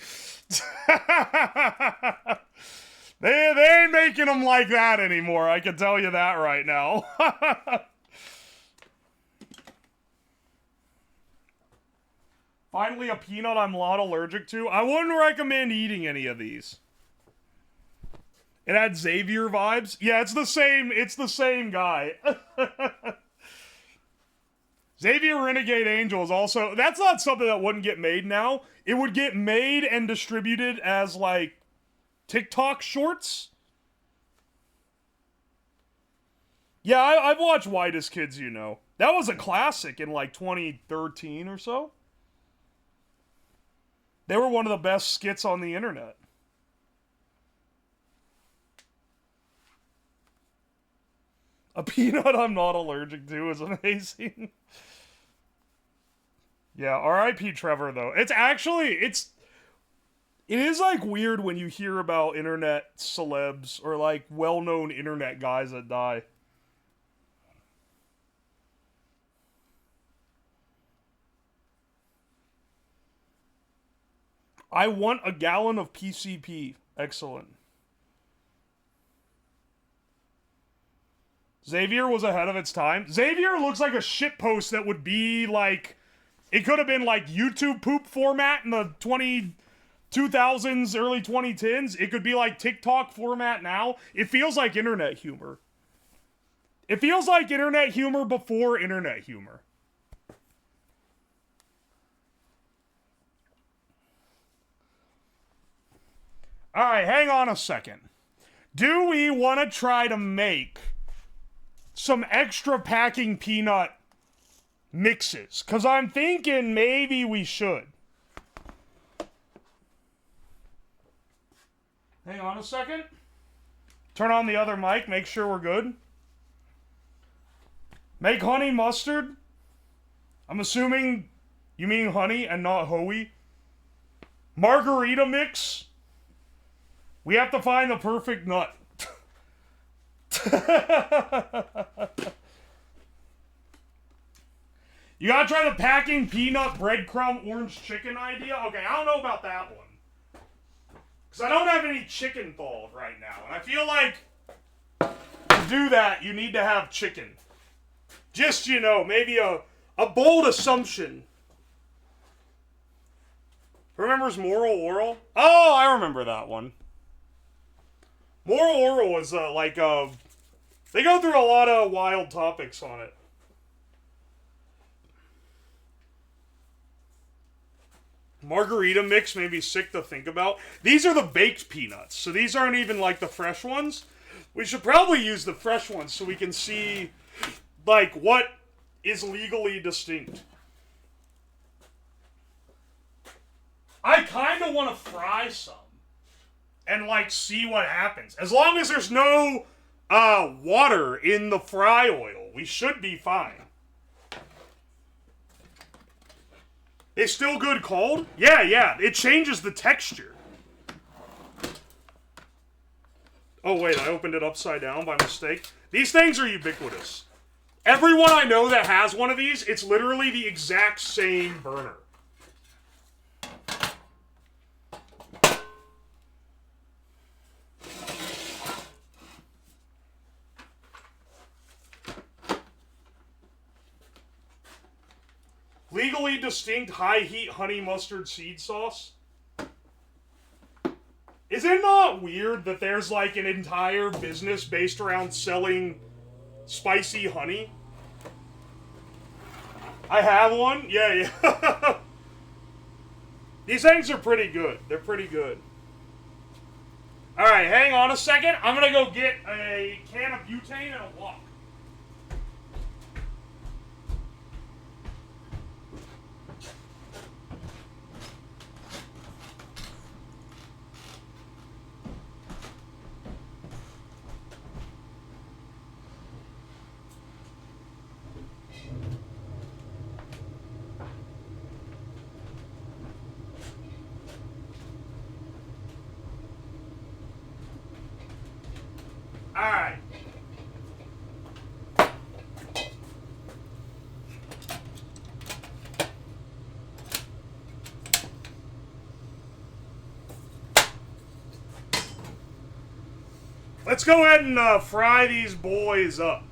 They ain't making them like that anymore, I can tell you that right now. Finally, a peanut I'm not allergic to. I wouldn't recommend eating any of these. It had Xavier vibes. Yeah, it's the same guy. Xavier Renegade Angel is also... That's not something that wouldn't get made now. It would get made and distributed as, like, TikTok shorts. Yeah, I've watched Whitest Kids, you know. That was a classic in, like, 2013 or so. They were one of the best skits on the internet. A peanut I'm not allergic to is amazing. Yeah, R.I.P. Trevor, though. It's It is, like, weird when you hear about internet celebs or, like, well-known internet guys that die. I want a gallon of PCP. Excellent. Xavier was ahead of its time. Xavier looks like a shitpost that would be, like... It could have been, like, YouTube poop format in the 2000s, early 2010s. It could be like TikTok format now. It feels like internet humor. It feels like internet humor before internet humor. Alright, hang on a second. Do we want to try to make some extra packing peanut mixes? Because I'm thinking maybe we should. Hang on a second. Turn on the other mic, make sure we're good. Make honey mustard. I'm assuming you mean honey and not hoey. Margarita mix. We have to find the perfect nut. You gotta try the packing peanut breadcrumb orange chicken idea? Okay, I don't know about that one. Because I don't have any chicken thawed right now. And I feel like to do that, you need to have chicken. Just, you know, maybe a bold assumption. Remembers Moral Oral? Oh, I remember that one. Moral Oral is they go through a lot of wild topics on it. Margarita mix may be sick to think about. These are the baked peanuts, so these aren't even like the fresh ones. We should probably use the fresh ones so we can see, like, what is legally distinct. I kind of want to fry some and, like, see what happens. As long as there's no water in the fry oil, we should be fine. It's still good cold? Yeah. It changes the texture. Oh, wait, I opened it upside down by mistake. These things are ubiquitous. Everyone I know that has one of these, it's literally the exact same burner. Legally distinct high-heat honey mustard seed sauce. Is it not weird that there's, like, an entire business based around selling spicy honey? I have one? Yeah. These things are pretty good. They're pretty good. Alright, hang on a second. I'm gonna go get a can of butane and a wok. Alright. Let's go ahead and fry these boys up.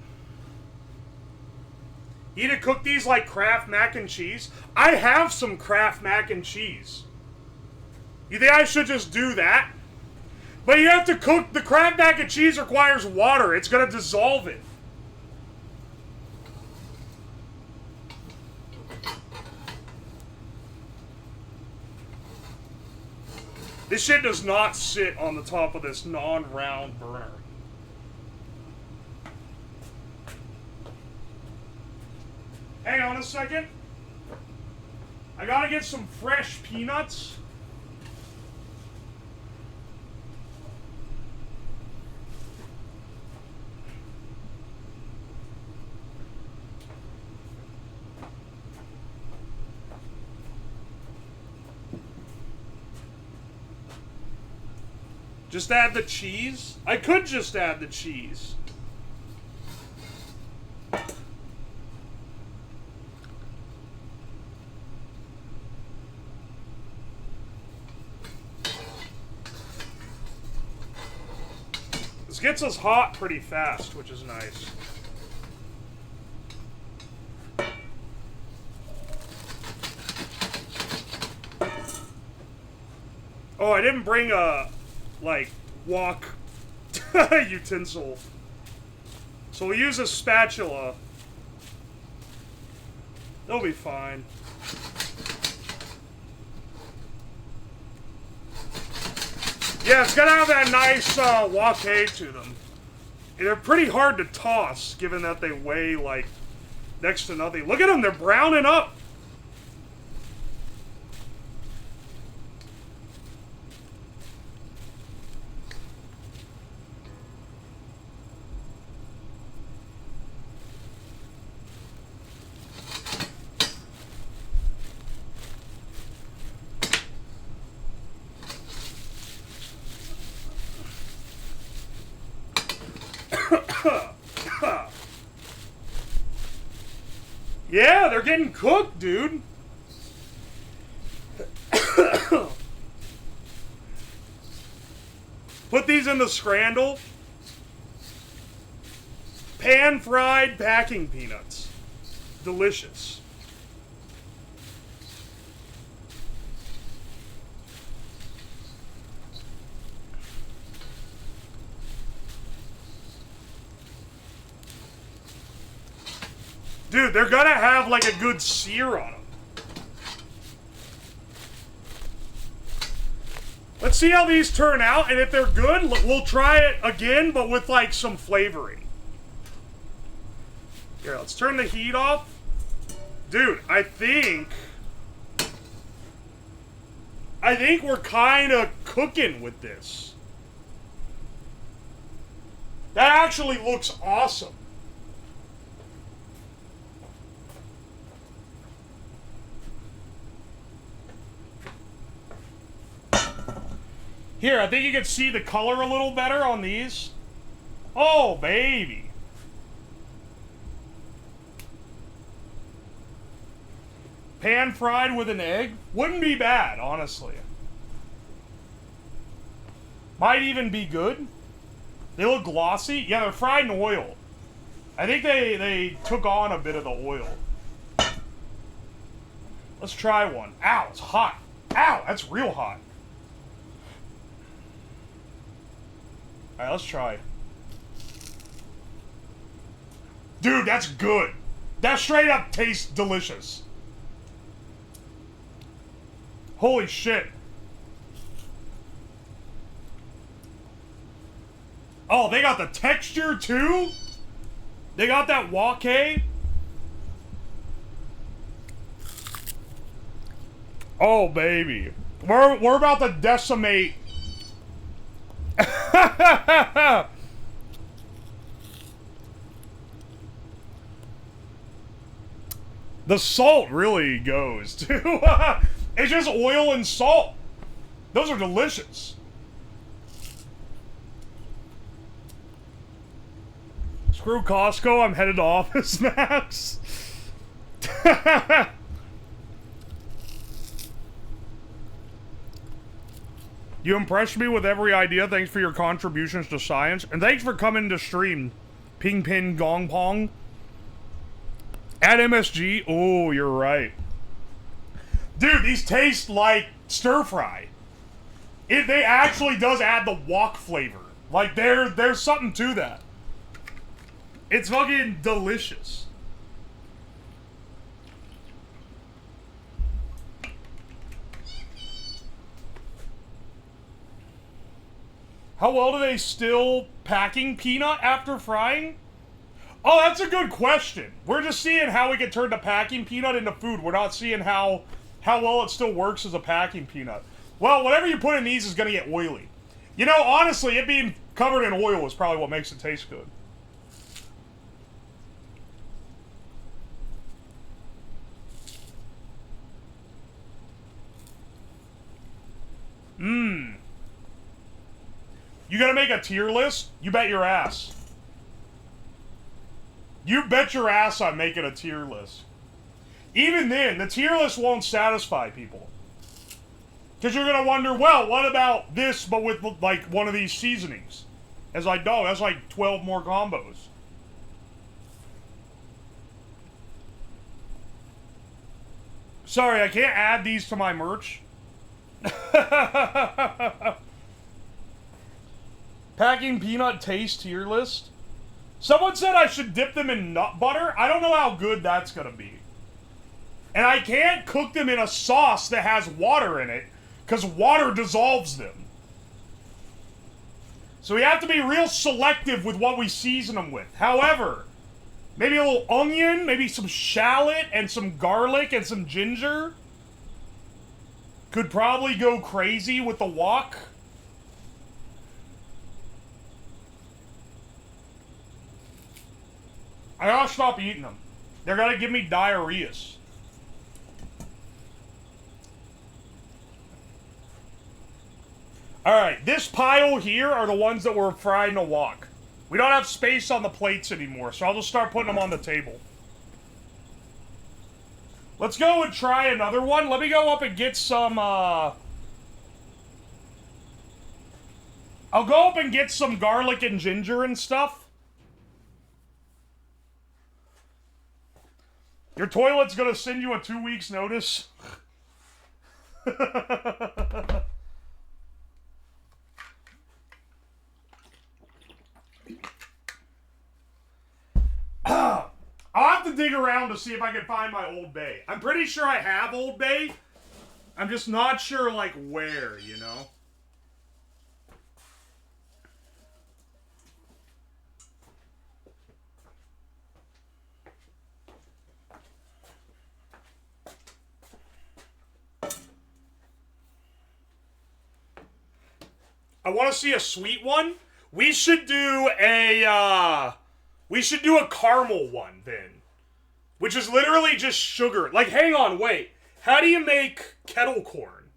You need to cook these like Kraft mac and cheese. I have some Kraft mac and cheese. You think I should just do that? But you have to cook. The Kraft mac and cheese requires water. It's going to dissolve it. This shit does not sit on the top of this non-round burner. Hang on a second. I gotta get some fresh peanuts. Just add the cheese? I could just add the cheese. This gets us hot pretty fast, which is nice. Oh, I didn't bring a, like, wok utensil. So we'll use a spatula. They'll be fine. Yeah, it's gonna have that nice wok to them. And they're pretty hard to toss, given that they weigh, like, next to nothing. Look at them, they're browning up. Yeah, they're getting cooked, dude. Put these in the scrandle. Pan-fried packing peanuts. Delicious. Dude, they're gonna have like a good sear on them. Let's see how these turn out, and if they're good, we'll try it again, but with like some flavoring. Here, let's turn the heat off. Dude, I think we're kind of cooking with this. That actually looks awesome. Here, I think you can see the color a little better on these. Oh, baby. Pan fried with an egg? Wouldn't be bad, honestly. Might even be good. They look glossy. Yeah, they're fried in oil. I think they took on a bit of the oil. Let's try one. Ow, it's hot. Ow, that's real hot. Alright, let's try. Dude, that's good. That straight up tastes delicious. Holy shit. Oh, they got the texture too? They got that wok. Oh, baby. We're about to decimate. The salt really goes too. It's just oil and salt. Those are delicious. Screw Costco, I'm headed to Office Max. You impressed me with every idea. Thanks for your contributions to science. And thanks for coming to stream. Ping Ping Gong Pong. At MSG. Oh, you're right. Dude, these taste like stir fry. They actually does add the wok flavor. Like, there's something to that. It's fucking delicious. How well do they still packing peanut after frying? Oh, that's a good question. We're just seeing how we can turn the packing peanut into food. We're not seeing how well it still works as a packing peanut. Well, whatever you put in these is going to get oily. You know, honestly, it being covered in oil is probably what makes it taste good. Mmm. You gonna make a tier list? You bet your ass. You bet your ass I'm making a tier list. Even then, the tier list won't satisfy people. Because you're gonna wonder, well, what about this, but with, like, one of these seasonings? It's like, no, that's like 12 more combos. Sorry, I can't add these to my merch. Packing peanut taste tier list. Someone said I should dip them in nut butter. I don't know how good that's gonna be. And I can't cook them in a sauce that has water in it, because water dissolves them. So we have to be real selective with what we season them with. However, maybe a little onion, maybe some shallot, and some garlic, and some ginger could probably go crazy with the wok. I gotta stop eating them. They're gonna give me diarrheas. Alright, this pile here are the ones that we're frying the wok. We don't have space on the plates anymore, so I'll just start putting them on the table. Let's go and try another one. Let me go up and get some, I'll go up and get some garlic and ginger and stuff. Your toilet's gonna send you a 2 weeks notice. I'll have to dig around to see if I can find my Old Bay. I'm pretty sure I have Old Bay. I'm just not sure, like, where, you know? I want to see a sweet one. We should do a caramel one then. Which is literally just sugar. Like, hang on, wait. How do you make kettle corn?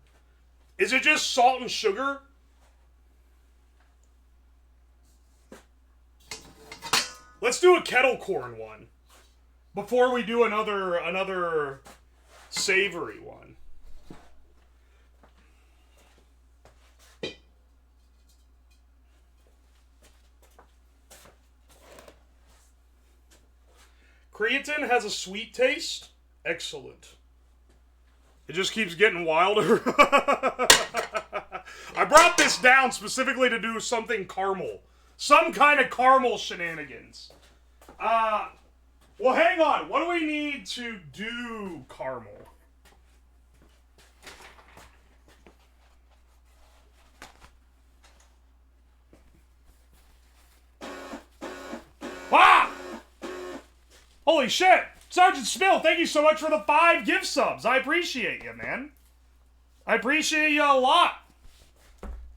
Is it just salt and sugar? Let's do a kettle corn one. Before we do another savory one. Creatine has a sweet taste. Excellent. It just keeps getting wilder. I brought this down specifically to do something caramel. Some kind of caramel shenanigans. Well, hang on. What do we need to do caramel? Ah! Holy shit! Sergeant Spill, thank you so much for the 5 gift subs. I appreciate you, man. I appreciate you a lot.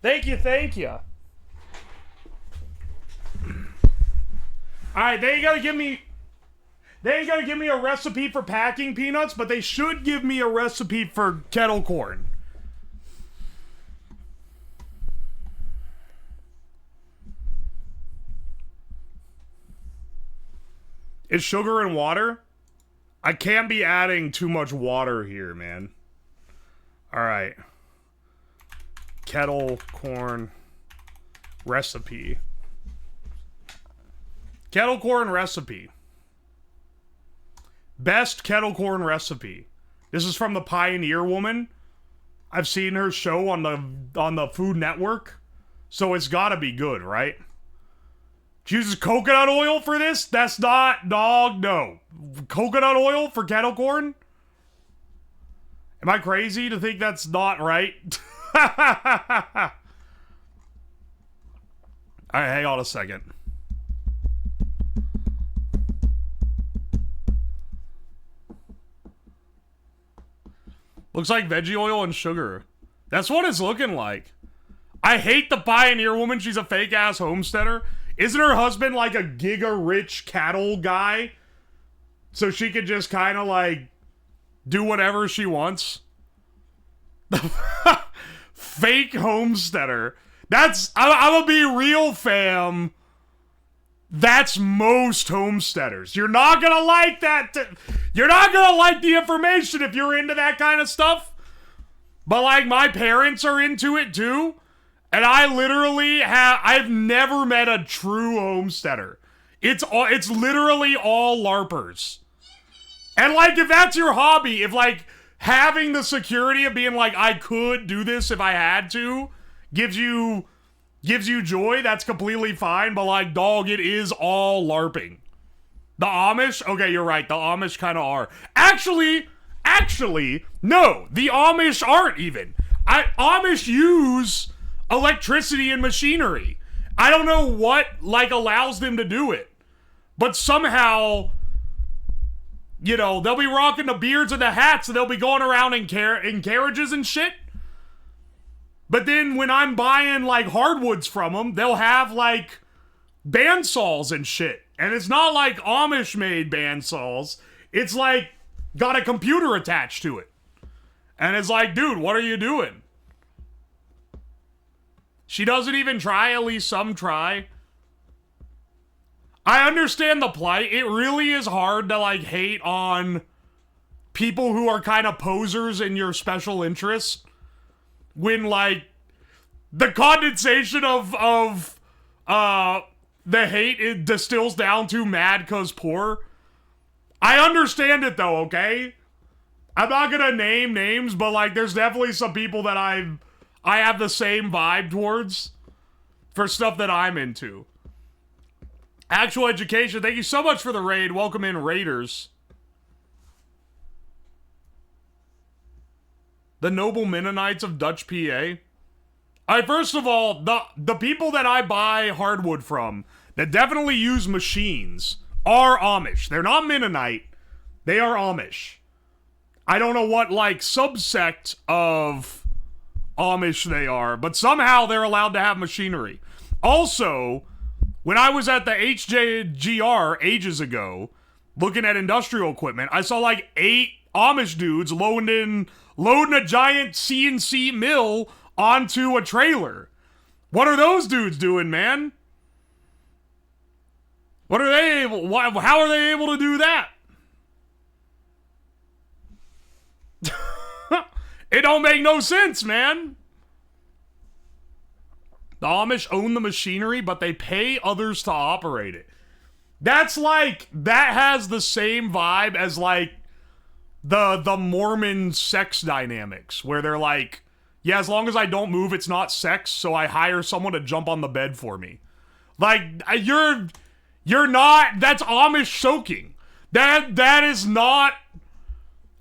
Thank you, thank you. Alright, they ain't gonna give me a recipe for packing peanuts, but they should give me a recipe for kettle corn. Is sugar and water? I can't be adding too much water here, man. Alright. Kettle corn recipe. Kettle corn recipe. Best kettle corn recipe. This is from the Pioneer Woman. I've seen her show on the Food Network. So it's gotta be good, right? She uses coconut oil for this? That's not, dog, no. Coconut oil for kettle corn? Am I crazy to think that's not right? Alright, hang on a second. Looks like veggie oil and sugar. That's what it's looking like. I hate the Pioneer Woman. She's a fake-ass homesteader. Isn't her husband like a giga-rich cattle guy? So she could just kind of like do whatever she wants? Fake homesteader. I'm gonna be real, fam. That's most homesteaders. You're not gonna like that. You're not gonna like the information if you're into that kind of stuff. But like, my parents are into it too. And I literally I've never met a true homesteader. It's literally all LARPers. And like, if that's your hobby, if like having the security of being like, I could do this if I had to, gives you joy, that's completely fine. But like, dog, it is all LARPing. The Amish? Okay, you're right. The Amish kind of are. Actually, no. The Amish aren't even. Amish use electricity and machinery. I don't know what, like, allows them to do it. But somehow, you know, they'll be rocking the beards and the hats and they'll be going around in carriages and shit. But then when I'm buying, like, hardwoods from them, they'll have, like, bandsaws and shit. And it's not like Amish-made bandsaws. It's, like, got a computer attached to it. And it's like, dude, what are you doing? She doesn't even try, at least some try. I understand the plight. It really is hard to, like, hate on people who are kind of posers in your special interests. When, like, the condensation of the hate, it distills down to mad cause poor. I understand it, though, okay? I'm not gonna name names, but, like, there's definitely some people that I have the same vibe towards for stuff that I'm into. Actual Education, thank you so much for the raid. Welcome in, Raiders. The Noble Mennonites of Dutch PA. Alright, first of all, the people that I buy hardwood from that definitely use machines are Amish. They're not Mennonite. They are Amish. I don't know what, like, subsect of Amish they are, but somehow they're allowed to have machinery. Also, when I was at the HJGR ages ago, looking at industrial equipment, I saw like 8 Amish dudes loading a giant CNC mill onto a trailer. What are those dudes doing, man? How are they able to do that? It don't make no sense, man. The Amish own the machinery, but they pay others to operate it. That's like, that has the same vibe as like the Mormon sex dynamics, where they're like, yeah, as long as I don't move, it's not sex, so I hire someone to jump on the bed for me. Like, you're not, that's Amish soaking. That is not,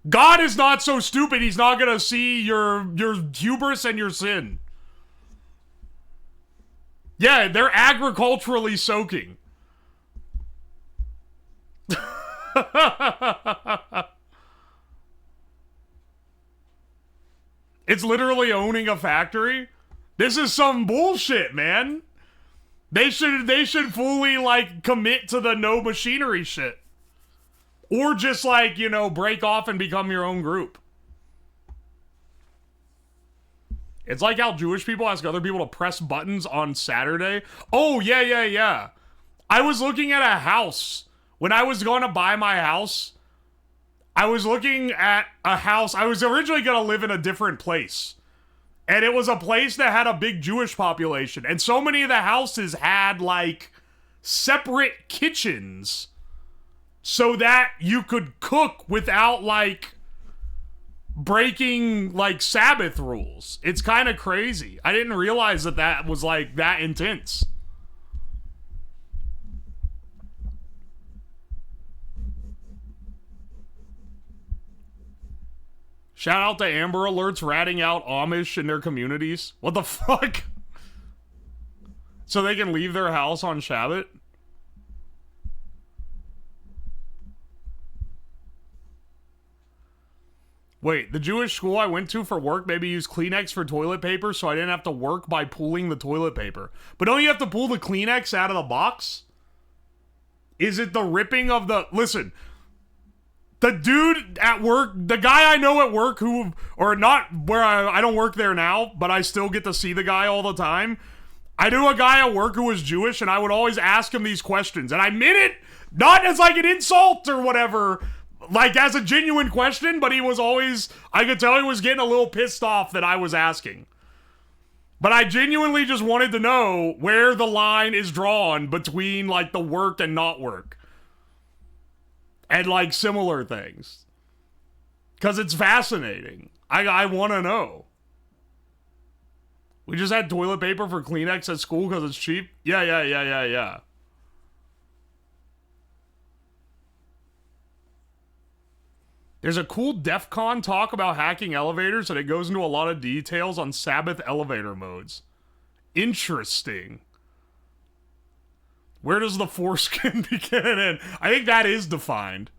God is not so stupid, he's not gonna see your hubris and your sin. Yeah, they're agriculturally soaking. It's literally owning a factory. This is some bullshit, man. They should fully, like, commit to the no machinery shit. Or just, like, you know, break off and become your own group. It's like how Jewish people ask other people to press buttons on Saturday. Oh, yeah. I was looking at a house. When I was going to buy my house, I was looking at a house. I was originally going to live in a different place. And it was a place that had a big Jewish population. And so many of the houses had, like, separate kitchens so that you could cook without, like, breaking, like, Sabbath rules. It's kind of crazy. I didn't realize that was, like, that intense. Shout out to Amber Alerts ratting out Amish in their communities. What the fuck? So they can leave their house on Shabbat? Wait, the Jewish school I went to for work maybe used Kleenex for toilet paper so I didn't have to work by pulling the toilet paper. But don't you have to pull the Kleenex out of the box? Is it the ripping of the... Listen... The dude at work, the guy I know at work who, or not where I don't work there now, but I still get to see the guy all the time. I knew a guy at work who was Jewish, and I would always ask him these questions. And I meant it not as like an insult or whatever, like as a genuine question, but he was always, I could tell he was getting a little pissed off that I was asking. But I genuinely just wanted to know where the line is drawn between like the work and not work. And like similar things. Because it's fascinating. I want to know. We just had toilet paper for Kleenex at school because it's cheap? Yeah. There's a cool DEF CON talk about hacking elevators, and it goes into a lot of details on Sabbath elevator modes. Interesting. Where does the foreskin begin and end? I think that is defined.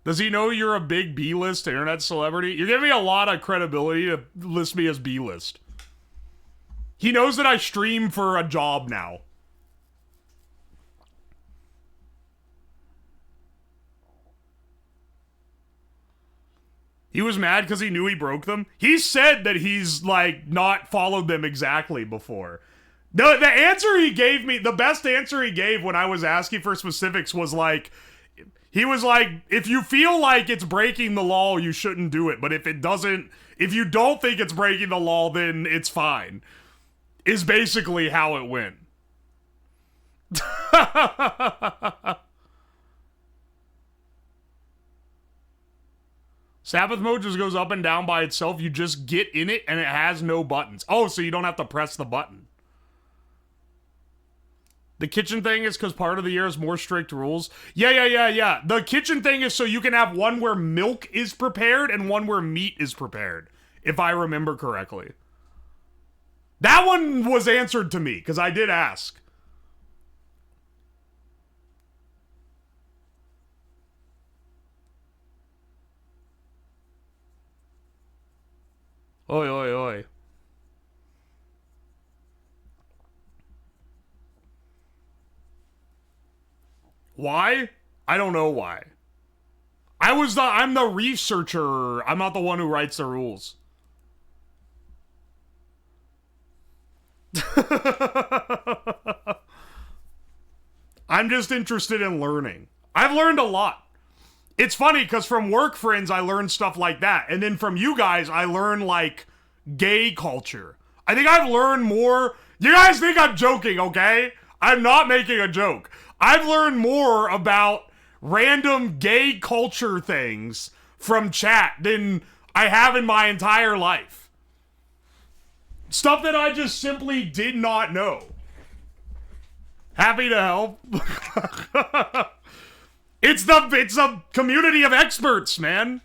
Does he know you're a big B-list internet celebrity? You're giving me a lot of credibility to list me as B-list. He knows that I stream for a job now. He was mad because he knew he broke them. He said that he's, like, not followed them exactly before. The answer he gave me, the best answer he gave when I was asking for specifics was, like, he was like, if you feel like it's breaking the law, you shouldn't do it. But if it doesn't, if you don't think it's breaking the law, then it's fine. Is basically how it went. Sabbath mode just goes up and down by itself. You just get in it and it has no buttons. Oh, so you don't have to press the button. The kitchen thing is because part of the year has more strict rules. Yeah. The kitchen thing is so you can have one where milk is prepared and one where meat is prepared, if I remember correctly. That one was answered to me, because I did ask. Oi. Why? I don't know why. I'm the researcher. I'm not the one who writes the rules. I'm just interested in learning. I've learned a lot. It's funny because from work friends, I learned stuff like that. And then from you guys, I learned like gay culture. I think I've learned more. You guys think I'm joking, okay? I'm not making a joke. I've learned more about random gay culture things from chat than I have in my entire life. Stuff that I just simply did not know. Happy to help. It's a community of experts, man.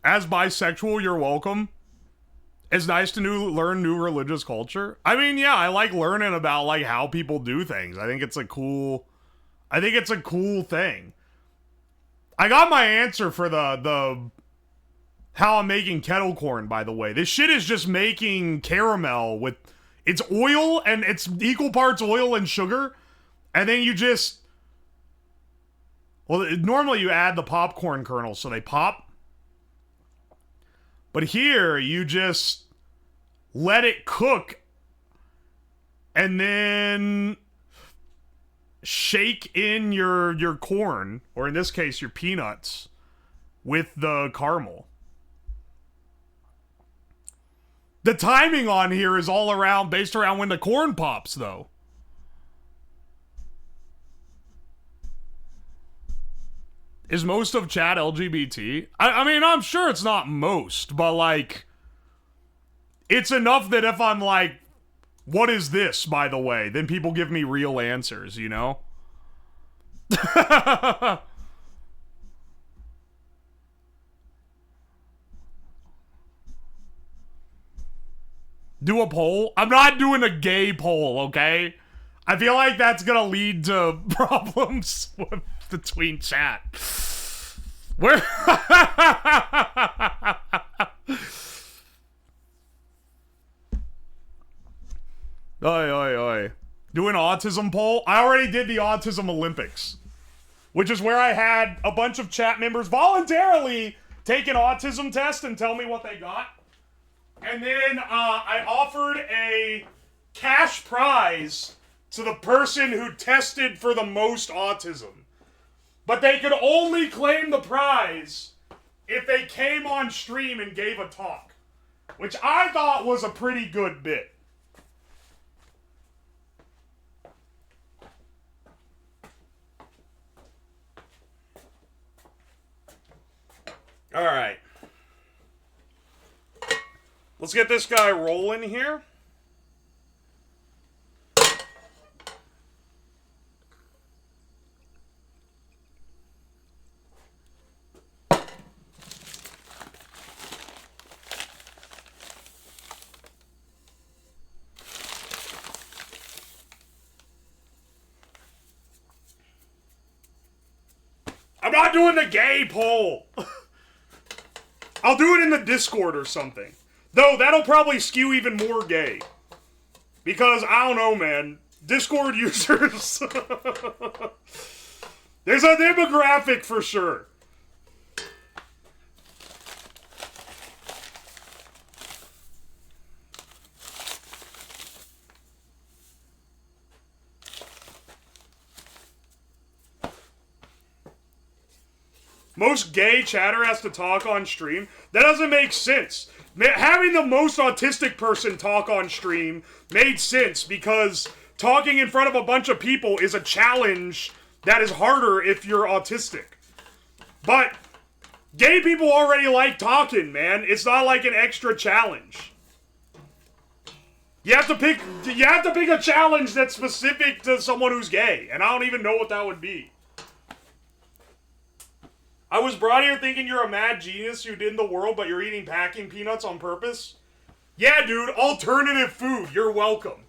As bisexual, you're welcome. It's nice to learn new religious culture. I mean, yeah, I like learning about like how people do things. I think it's a cool thing. I got my answer for the how I'm making kettle corn, by the way. This shit is just making caramel with it's oil and it's equal parts oil and sugar. And then you just normally you add the popcorn kernels so they pop. But here, you just let it cook and then shake in your corn, or in this case, your peanuts, with the caramel. The timing on here is all based around when the corn pops, though. Is most of chat LGBT? I mean, I'm sure it's not most, but like, it's enough that if I'm like, what is this, by the way? Then people give me real answers, you know? Do a poll? I'm not doing a gay poll, okay? I feel like that's gonna lead to problems between chat. Where? Oi. Do an autism poll? I already did the Autism Olympics. which is where I had a bunch of chat members voluntarily take an autism test and tell me what they got. And then I offered a cash prize to the person who tested for the most autism. But they could only claim the prize if they came on stream and gave a talk, which I thought was a pretty good bit. All right. Let's get this guy rolling here. I'm not doing the gay poll. I'll do it in the Discord or something. Though, that'll probably skew even more gay. Because, I don't know, man. Discord users... There's a demographic for sure. Most gay chatter has to talk on stream. That doesn't make sense. Having the most autistic person talk on stream made sense because talking in front of a bunch of people is a challenge that is harder if you're autistic. But gay people already like talking, man. It's not like an extra challenge. You have to pick a challenge that's specific to someone who's gay, and I don't even know what that would be. I was brought here thinking you're a mad genius who did in the world, but you're eating packing peanuts on purpose? Yeah, dude, alternative food. You're welcome.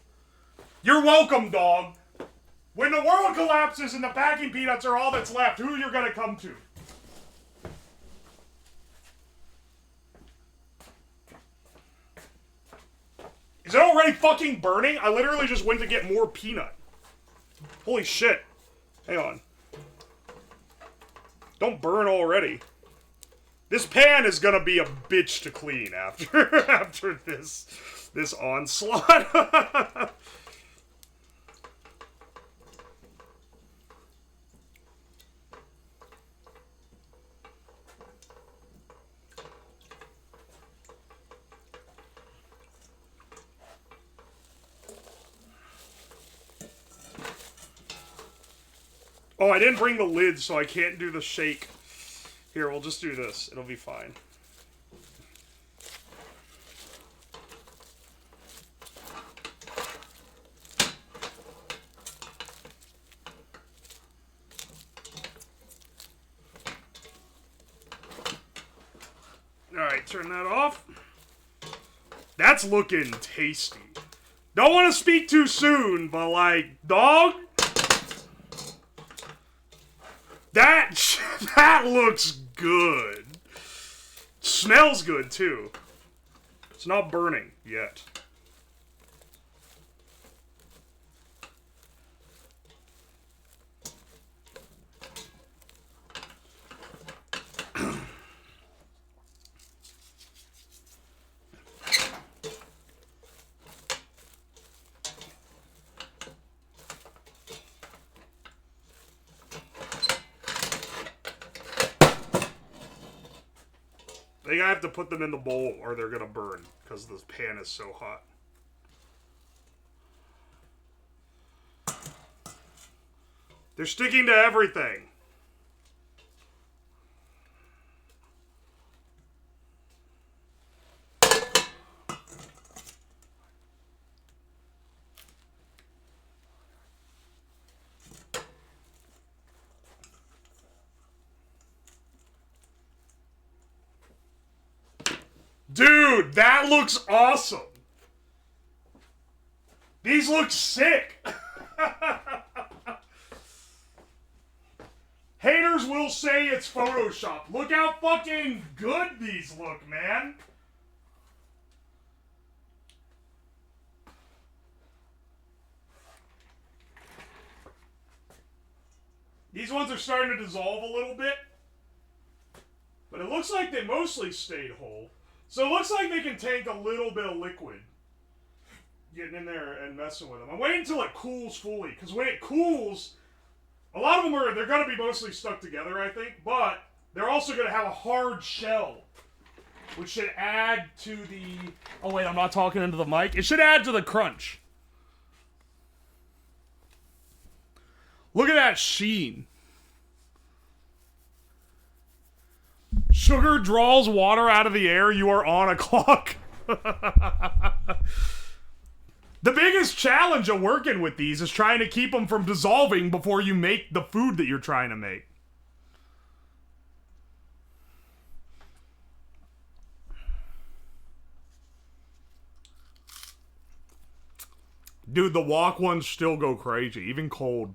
You're welcome, dog. When the world collapses and the packing peanuts are all that's left, who you're gonna come to? Is it already fucking burning? I literally just went to get more peanut. Holy shit. Hang on. Don't burn already. This pan is gonna be a bitch to clean after this onslaught. Oh, I didn't bring the lid, so I can't do the shake. Here, we'll just do this. It'll be fine. Alright, turn that off. That's looking tasty. Don't want to speak too soon, but like, dog... That looks good. Smells good, too. It's not burning yet. I think I have to put them in the bowl or they're gonna burn because this pan is so hot. They're sticking to everything. Dude, that looks awesome. These look sick. Haters will say it's Photoshop. Look how fucking good these look, man. These ones are starting to dissolve a little bit. But it looks like they mostly stayed whole. So it looks like they can take a little bit of liquid. Getting in there and messing with them. I'm waiting until it cools fully. Because when it cools, a lot of them they're going to be mostly stuck together, I think. But they're also going to have a hard shell. Which should add to the... Oh wait, I'm not talking into the mic. It should add to the crunch. Look at that sheen. Sugar draws water out of the air. You are on a clock. The biggest challenge of working with these is trying to keep them from dissolving before you make the food that you're trying to make. Dude, the wok ones still go crazy, even cold.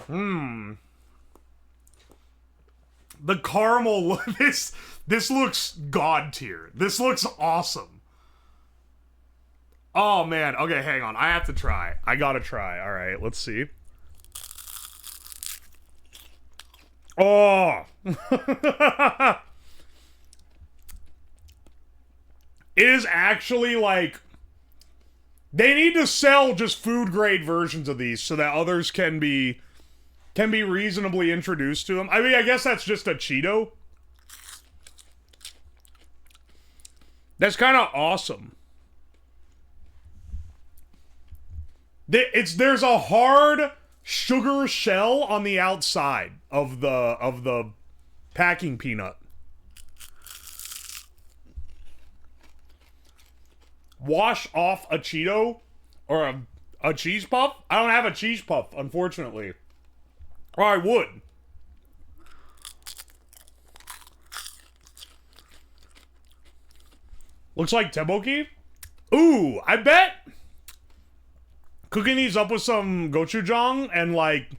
The caramel, this looks god tier. This looks awesome. Oh man, okay, hang on. I have to try. I gotta try. All right, let's see. Oh. It is actually like... They need to sell just food grade versions of these so that others can be reasonably introduced to them. I mean, I guess that's just a Cheeto. That's kind of awesome. There's a hard sugar shell on the outside of the packing peanut. Wash off a Cheeto or a cheese puff? I don't have a cheese puff, unfortunately. Or I would. Looks like tteokbokki. Ooh, I bet cooking these up with some gochujang and like...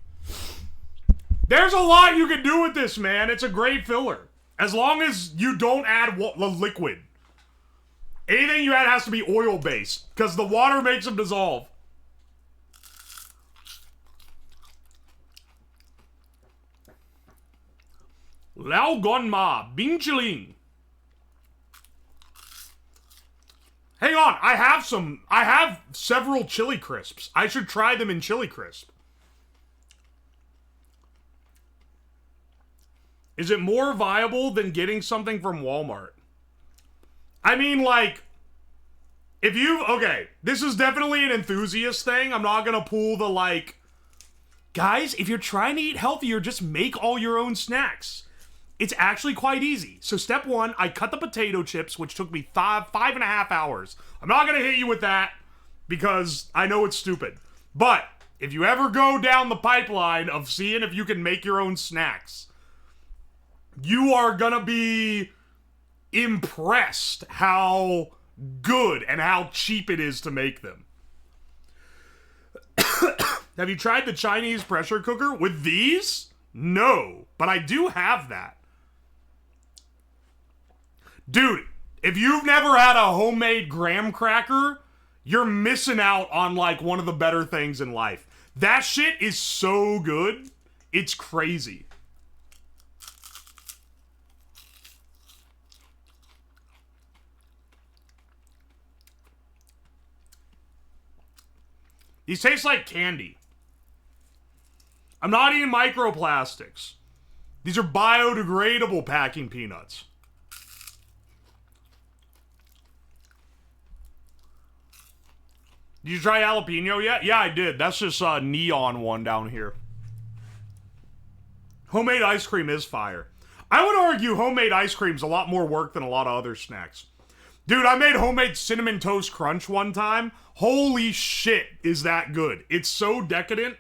There's a lot you can do with this, man. It's a great filler. As long as you don't add liquid. Anything you add has to be oil-based, because the water makes them dissolve. Lao Gon Ma, Bing Chiling. Hang on, I have several chili crisps. I should try them in chili crisp. Is it more viable than getting something from Walmart? I mean, like, if you... Okay, this is definitely an enthusiast thing. I'm not gonna pull the, like... Guys, if you're trying to eat healthier, just make all your own snacks. It's actually quite easy. So step one, I cut the potato chips, which took me 5.5 hours. I'm not gonna hit you with that, because I know it's stupid. But, if you ever go down the pipeline of seeing if you can make your own snacks, you are gonna be... impressed how good and how cheap it is to make them. Have you tried the Chinese pressure cooker with these? No, but I do have that. Dude, if you've never had a homemade graham cracker, you're missing out on like one of the better things in life. That shit is so good. It's crazy. These taste like candy. I'm not eating microplastics. These are biodegradable packing peanuts. Did you try jalapeno yet? Yeah, I did. That's just a neon one down here. Homemade ice cream is fire. I would argue homemade ice cream's a lot more work than a lot of other snacks. Dude, I made homemade Cinnamon Toast Crunch one time. Holy shit, is that good. It's so decadent.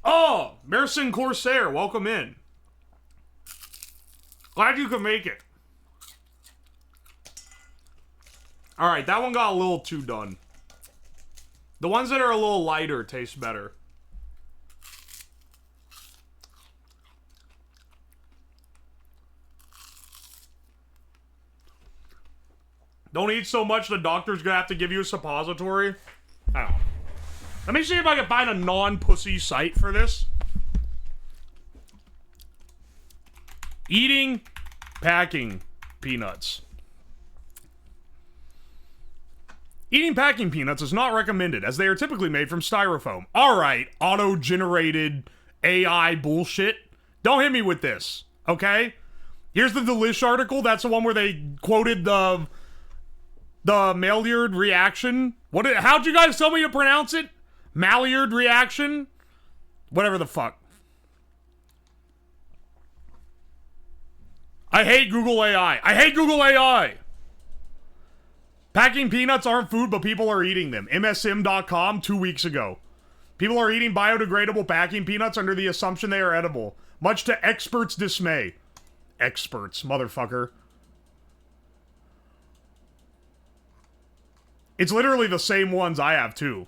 Oh, Merson Corsair, welcome in. Glad you could make it. Alright, that one got a little too done. The ones that are a little lighter taste better. Don't eat so much the doctor's gonna have to give you a suppository. I don't know. Let me see if I can find a non-pussy site for this. Eating packing peanuts. Eating packing peanuts is not recommended as they are typically made from styrofoam. Alright, auto-generated AI bullshit. Don't hit me with this, okay? Here's the Delish article. That's the one where they quoted the Maillard reaction. How'd you guys tell me to pronounce it? Maillard reaction? Whatever the fuck. I hate Google AI. I hate Google AI. Packing peanuts aren't food, but people are eating them. MSM.com 2 weeks ago. People are eating biodegradable packing peanuts under the assumption they are edible. Much to experts' dismay. Experts, motherfucker. It's literally the same ones I have, too.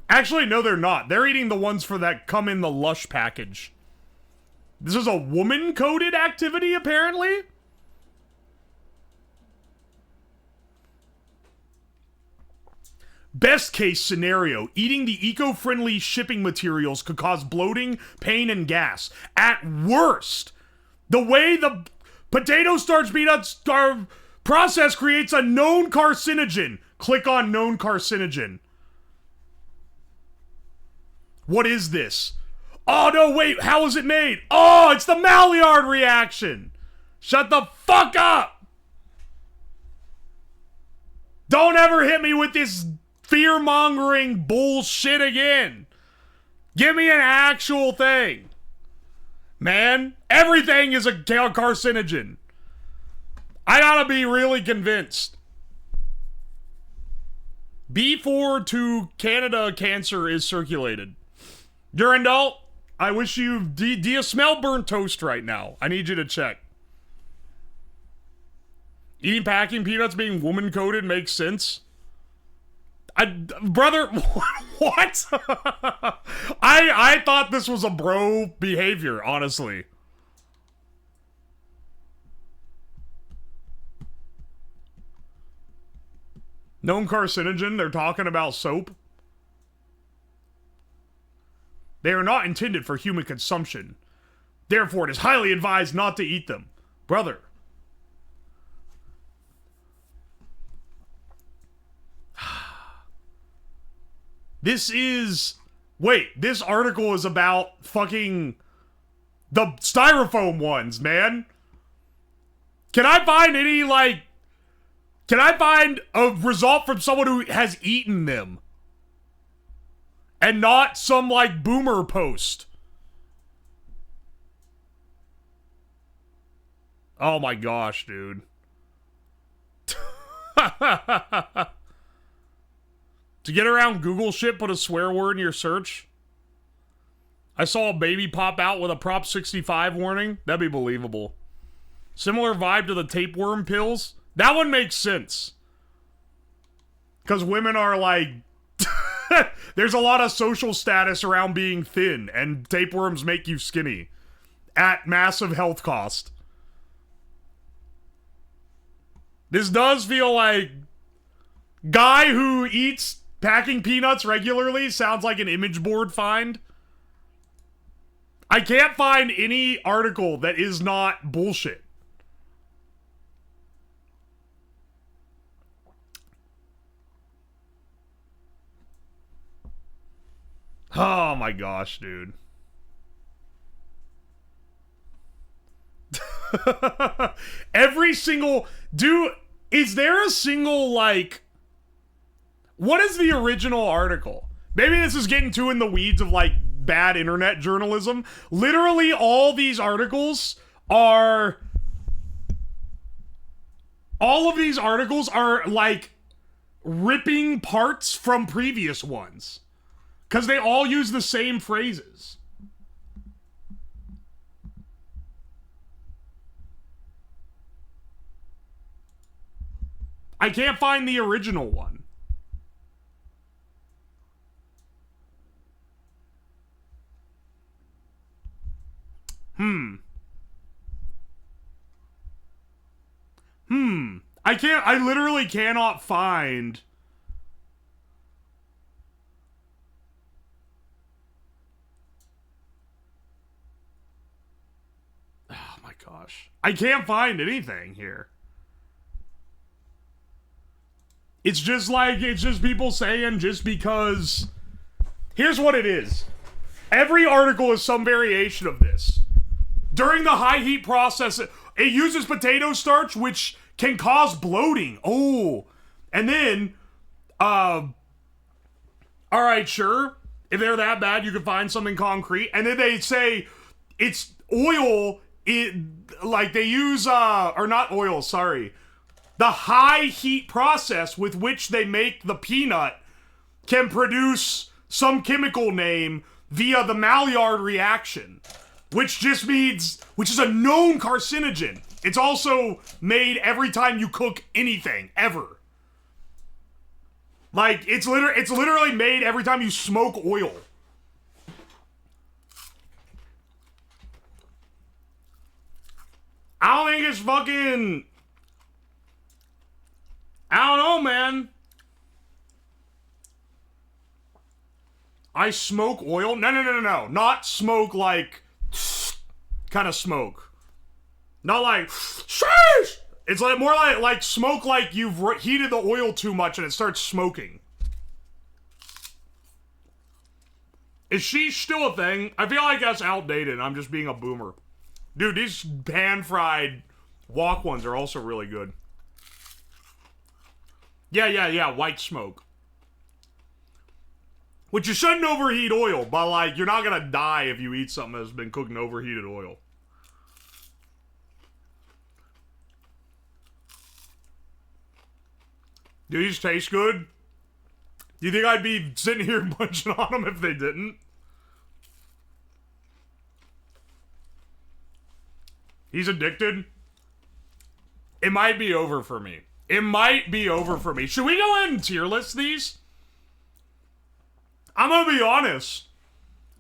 Actually, no, they're not. They're eating the ones for that come in the Lush package. This is a woman-coded activity, apparently? Best case scenario, eating the eco-friendly shipping materials could cause bloating, pain, and gas. At worst, the way the potato starch peanuts are processed creates a known carcinogen. Click on known carcinogen. What is this? Oh, no, wait, how was it made? Oh, it's the Maillard reaction. Shut the fuck up. Don't ever hit me with this fear-mongering bullshit again. Give me an actual thing. Man, everything is a carcinogen. I gotta be really convinced. B4 to Canada cancer is circulated. Durandal, I wish you... Do you smell burnt toast right now? I need you to check. Eating packing peanuts being woman-coded makes sense. Brother, what? I thought this was a bro behavior, honestly. Known carcinogen, they're talking about soap. They are not intended for human consumption. Therefore, it is highly advised not to eat them. Brother. This is... Wait, this article is about fucking... the styrofoam ones, man. Can I find any, like... Can I find a result from someone who has eaten them? And not some, like, boomer post. Oh my gosh, dude. To get around Google shit, put a swear word in your search. I saw a baby pop out with a Prop 65 warning. That'd be believable. Similar vibe to the tapeworm pills. That one makes sense. Because women are like... There's a lot of social status around being thin, and tapeworms make you skinny. At massive health cost. This does feel like... Guy who eats packing peanuts regularly sounds like an image board find. I can't find any article that is not bullshit. Oh my gosh, dude. Every single... Dude, is there a single, like... What is the original article? Maybe this is getting too in the weeds of, like, bad internet journalism. Literally all these articles are... All of these articles are, like, ripping parts from previous ones. Because they all use the same phrases. I can't find the original one. I literally cannot find... Oh my gosh. I can't find anything here. It's just people saying just because... Here's what it is. Every article is some variation of this. During the high heat process, it uses potato starch, which can cause bloating. Oh. And then, all right, sure. If they're that bad, you can find something concrete. And then they say it's oil, like they use, or not oil, sorry. The high heat process with which they make the peanut can produce some chemical name via the Maillard reaction, which just means, which is a known carcinogen. It's also made every time you cook anything, ever. Like, it's literally made every time you smoke oil. I don't think it's fucking... I don't know, man. I smoke oil? No. Not smoke like... kind of smoke. Not like... sheesh! It's like more like smoke like you've heated the oil too much and it starts smoking. Is sheesh still a thing? I feel like that's outdated. I'm just being a boomer. Dude, these pan-fried wok ones are also really good. Yeah, white smoke. Which you shouldn't overheat oil, but like, you're not gonna die if you eat something that's been cooked in overheated oil. Do these taste good? Do you think I'd be sitting here munching on them if they didn't? He's addicted? It might be over for me. It might be over for me. Should we go ahead and tier list these? I'm gonna be honest.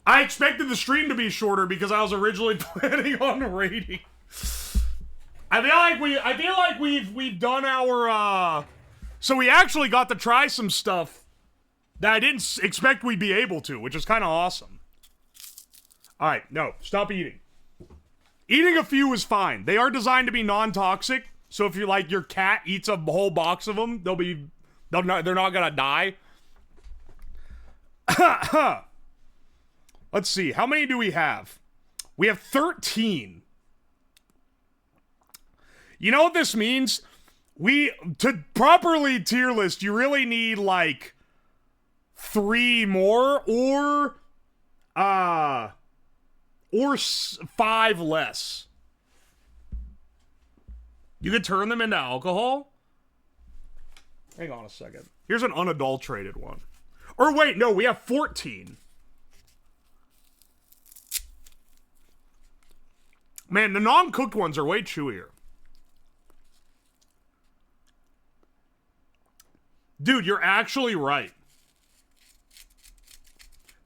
I expected the stream to be shorter because I was originally planning on rating. I feel like we've done our so we actually got to try some stuff that I didn't expect we'd be able to, which is kind of awesome. Alright, no, stop eating. Eating a few is fine. They are designed to be non-toxic, so if you like your cat eats a whole box of them, they're not gonna die. Let's see, how many do we have? We have 13. You know what this means? To properly tier list, you really need like 3 more or 5 less. You could turn them into alcohol? Hang on a second. Here's an unadulterated one. Or wait, no, we have 14. Man, the non-cooked ones are way chewier. Dude, you're actually right.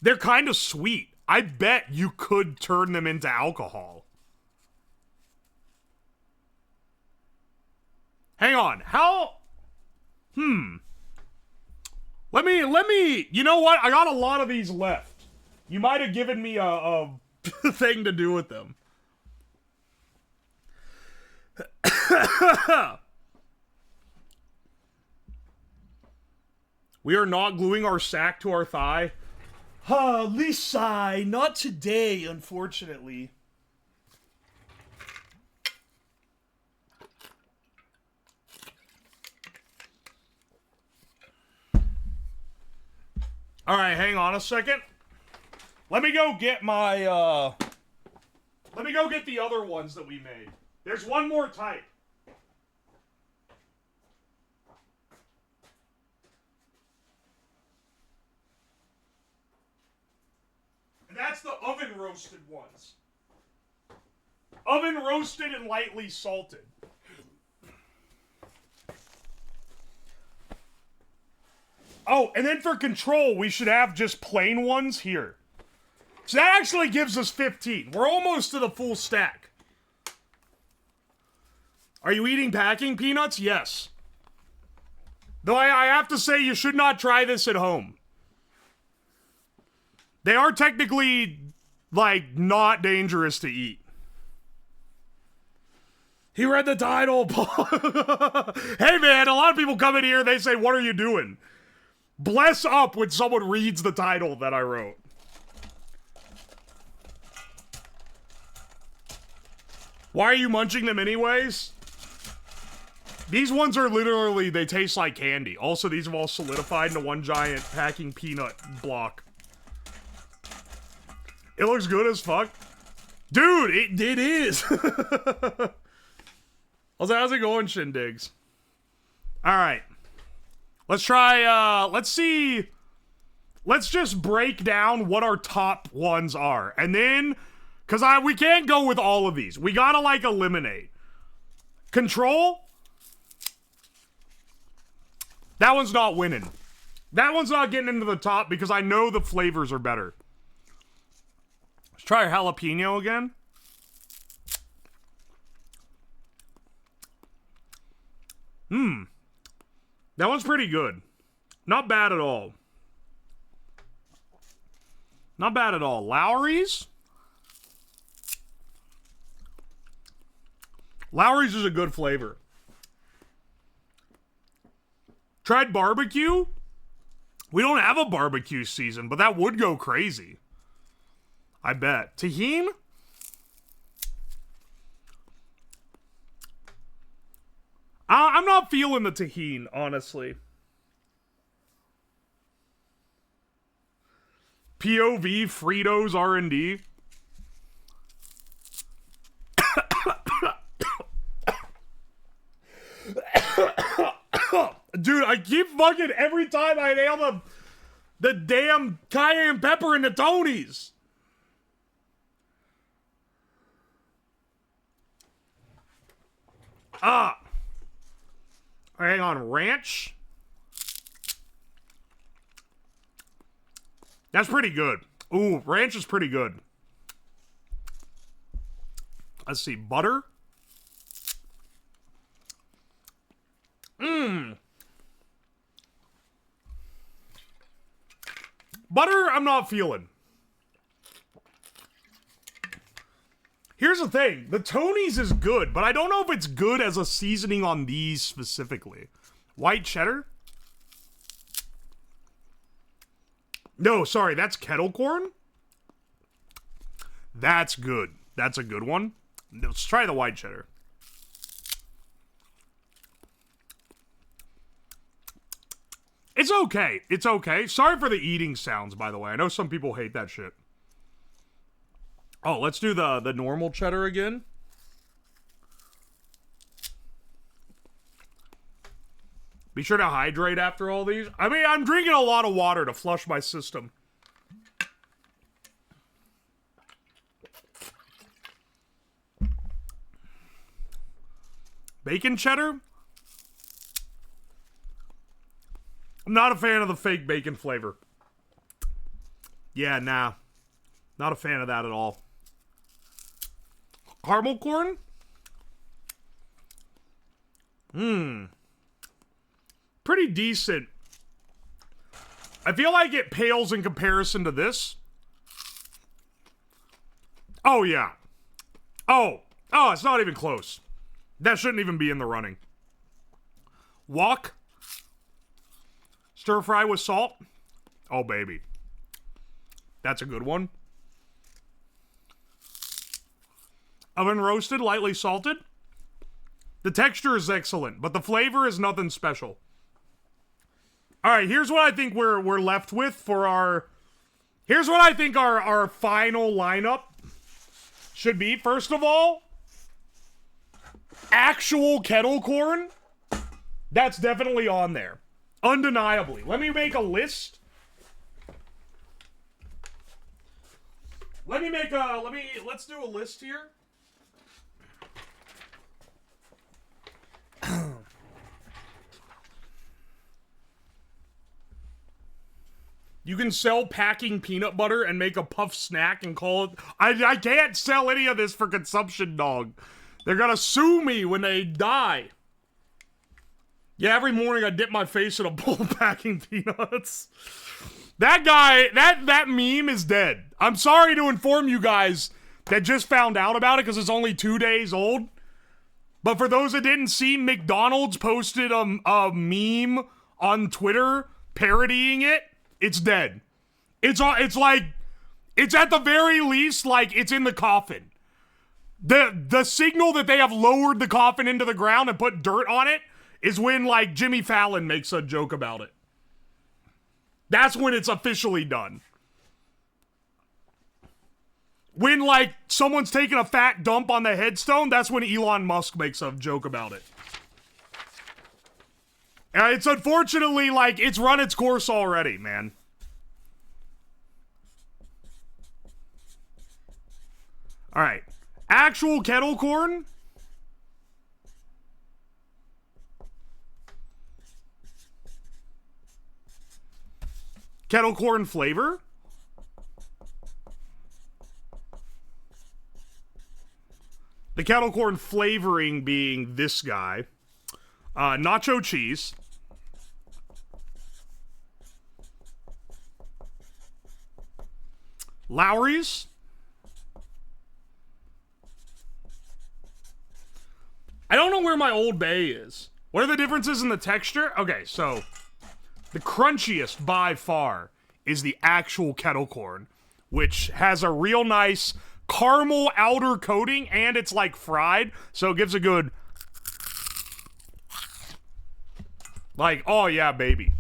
They're kind of sweet. I bet you could turn them into alcohol. Hang on, how... Let me, you know what? I got a lot of these left. You might have given me a thing to do with them. We are not gluing our sack to our thigh. Lisa, not today, unfortunately. Alright, hang on a second. Let me go get my, let me go get the other ones that we made. There's one more type. And that's the oven roasted ones. Oven roasted and lightly salted. Oh, and then for control, we should have just plain ones here. So that actually gives us 15. We're almost to the full stack. Are you eating packing peanuts? Yes. Though I have to say you should not try this at home. They are technically, like, not dangerous to eat. He read the title. Hey, man, a lot of people come in here, they say, what are you doing? Bless up when someone reads the title that I wrote. Why are you munching them anyways? These ones are literally, they taste like candy. Also, these have all solidified into one giant packing peanut block. It looks good as fuck. Dude, it is. How's it going, Shindigs? Alright. Let's try, let's see. Let's just break down what our top ones are. And then, because we can't go with all of these. We gotta, like, eliminate. Control. That one's not winning. That one's not getting into the top because I know the flavors are better. Let's try jalapeno again. That one's pretty good. Not bad at all. Not bad at all. Lowry's? Lowry's is a good flavor. Tried barbecue? We don't have a barbecue season, but that would go crazy. I bet. Tajin? I'm not feeling the Tajin, honestly. POV, Fritos, R&D. Dude, I keep fucking every time I nail the damn cayenne pepper in the Tonys. Hang on, ranch? That's pretty good. Ooh, ranch is pretty good. Let's see, butter? Butter, I'm not feeling. Here's the thing. The Tony's is good, but I don't know if it's good as a seasoning on these specifically. White cheddar? No, sorry, that's kettle corn? That's good. That's a good one. Let's try the white cheddar. It's okay. It's okay. Sorry for the eating sounds, by the way. I know some people hate that shit. Oh, let's do the normal cheddar again. Be sure to hydrate after all these. I mean, I'm drinking a lot of water to flush my system. Bacon cheddar? I'm not a fan of the fake bacon flavor. Yeah, nah. Not a fan of that at all. Caramel corn? Pretty decent. I feel like it pales in comparison to this. Oh, yeah. Oh, it's not even close. That shouldn't even be in the running. Wok? Stir fry with salt? Oh, baby. That's a good one. Oven roasted, lightly salted. The texture is excellent, but the flavor is nothing special. Alright, here's what I think we're left with for our... Here's what I think our final lineup should be. First of all, actual kettle corn. That's definitely on there. Undeniably. Let me make a list. Let's do a list here. You can sell packing peanut butter and make a puff snack and call it... I can't sell any of this for consumption, dog. They're gonna sue me when they die. Yeah, every morning I dip my face in a bowl of packing peanuts. That guy, that meme is dead. I'm sorry to inform you guys that just found out about it because it's only 2 days old. But for those that didn't see, McDonald's posted a meme on Twitter parodying it. It's dead. It's like, it's at the very least like it's in the coffin. The signal that they have lowered the coffin into the ground and put dirt on it is when, like, Jimmy Fallon makes a joke about it. That's when it's officially done. When, like, someone's taking a fat dump on the headstone, that's when Elon Musk makes a joke about it. And it's unfortunately, like, it's run its course already, man. Alright. Actual kettle corn. Kettle corn flavor. The kettle corn flavoring being this guy. Nacho cheese. Lowry's. I don't know where my Old Bay is. What are the differences in the texture? Okay, so the crunchiest by far is the actual kettle corn, which has a real nice caramel outer coating and it's like fried, so it gives a good, like, oh yeah, baby.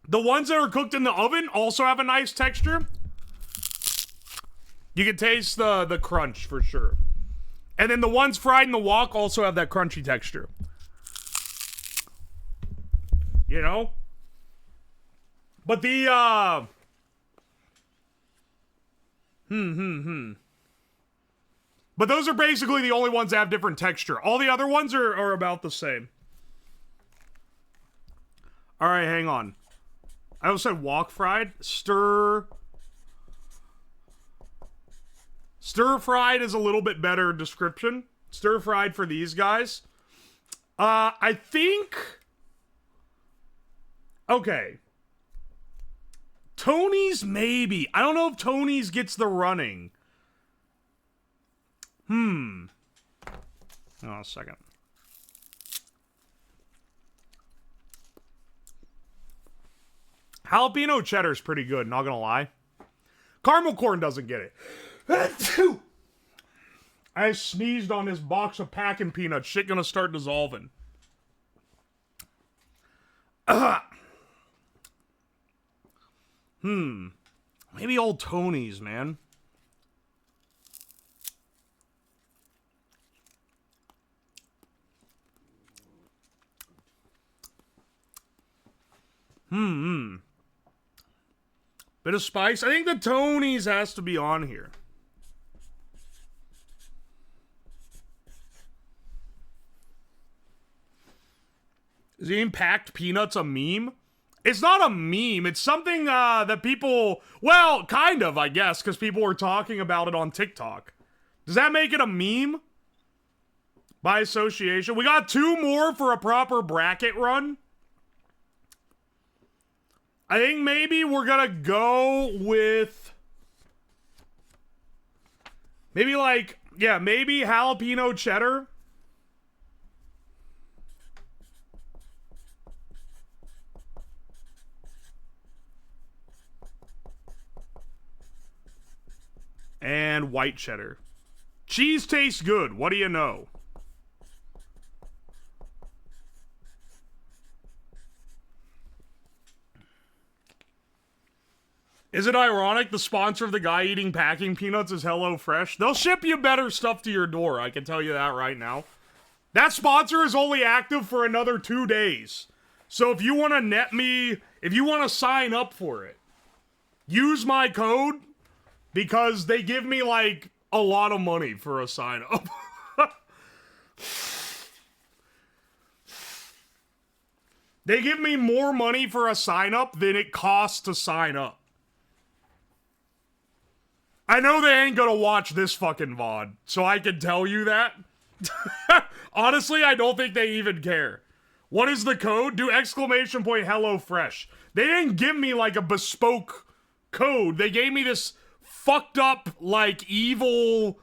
The ones that are cooked in the oven also have a nice texture. You can taste the crunch for sure. And then the ones fried in the wok also have that crunchy texture. You know? But the, But those are basically the only ones that have different texture. All the other ones are about the same. Alright, hang on. I also said wok fried. Stir fried is a little bit better description. Stir fried for these guys. I think... Okay. Tony's maybe. I don't know if Tony's gets the running. Oh, a second. Jalapeno cheddar's pretty good, not gonna lie. Caramel corn doesn't get it. I sneezed on this box of packing peanuts. Shit gonna start dissolving. Maybe Old Tony's, man. Bit of spice. I think the Tony's has to be on here. Is eating packed peanuts a meme? It's not a meme. It's something that people... Well, kind of, I guess, because people were talking about it on TikTok. Does that make it a meme? By association? We got 2 more for a proper bracket run. I think maybe we're gonna go with... Maybe like... Yeah, maybe jalapeno cheddar. And white cheddar. Cheese tastes good. What do you know? Is it ironic the sponsor of the guy eating packing peanuts is HelloFresh? They'll ship you better stuff to your door, I can tell you that right now. That sponsor is only active for another 2 days. So if you want to net me, if you want to sign up for it, use my code, because they give me, like, a lot of money for a sign up. They give me more money for a sign up than it costs to sign up. I know they ain't gonna watch this fucking VOD, so I can tell you that. Honestly, I don't think they even care. What is the code? Do exclamation point HelloFresh. They didn't give me like a bespoke code. They gave me this fucked up, like, evil,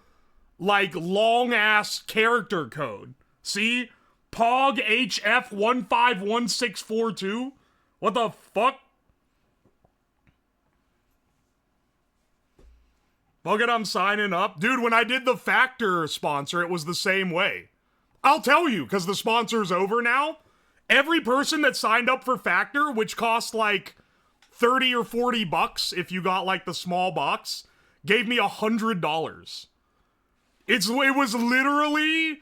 like, long-ass character code. See? POG HF151642? What the fuck? Fuck it, I'm signing up. Dude, when I did the Factor sponsor, it was the same way. I'll tell you, because the sponsor's over now. Every person that signed up for Factor, which cost like 30 or 40 bucks if you got like the small box, gave me $100. It was literally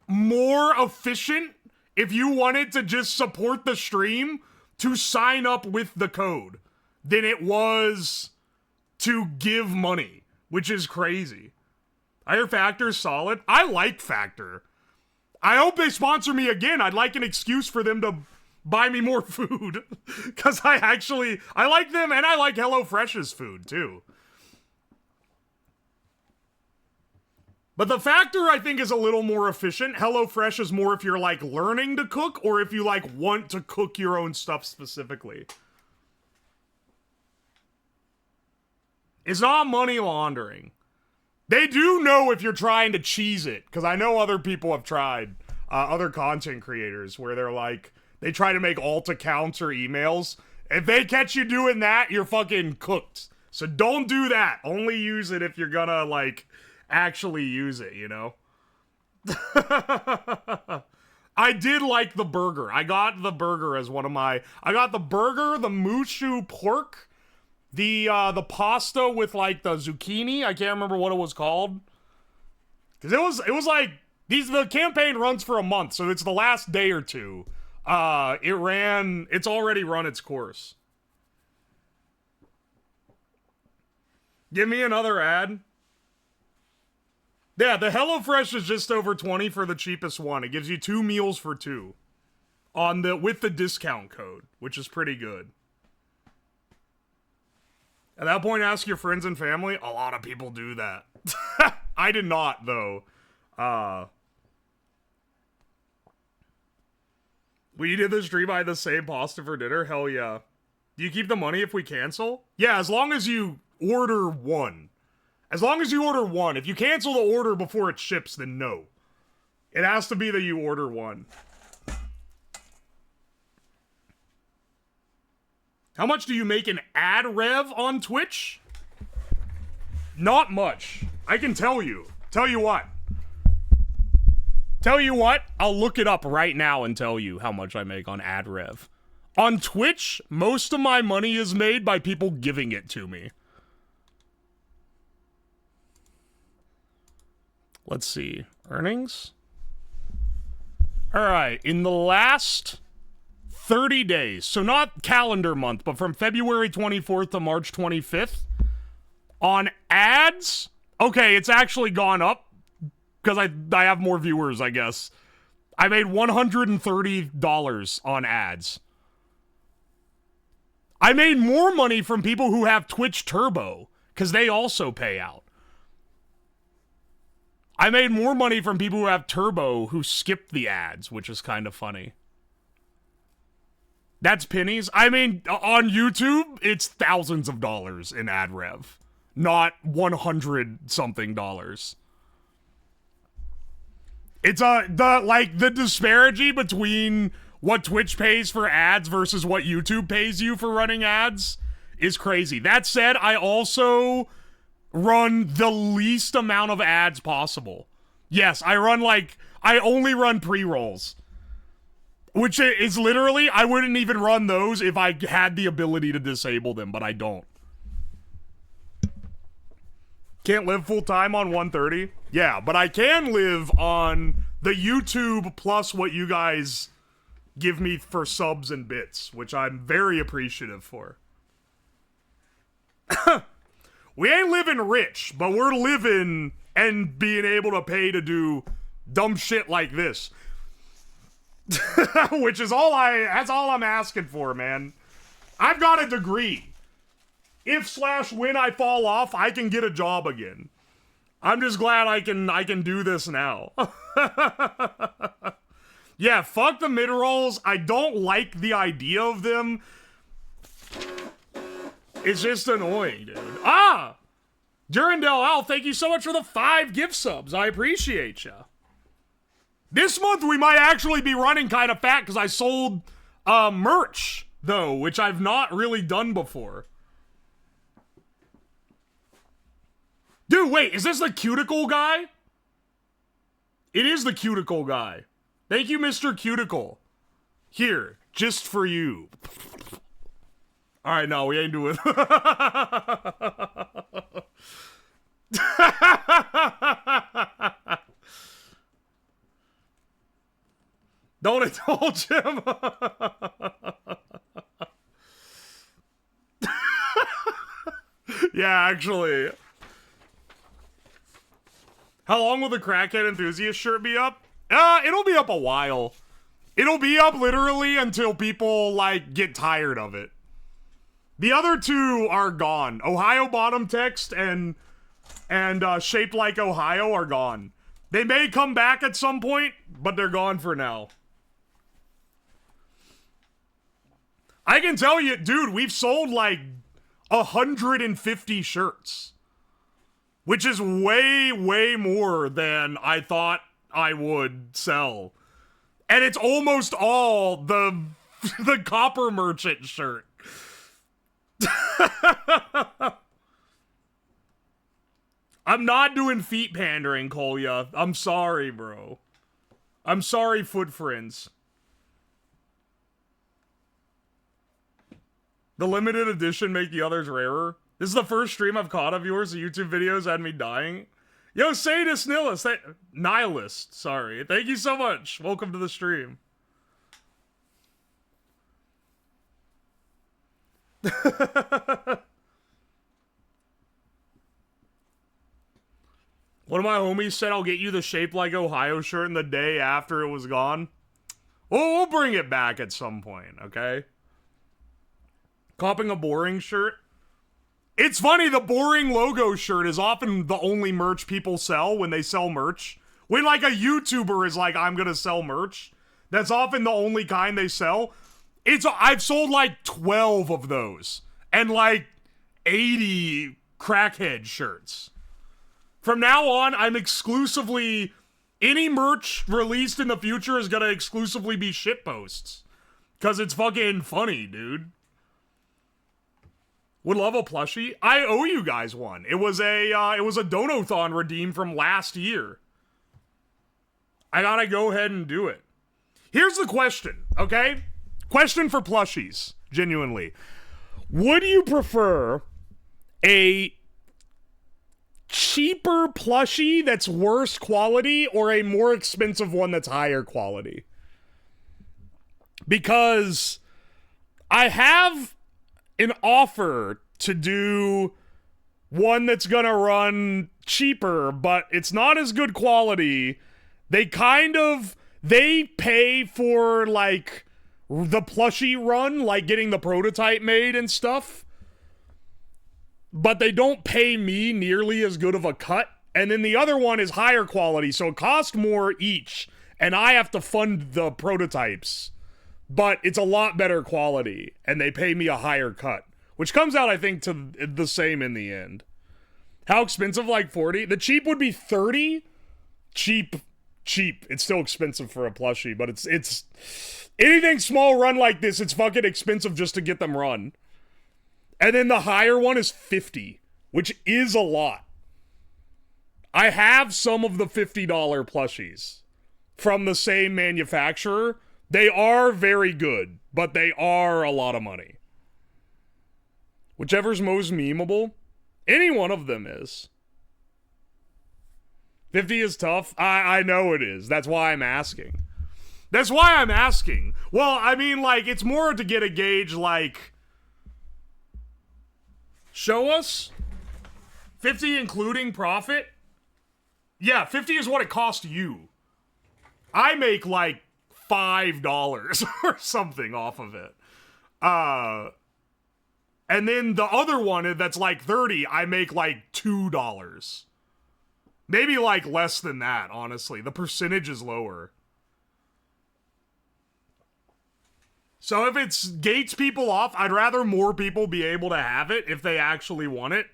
more efficient if you wanted to just support the stream to sign up with the code than it was to give money, which is crazy. I hear Factor's solid. I like Factor. I hope they sponsor me again. I'd like an excuse for them to buy me more food. Because I like them, and I like HelloFresh's food, too. But the Factor, I think, is a little more efficient. HelloFresh is more if you're, like, learning to cook, or if you, like, want to cook your own stuff specifically. It's not money laundering. They do know if you're trying to cheese it, because I know other people have tried, other content creators, where they're like, they try to make alt accounts or emails. If they catch you doing that, you're fucking cooked. So don't do that. Only use it if you're gonna, like, actually use it, you know? I did like the burger. I got the burger as one of my... I got the burger, the mushu pork, the pasta with, like, the zucchini. I can't remember what it was called. Because it was like... The campaign runs for a month, so it's the last day or two. It's already run its course. Give me another ad. Yeah, the HelloFresh is just over 20 for the cheapest one. It gives you 2 meals for 2 with the discount code, which is pretty good. At that point, ask your friends and family. A lot of people do that. I did not, though. We did the stream. I had the same pasta for dinner. Hell yeah. Do you keep the money if we cancel? Yeah, as long as you order one. As long as you order one. If you cancel the order before it ships, then no. It has to be that you order one. How much do you make an ad rev on Twitch? Not much. I can tell you. Tell you what. Tell you what, I'll look it up right now and tell you how much I make on ad rev. On Twitch, most of my money is made by people giving it to me. Let's see. Earnings? Alright, in the last 30 days, so not calendar month, but from February 24th to March 25th, on ads, okay, it's actually gone up, because I have more viewers, I guess. I made $130 on ads. I made more money from people who have Twitch Turbo, because they also pay out. I made more money from people who have Turbo who skip the ads, which is kind of funny. That's pennies. I mean, on YouTube, it's thousands of dollars in ad rev, not 100-something dollars. It's the disparity between what Twitch pays for ads versus what YouTube pays you for running ads is crazy. That said, I also run the least amount of ads possible. Yes, I only run pre-rolls. Which is literally, I wouldn't even run those if I had the ability to disable them, but I don't. Can't live full-time on 130? Yeah, but I can live on the YouTube plus what you guys give me for subs and bits, which I'm very appreciative for. We ain't living rich, but we're living and being able to pay to do dumb shit like this. Which is that's all I'm asking for, man. I've got a degree. if/when I fall off, I can get a job again. I'm just glad I can do this now. Yeah, fuck the mid-rolls. I don't like the idea of them. It's just annoying, dude. Ah! Durandel Al, thank you so much for the 5 gift subs. I appreciate ya. This month we might actually be running kind of fat because I sold merch, though, which I've not really done before. Dude, wait, is this the cuticle guy? It is the cuticle guy. Thank you, Mr. Cuticle. Here, just for you. Alright, no, we ain't doing Don't indulge him. Yeah, actually. How long will the Crackhead Enthusiast shirt be up? It'll be up a while. It'll be up literally until people, like, get tired of it. The other 2 are gone. Ohio Bottom Text and Shaped Like Ohio are gone. They may come back at some point, but they're gone for now. I can tell you, dude, we've sold like 150 shirts. Which is way, way more than I thought I would sell. And it's almost all the Copper Merchant shirt. I'm not doing feet pandering, Kolya. I'm sorry, bro. I'm sorry, foot friends. The limited edition make the others rarer. This is the first stream I've caught of yours. The YouTube videos had me dying. Yo, Sadist Nihilist. Nihilist, sorry. Thank you so much. Welcome to the stream. One of my homies said I'll get you the Shaped Like Ohio shirt in the day after it was gone. Well, we'll bring it back at some point, okay? Copping a boring shirt. It's funny, the boring logo shirt is often the only merch people sell when they sell merch. When, like, a YouTuber is like, I'm gonna sell merch, that's often the only kind they sell. I've sold, like, 12 of those. And, like, 80 Crackhead shirts. From now on, I'm exclusively... Any merch released in the future is gonna exclusively be shitposts. Because it's fucking funny, dude. Would love a plushie. I owe you guys one. It was a Donathon redeem from last year. I gotta go ahead and do it. Here's the question, okay? Question for plushies, genuinely. Would you prefer a cheaper plushie that's worse quality or a more expensive one that's higher quality? Because I have an offer to do one that's gonna run cheaper, but it's not as good quality. They pay for, like, the plushie run, like getting the prototype made and stuff. But they don't pay me nearly as good of a cut. And then the other one is higher quality, so it costs more each. And I have to fund the prototypes. But it's a lot better quality, and they pay me a higher cut. Which comes out, I think, to the same in the end. How expensive? Like 40? The cheap would be 30? Cheap. It's still expensive for a plushie, but it's... Anything small run like this, it's fucking expensive just to get them run. And then the higher one is 50, which is a lot. I have some of the $50 plushies from the same manufacturer. They are very good, but they are a lot of money. Whichever's most memeable, any one of them is. 50 is tough. I know it is. That's why I'm asking. Well, I mean, like, it's more to get a gauge, like... Show us? 50 including profit? Yeah, 50 is what it cost you. I make, like, $5 or something off of it. And then the other one that's like 30, I make like $2. Maybe like less than that, honestly. The percentage is lower. So if it gates people off, I'd rather more people be able to have it if they actually want it.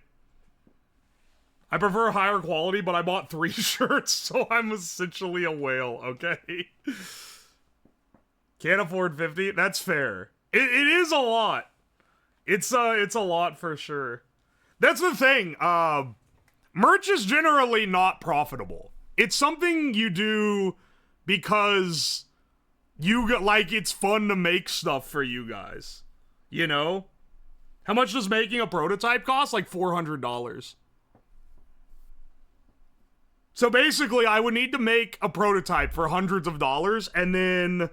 I prefer higher quality, but I bought 3 shirts, so I'm essentially a whale, okay? Can't afford 50? That's fair. It is a lot. It's a lot for sure. That's the thing. Merch is generally not profitable. It's something you do because it's fun to make stuff for you guys. You know? How much does making a prototype cost? Like $400. So basically, I would need to make a prototype for hundreds of dollars and then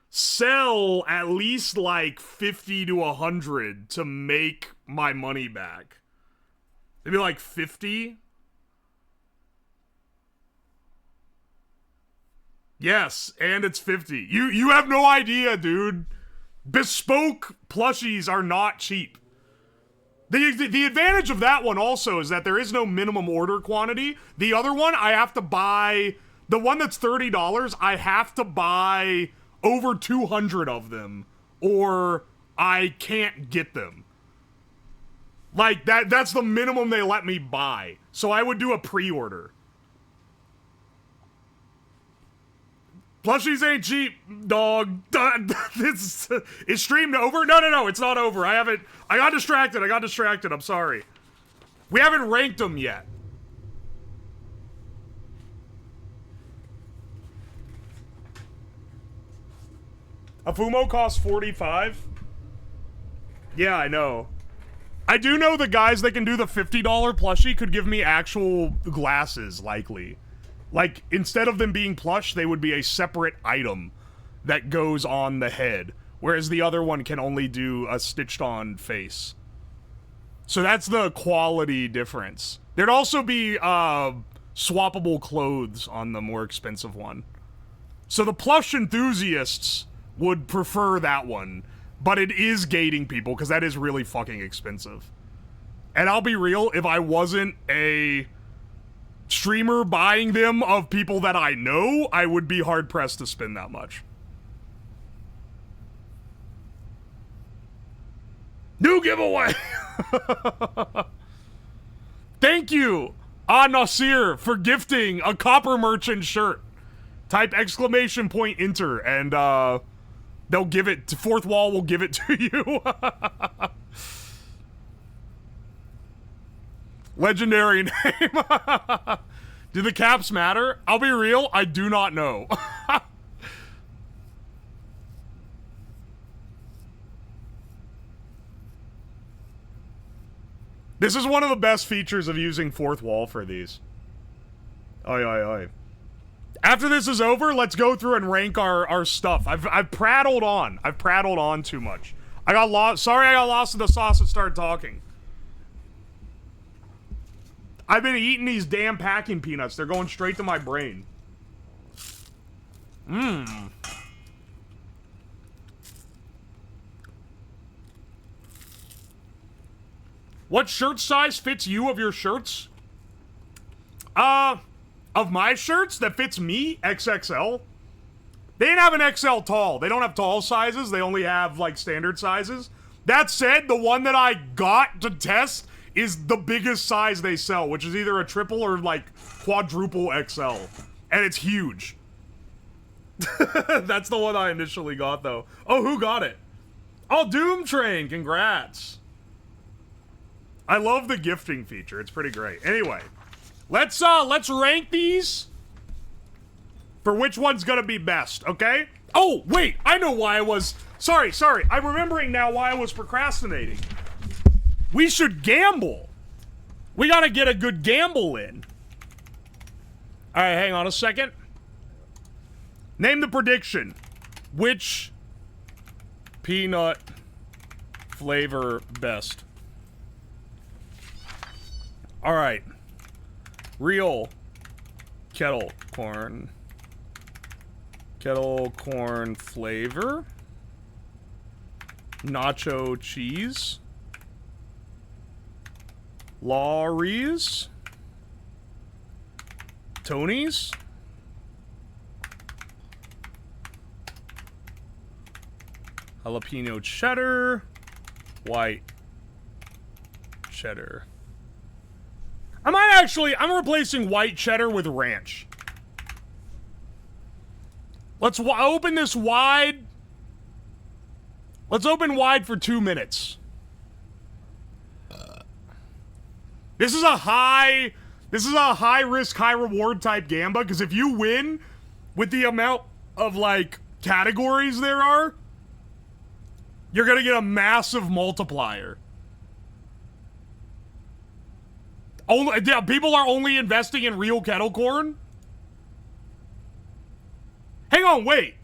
sell at least like 50 to 100 to make my money back. Maybe like 50? Yes, and it's 50. You have no idea, dude. Bespoke plushies are not cheap. The advantage of that one also is that there is no minimum order quantity. The other one, I have to buy... The one that's $30, I have to buy over 200 of them, or I can't get them. Like, that's the minimum they let me buy. So I would do a pre-order. Plushies ain't cheap, dog. Is stream over? No, it's not over. I got distracted. I'm sorry. We haven't ranked them yet. A Fumo costs 45? Yeah, I know. I do know the guys that can do the $50 plushie could give me actual glasses, likely. Like, instead of them being plush, they would be a separate item that goes on the head, whereas the other one can only do a stitched-on face. So that's the quality difference. There'd also be swappable clothes on the more expensive one. So the plush enthusiasts would prefer that one, but it is gating people, because that is really fucking expensive. And I'll be real, if I wasn't a streamer buying them of people that I know, I would be hard-pressed to spend that much. New giveaway! Thank you, Nasir, for gifting a Copper Merchant shirt. Type exclamation point enter, and they'll give it to Fourth Wall will give it to you. Legendary name. Do the caps matter? I'll be real, I do not know. This is one of the best features of using Fourth Wall for these. Oi. After this is over, let's go through and rank our stuff. I've prattled on. I've prattled on too much. I got lost. Sorry, I got lost in the sauce and started talking. I've been eating these damn packing peanuts. They're going straight to my brain. Mmm. What shirt size fits you of your shirts? Of my shirts that fits me, XXL. They didn't have an XL tall. They don't have tall sizes. They only have, like, standard sizes. That said, the one that I got to test is the biggest size they sell, which is either a triple or, like, quadruple XL. And it's huge. That's the one I initially got, though. Oh, who got it? Oh, Doom Train. Congrats. I love the gifting feature. It's pretty great. Anyway, let's rank these for which one's gonna be best, okay? Oh, wait, I know why I was... Sorry, I'm remembering now why I was procrastinating. We should gamble. We gotta get a good gamble in. Alright, hang on a second. Name the prediction. Which peanut flavor best? Alright. Real kettle corn flavor, nacho cheese, Lorries. Tony's. Jalapeno cheddar. White cheddar. I'm replacing white cheddar with ranch. Let's open this wide. Let's open wide for 2 minutes. This is a high risk, high reward type gamba, because if you win with the amount of, like, categories there are, you're gonna get a massive multiplier. People are only investing in real kettle corn? Hang on, wait.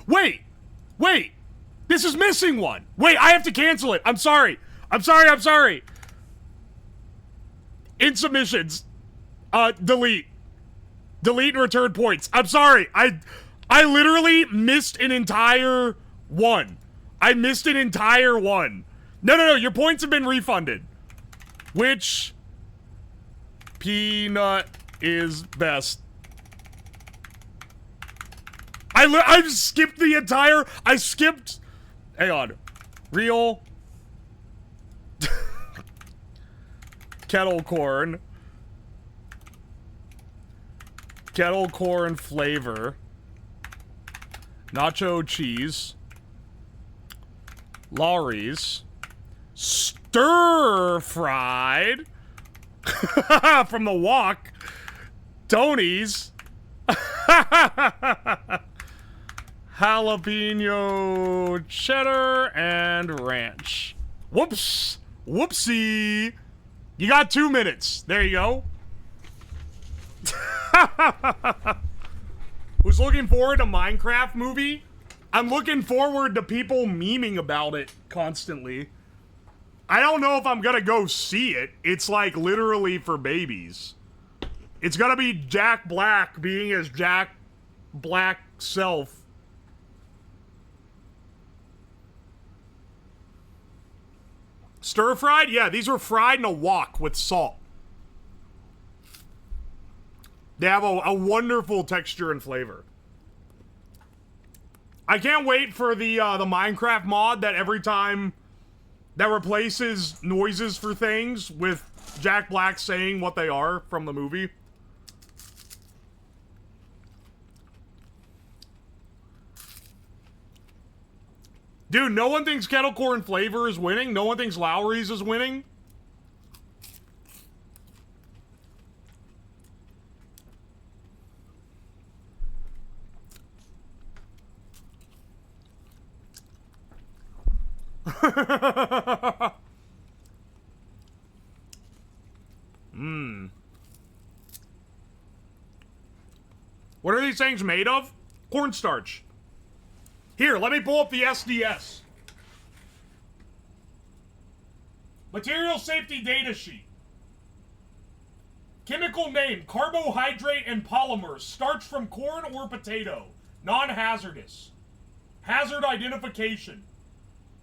Wait. This is missing one. Wait, I have to cancel it. I'm sorry. In submissions. Delete. Delete and return points. I'm sorry. I literally missed an entire one. No. Your points have been refunded. Which peanut is best? I skipped the entire. Hang on. Real kettle corn flavor, nacho cheese, Lorries, stir fried from the wok, Tony's, jalapeno cheddar, and ranch. Whoopsie. You got 2 minutes. There you go. Who's looking forward to Minecraft movie? I'm looking forward to people memeing about it constantly. I don't know if I'm gonna go see it. It's like literally for babies. It's gonna be Jack Black being his Jack Black self. Stir-fried? Yeah, these were fried in a wok with salt. They have a wonderful texture and flavor. I can't wait for the Minecraft mod that every time that replaces noises for things with Jack Black saying what they are from the movie. Dude, no one thinks kettle corn flavor is winning. No one thinks Lowry's is winning. What are these things made of? Cornstarch. Here, let me pull up the SDS. Material safety data sheet. Chemical name, carbohydrate and polymers. Starch from corn or potato. Non-hazardous. Hazard identification.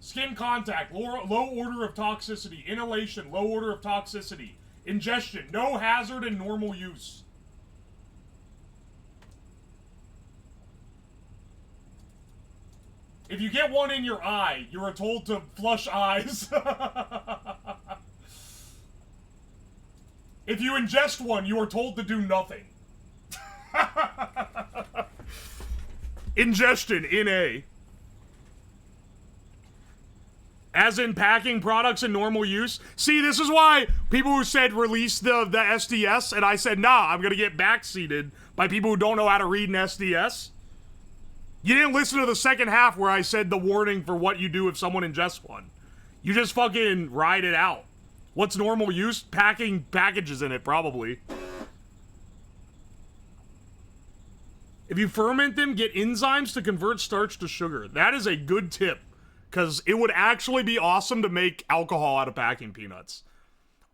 Skin contact, low order of toxicity. Inhalation, low order of toxicity. Ingestion, no hazard in normal use. If you get one in your eye, you are told to flush eyes. If you ingest one, you are told to do nothing. Ingestion, NA. As in packing products in normal use. See, this is why people who said release the SDS, and I said, nah, I'm gonna get backseated by people who don't know how to read an SDS. You didn't listen to the second half where I said the warning for what you do if someone ingests one. You just fucking ride it out. What's normal use? Packing packages in it, probably. If you ferment them, get enzymes to convert starch to sugar. That is a good tip, because it would actually be awesome to make alcohol out of packing peanuts.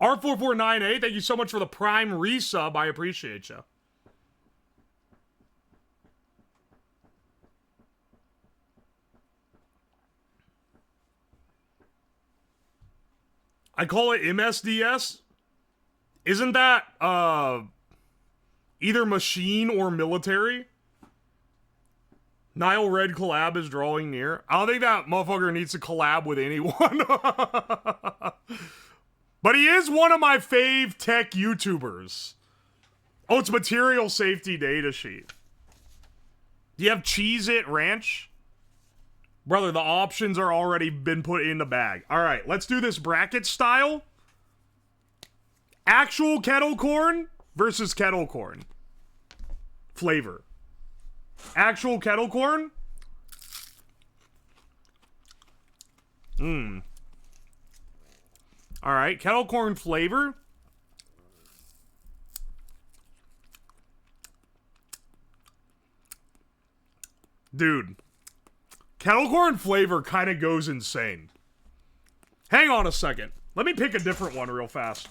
R449A, thank you so much for the Prime resub. I appreciate you. I call it MSDS. Isn't that, either machine or military? Nile Red collab is drawing near. I don't think that motherfucker needs to collab with anyone. But he is one of my fave tech YouTubers. Oh, it's material safety data sheet. Do you have Cheez-It Ranch? Brother, the options are already been put in the bag. All right, let's do this bracket style. Actual kettle corn versus kettle corn. Flavor. Actual kettle corn. All right, kettle corn flavor. Dude, kettle corn flavor kind of goes insane. Hang on a second. Let me pick a different one real fast.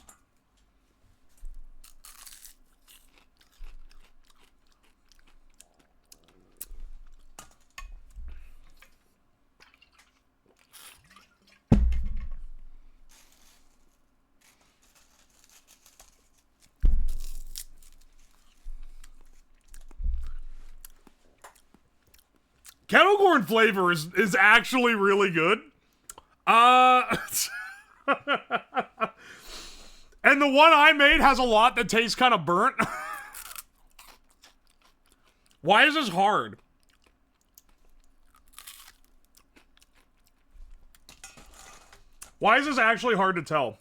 Kettle corn flavor is actually really good. And the one I made has a lot that tastes kind of burnt. Why is this hard? Why is this actually hard to tell?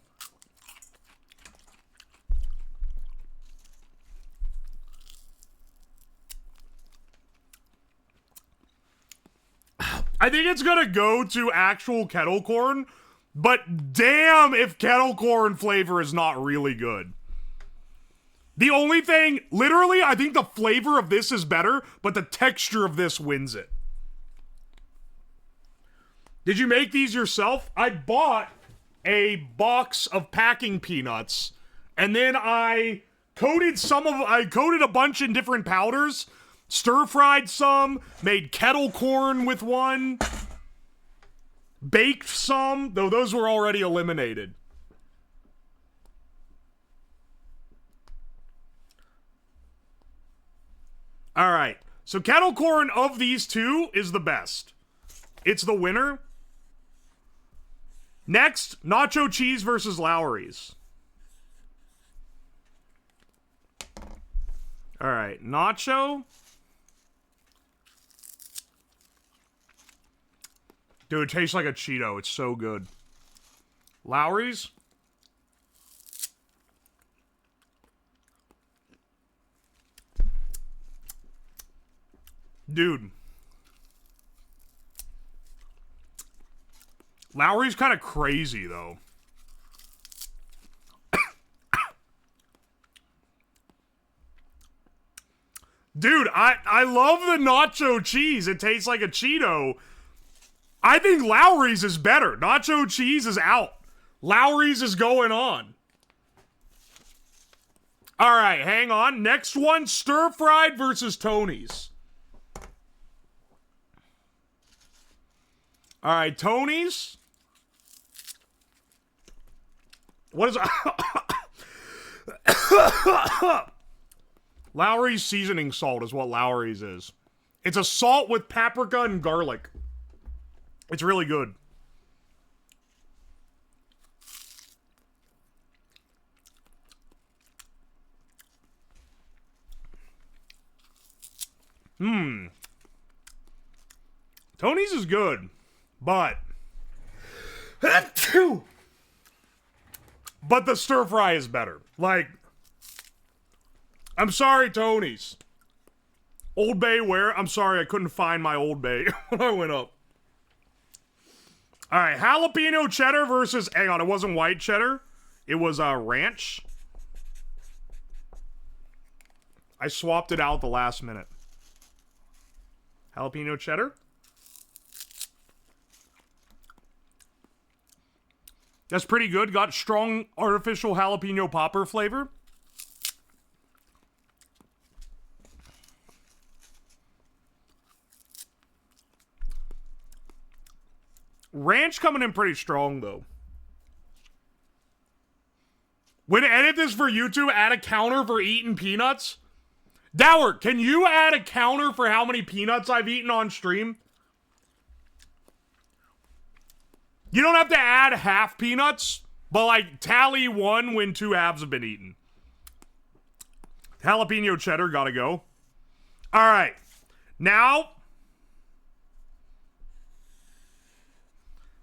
I think it's gonna go to actual kettle corn, but damn if kettle corn flavor is not really good. The only thing, literally, I think the flavor of this is better, but the texture of this wins it. Did you make these yourself? I bought a box of packing peanuts, and then I coated a bunch in different powders, stir-fried some, made kettle corn with one, baked some, though those were already eliminated. Alright, so kettle corn of these two is the best. It's the winner. Next, nacho cheese versus Lowry's. Alright, nacho. Dude, it tastes like a Cheeto. It's so good. Lowry's. Dude. Lowry's kind of crazy, though. Dude, I love the nacho cheese. It tastes like a Cheeto. I think Lowry's is better. Nacho cheese is out. Lowry's is going on. All right, hang on. Next one, stir-fried versus Tony's. All right, Tony's. What is Lowry's seasoning salt is what Lowry's is. It's a salt with paprika and garlic. It's really good. Tony's is good, but the stir fry is better. Like, I'm sorry, Tony's. Old Bay where? I'm sorry, I couldn't find my Old Bay when I went up. All right, jalapeno cheddar versus, hang on, it wasn't white cheddar. It was ranch. I swapped it out at the last minute. Jalapeno cheddar. That's pretty good. Got strong artificial jalapeno popper flavor. Ranch coming in pretty strong, though. this for YouTube. Add a counter for eating peanuts. Dower, can you add a counter for how many peanuts I've eaten on stream? You don't have to add half peanuts, but like tally 1 when 2 halves have been eaten. Jalapeno cheddar, gotta go. Alright. Now,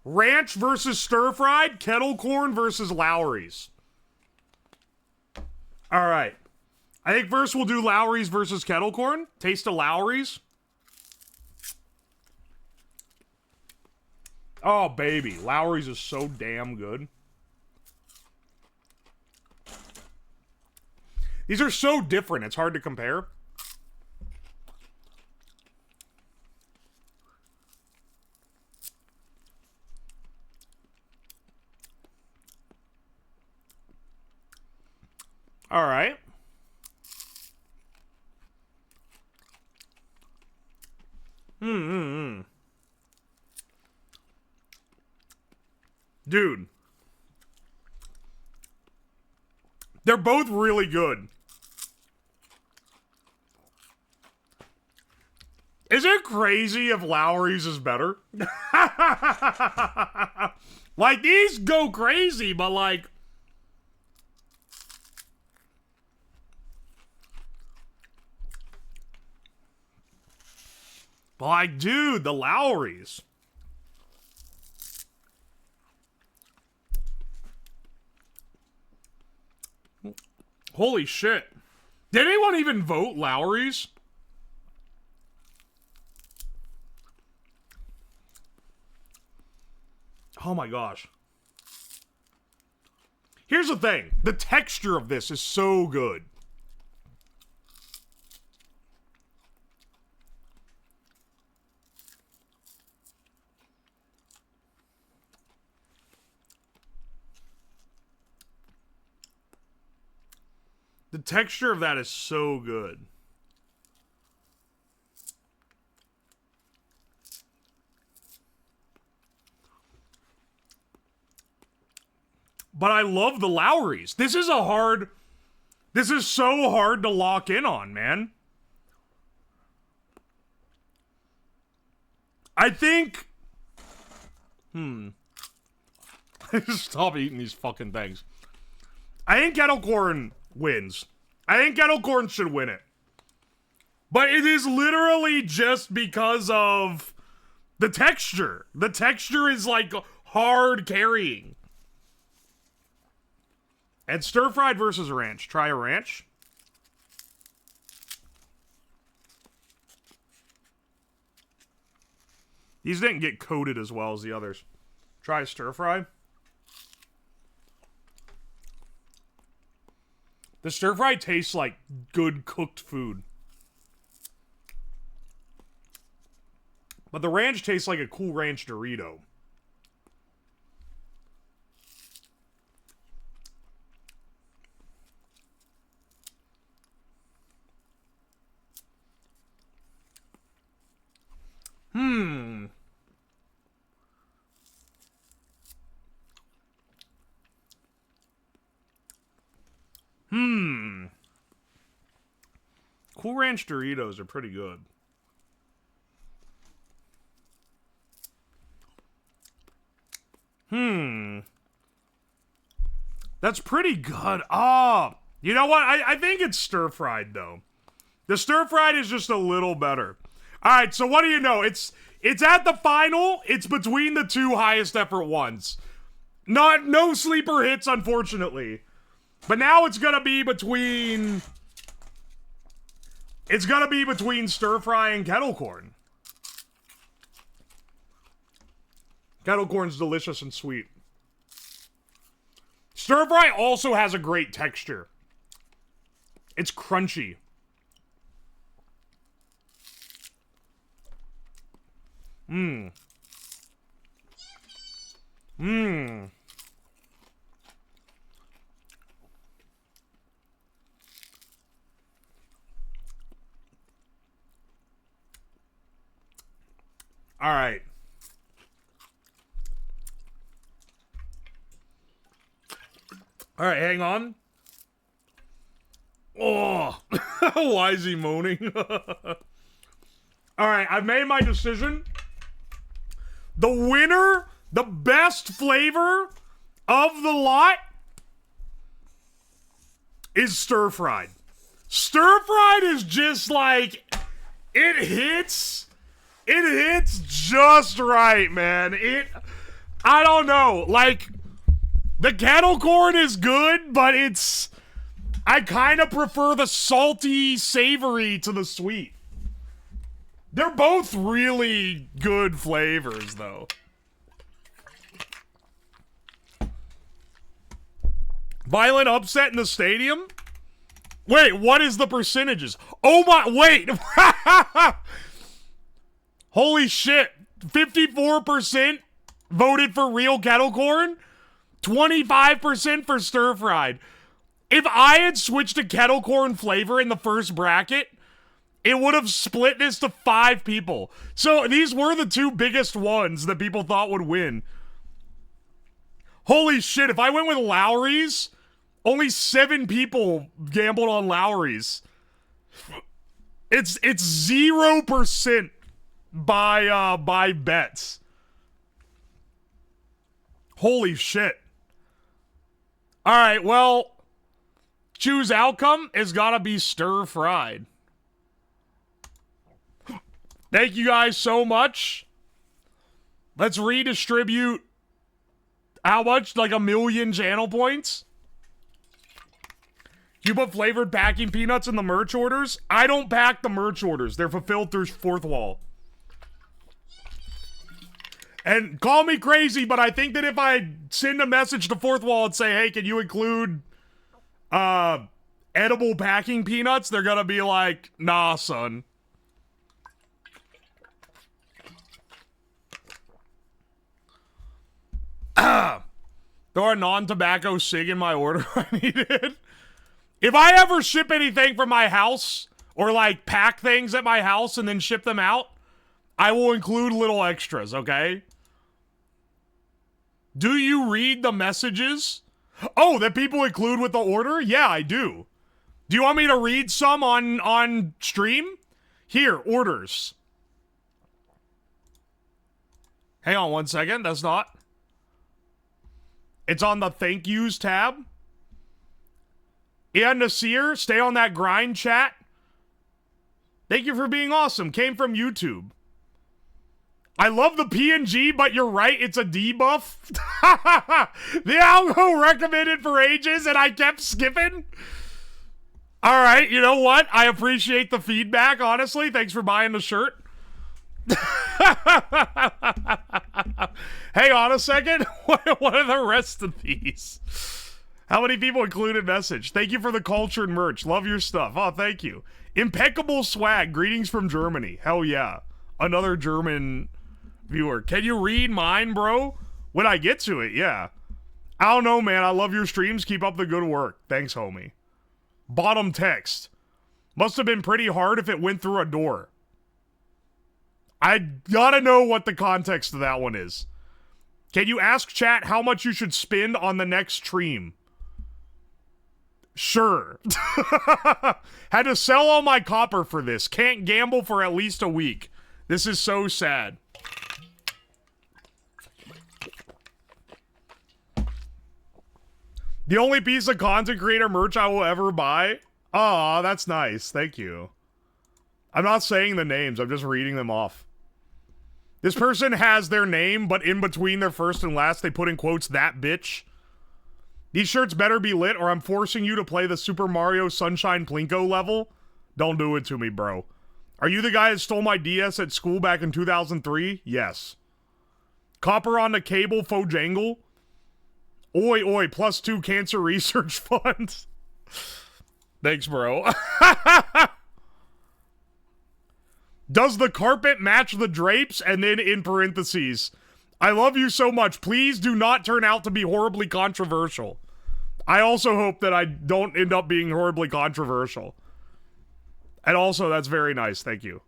ranch versus stir-fried, kettle corn versus Lowry's. Alright. I think first we'll do Lowry's versus kettle corn. Taste of Lowry's. Oh, baby. Lowry's is so damn good. These are so different, it's hard to compare. All right. Dude. They're both really good. Is it crazy if Lowry's is better? Like, these go crazy, but like... But like, dude, the Lowry's. Holy shit. Did anyone even vote Lowry's? Oh my gosh. Here's the thing. The texture of this is so good. The texture of that is so good. But I love the Lowry's. This is so hard to lock in on, man. I think... Stop eating these fucking things. I think kettle corn wins. I think kettle corn should win it. But it is literally just because of the texture. The texture is like hard carrying. And stir-fried versus ranch. Try a ranch. These didn't get coated as well as the others. Try stir-fry. The stir-fry tastes like good cooked food. But the ranch tastes like a Cool Ranch Dorito. Cool Ranch Doritos are pretty good. That's pretty good. Ah, you know what? I think it's stir-fried, though. The stir-fried is just a little better. All right, so what do you know? It's at the final. It's between the two highest effort ones. No sleeper hits, unfortunately. But now it's gonna be between... It's gonna be between stir-fry and kettle corn. Kettle corn's delicious and sweet. Stir-fry also has a great texture. It's crunchy. All right. All right, hang on. Oh, why is he moaning? All right, I've made my decision. The winner, the best flavor of the lot is stir-fried. Stir-fried is just like, it hits just right, man. I don't know, like, the kettle corn is good, but I kind of prefer the salty, savory to the sweet. They're both really good flavors, though. Violent upset in the stadium? Wait, what is the percentages? Oh my, wait. Holy shit. 54% voted for real kettle corn. 25% for stir-fried. If I had switched to kettle corn flavor in the first bracket, it would have split this to 5 people. So these were the 2 biggest ones that people thought would win. Holy shit, if I went with Lowry's, only 7 people gambled on Lowry's. It's 0% by bets. Holy shit. Alright, well, choose outcome has gotta be stir-fried. Thank you guys so much. Let's redistribute how much? Like 1 million channel points? You put flavored packing peanuts in the merch orders? I don't pack the merch orders. They're fulfilled through fourth wall. And call me crazy, but I think that if I send a message to fourth wall and say, hey, can you include edible packing peanuts? They're gonna be like, nah, son. Throw a non-tobacco cig in my order I needed. If I ever ship anything from my house, or like pack things at my house and then ship them out, I will include little extras, okay? Do you read the messages? Oh, that people include with the order? Yeah, I do. Do you want me to read some on stream? Here, orders. Hang on one second, that's not. It's on the thank yous tab. Yeah, Nasir, stay on that grind, chat. Thank you for being awesome. Came from YouTube. I love the PNG, but you're right, it's a debuff. The algo recommended for ages, and I kept skipping. Alright, you know what? I appreciate the feedback, honestly. Thanks for buying the shirt. Hang on a second. What are the rest of these? How many people included message? Thank you for the cultured merch. Love your stuff. Oh, thank you. Impeccable swag. Greetings from Germany. Hell yeah. Another German viewer. Can you read mine, bro? When I get to it, yeah. I don't know, man. I love your streams. Keep up the good work. Thanks, homie. Bottom text. Must have been pretty hard if it went through a door. I gotta know what the context of that one is. Can you ask chat how much you should spend on the next stream? Sure. Had to sell all my copper for this. Can't gamble for at least a week. This is so sad. The only piece of content creator merch I will ever buy? Aw, that's nice. Thank you. I'm not saying the names. I'm just reading them off. This person has their name, but in between their first and last, they put in quotes, that bitch. These shirts better be lit, or I'm forcing you to play the Super Mario Sunshine Plinko level. Don't do it to me, bro. Are you the guy that stole my DS at school back in 2003? Yes. Copper on the cable, Fojangle. Oi, oi, +2 cancer research fund. Thanks, bro. Does the carpet match the drapes? And then in parentheses, I love you so much. Please do not turn out to be horribly controversial. I also hope that I don't end up being horribly controversial. And also, that's very nice. Thank you.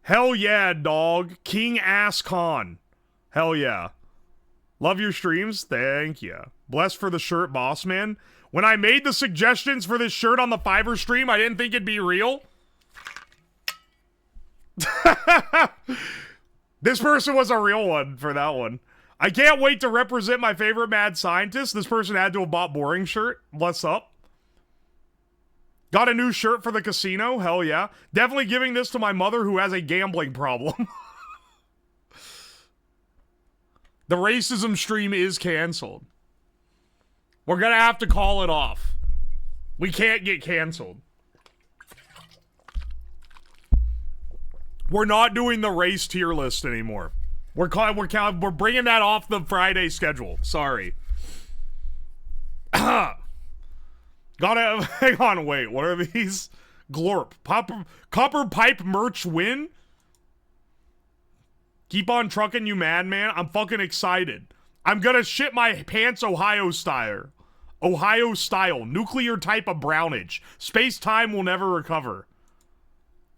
Hell yeah, dog. King Ass Con. Hell yeah. Love your streams. Thank you. Blessed for the shirt, boss man. When I made the suggestions for this shirt on the Fiverr stream, I didn't think it'd be real. This person was a real one for that one. I can't wait to represent my favorite mad scientist. This person had to have bought boring shirt. What's up? Got a new shirt for the casino. Hell yeah. Definitely giving this to my mother who has a gambling problem. The racism stream is canceled. We're gonna have to call it off. We can't get canceled. We're not doing the race tier list anymore. We're bringing that off the Friday schedule. Sorry. Gotta hang on. Wait, what are these? Glorp. Copper pipe merch win. Keep on trucking, you madman. I'm fucking excited. I'm gonna shit my pants Ohio style. Ohio style. Nuclear type of brownage. Space-time will never recover.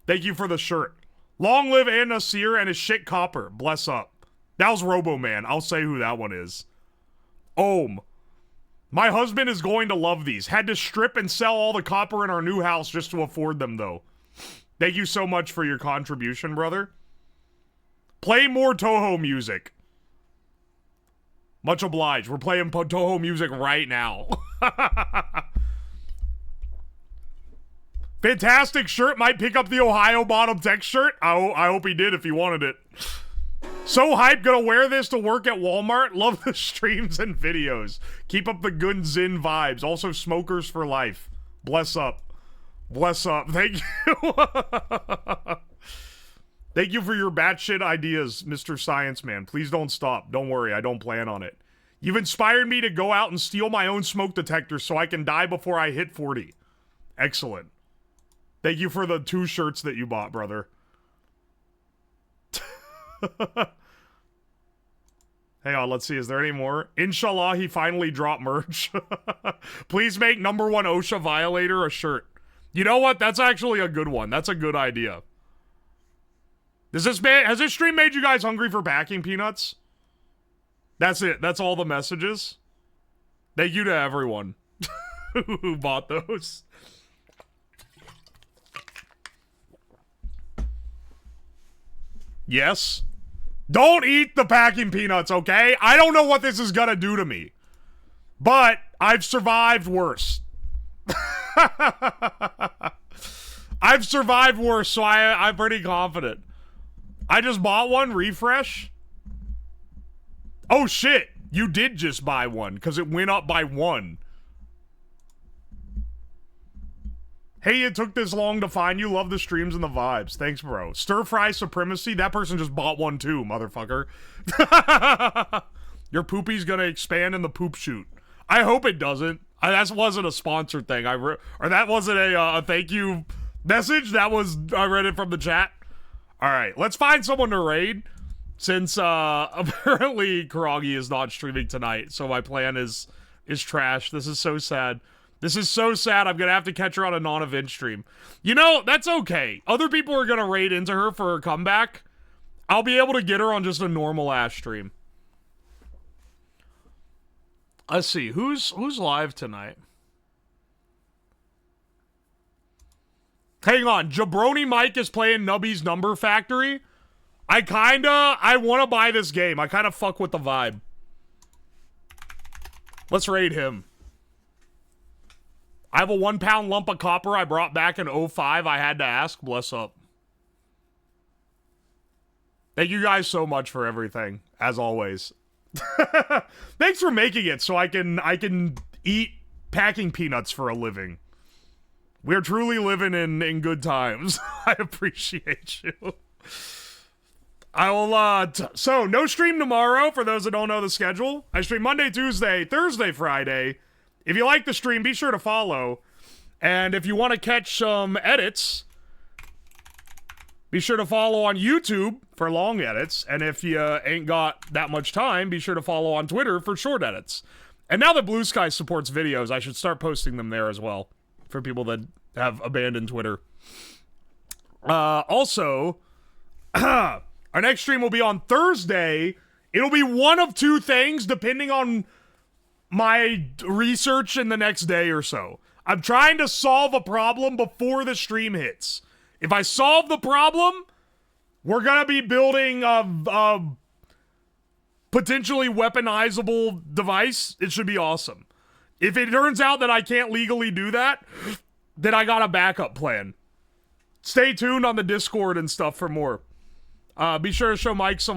Thank you for the shirt. Long live Ann Nasir and his shit copper. Bless up. That was Robo-Man. I'll say who that one is. Ohm. My husband is going to love these. Had to strip and sell all the copper in our new house just to afford them, though. Thank you so much for your contribution, brother. Play more Toho music. Much obliged. We're playing Toho music right now. Fantastic shirt. Might pick up the Ohio bottom tech shirt. I hope he did if he wanted it. So hyped. Gonna wear this to work at Walmart. Love the streams and videos. Keep up the good Zin vibes. Also smokers for life. Bless up. Bless up. Thank you. Thank you for your batshit ideas, Mr. Science Man. Please don't stop. Don't worry. I don't plan on it. You've inspired me to go out and steal my own smoke detector so I can die before I hit 40. Excellent. Thank you for the 2 shirts that you bought, brother. Hang on, let's see. Is there any more? Inshallah, he finally dropped merch. Please make #1 OSHA violator a shirt. You know what? That's actually a good one. That's a good idea. Has this stream made you guys hungry for packing peanuts? That's it. That's all the messages. Thank you to everyone who bought those. Yes. Don't eat the packing peanuts, okay? I don't know what this is gonna do to me. But I've survived worse. I've survived worse, so I'm pretty confident. I just bought one. Refresh. Oh, shit. You did just buy one, because it went up by 1. Hey, it took this long to find you. Love the streams and the vibes. Thanks, bro. Stir fry supremacy. That person just bought one too, motherfucker. Your poopy's gonna expand in the poop chute. I hope it doesn't. That wasn't a sponsored thing. Or that wasn't a thank you message. That was, I read it from the chat. All right, let's find someone to raid. Since apparently Karagi is not streaming tonight, so my plan is trash. This is so sad. This is so sad. I'm going to have to catch her on a non-event stream. You know, that's okay. Other people are going to raid into her for her comeback. I'll be able to get her on just a normal ass stream. Let's see. Who's live tonight? Hang on. Jabroni Mike is playing Nubby's Number Factory. I want to buy this game. I kind of fuck with the vibe. Let's raid him. I have a 1 pound lump of copper I brought back in 05. I had to ask. Bless up. Thank you guys so much for everything, as always. Thanks for making it so I can eat packing peanuts for a living. We're truly living in good times. I appreciate you. I will, so, no stream tomorrow, for those that don't know the schedule. I stream Monday, Tuesday, Thursday, Friday. If you like the stream, be sure to follow. And if you want to catch some edits, be sure to follow on YouTube for long edits. And if you ain't got that much time, be sure to follow on Twitter for short edits. And now that Blue Sky supports videos, I should start posting them there as well, for people that have abandoned Twitter. Also, our next stream will be on Thursday. It'll be one of 2 things, depending on my research in the next day or so. I'm trying to solve a problem before the stream hits. If I solve the problem, we're gonna be building a potentially weaponizable device. It should be awesome. If it turns out that I can't legally do that, then I got a backup plan. Stay tuned on the Discord and stuff for more. Be sure to show Mike some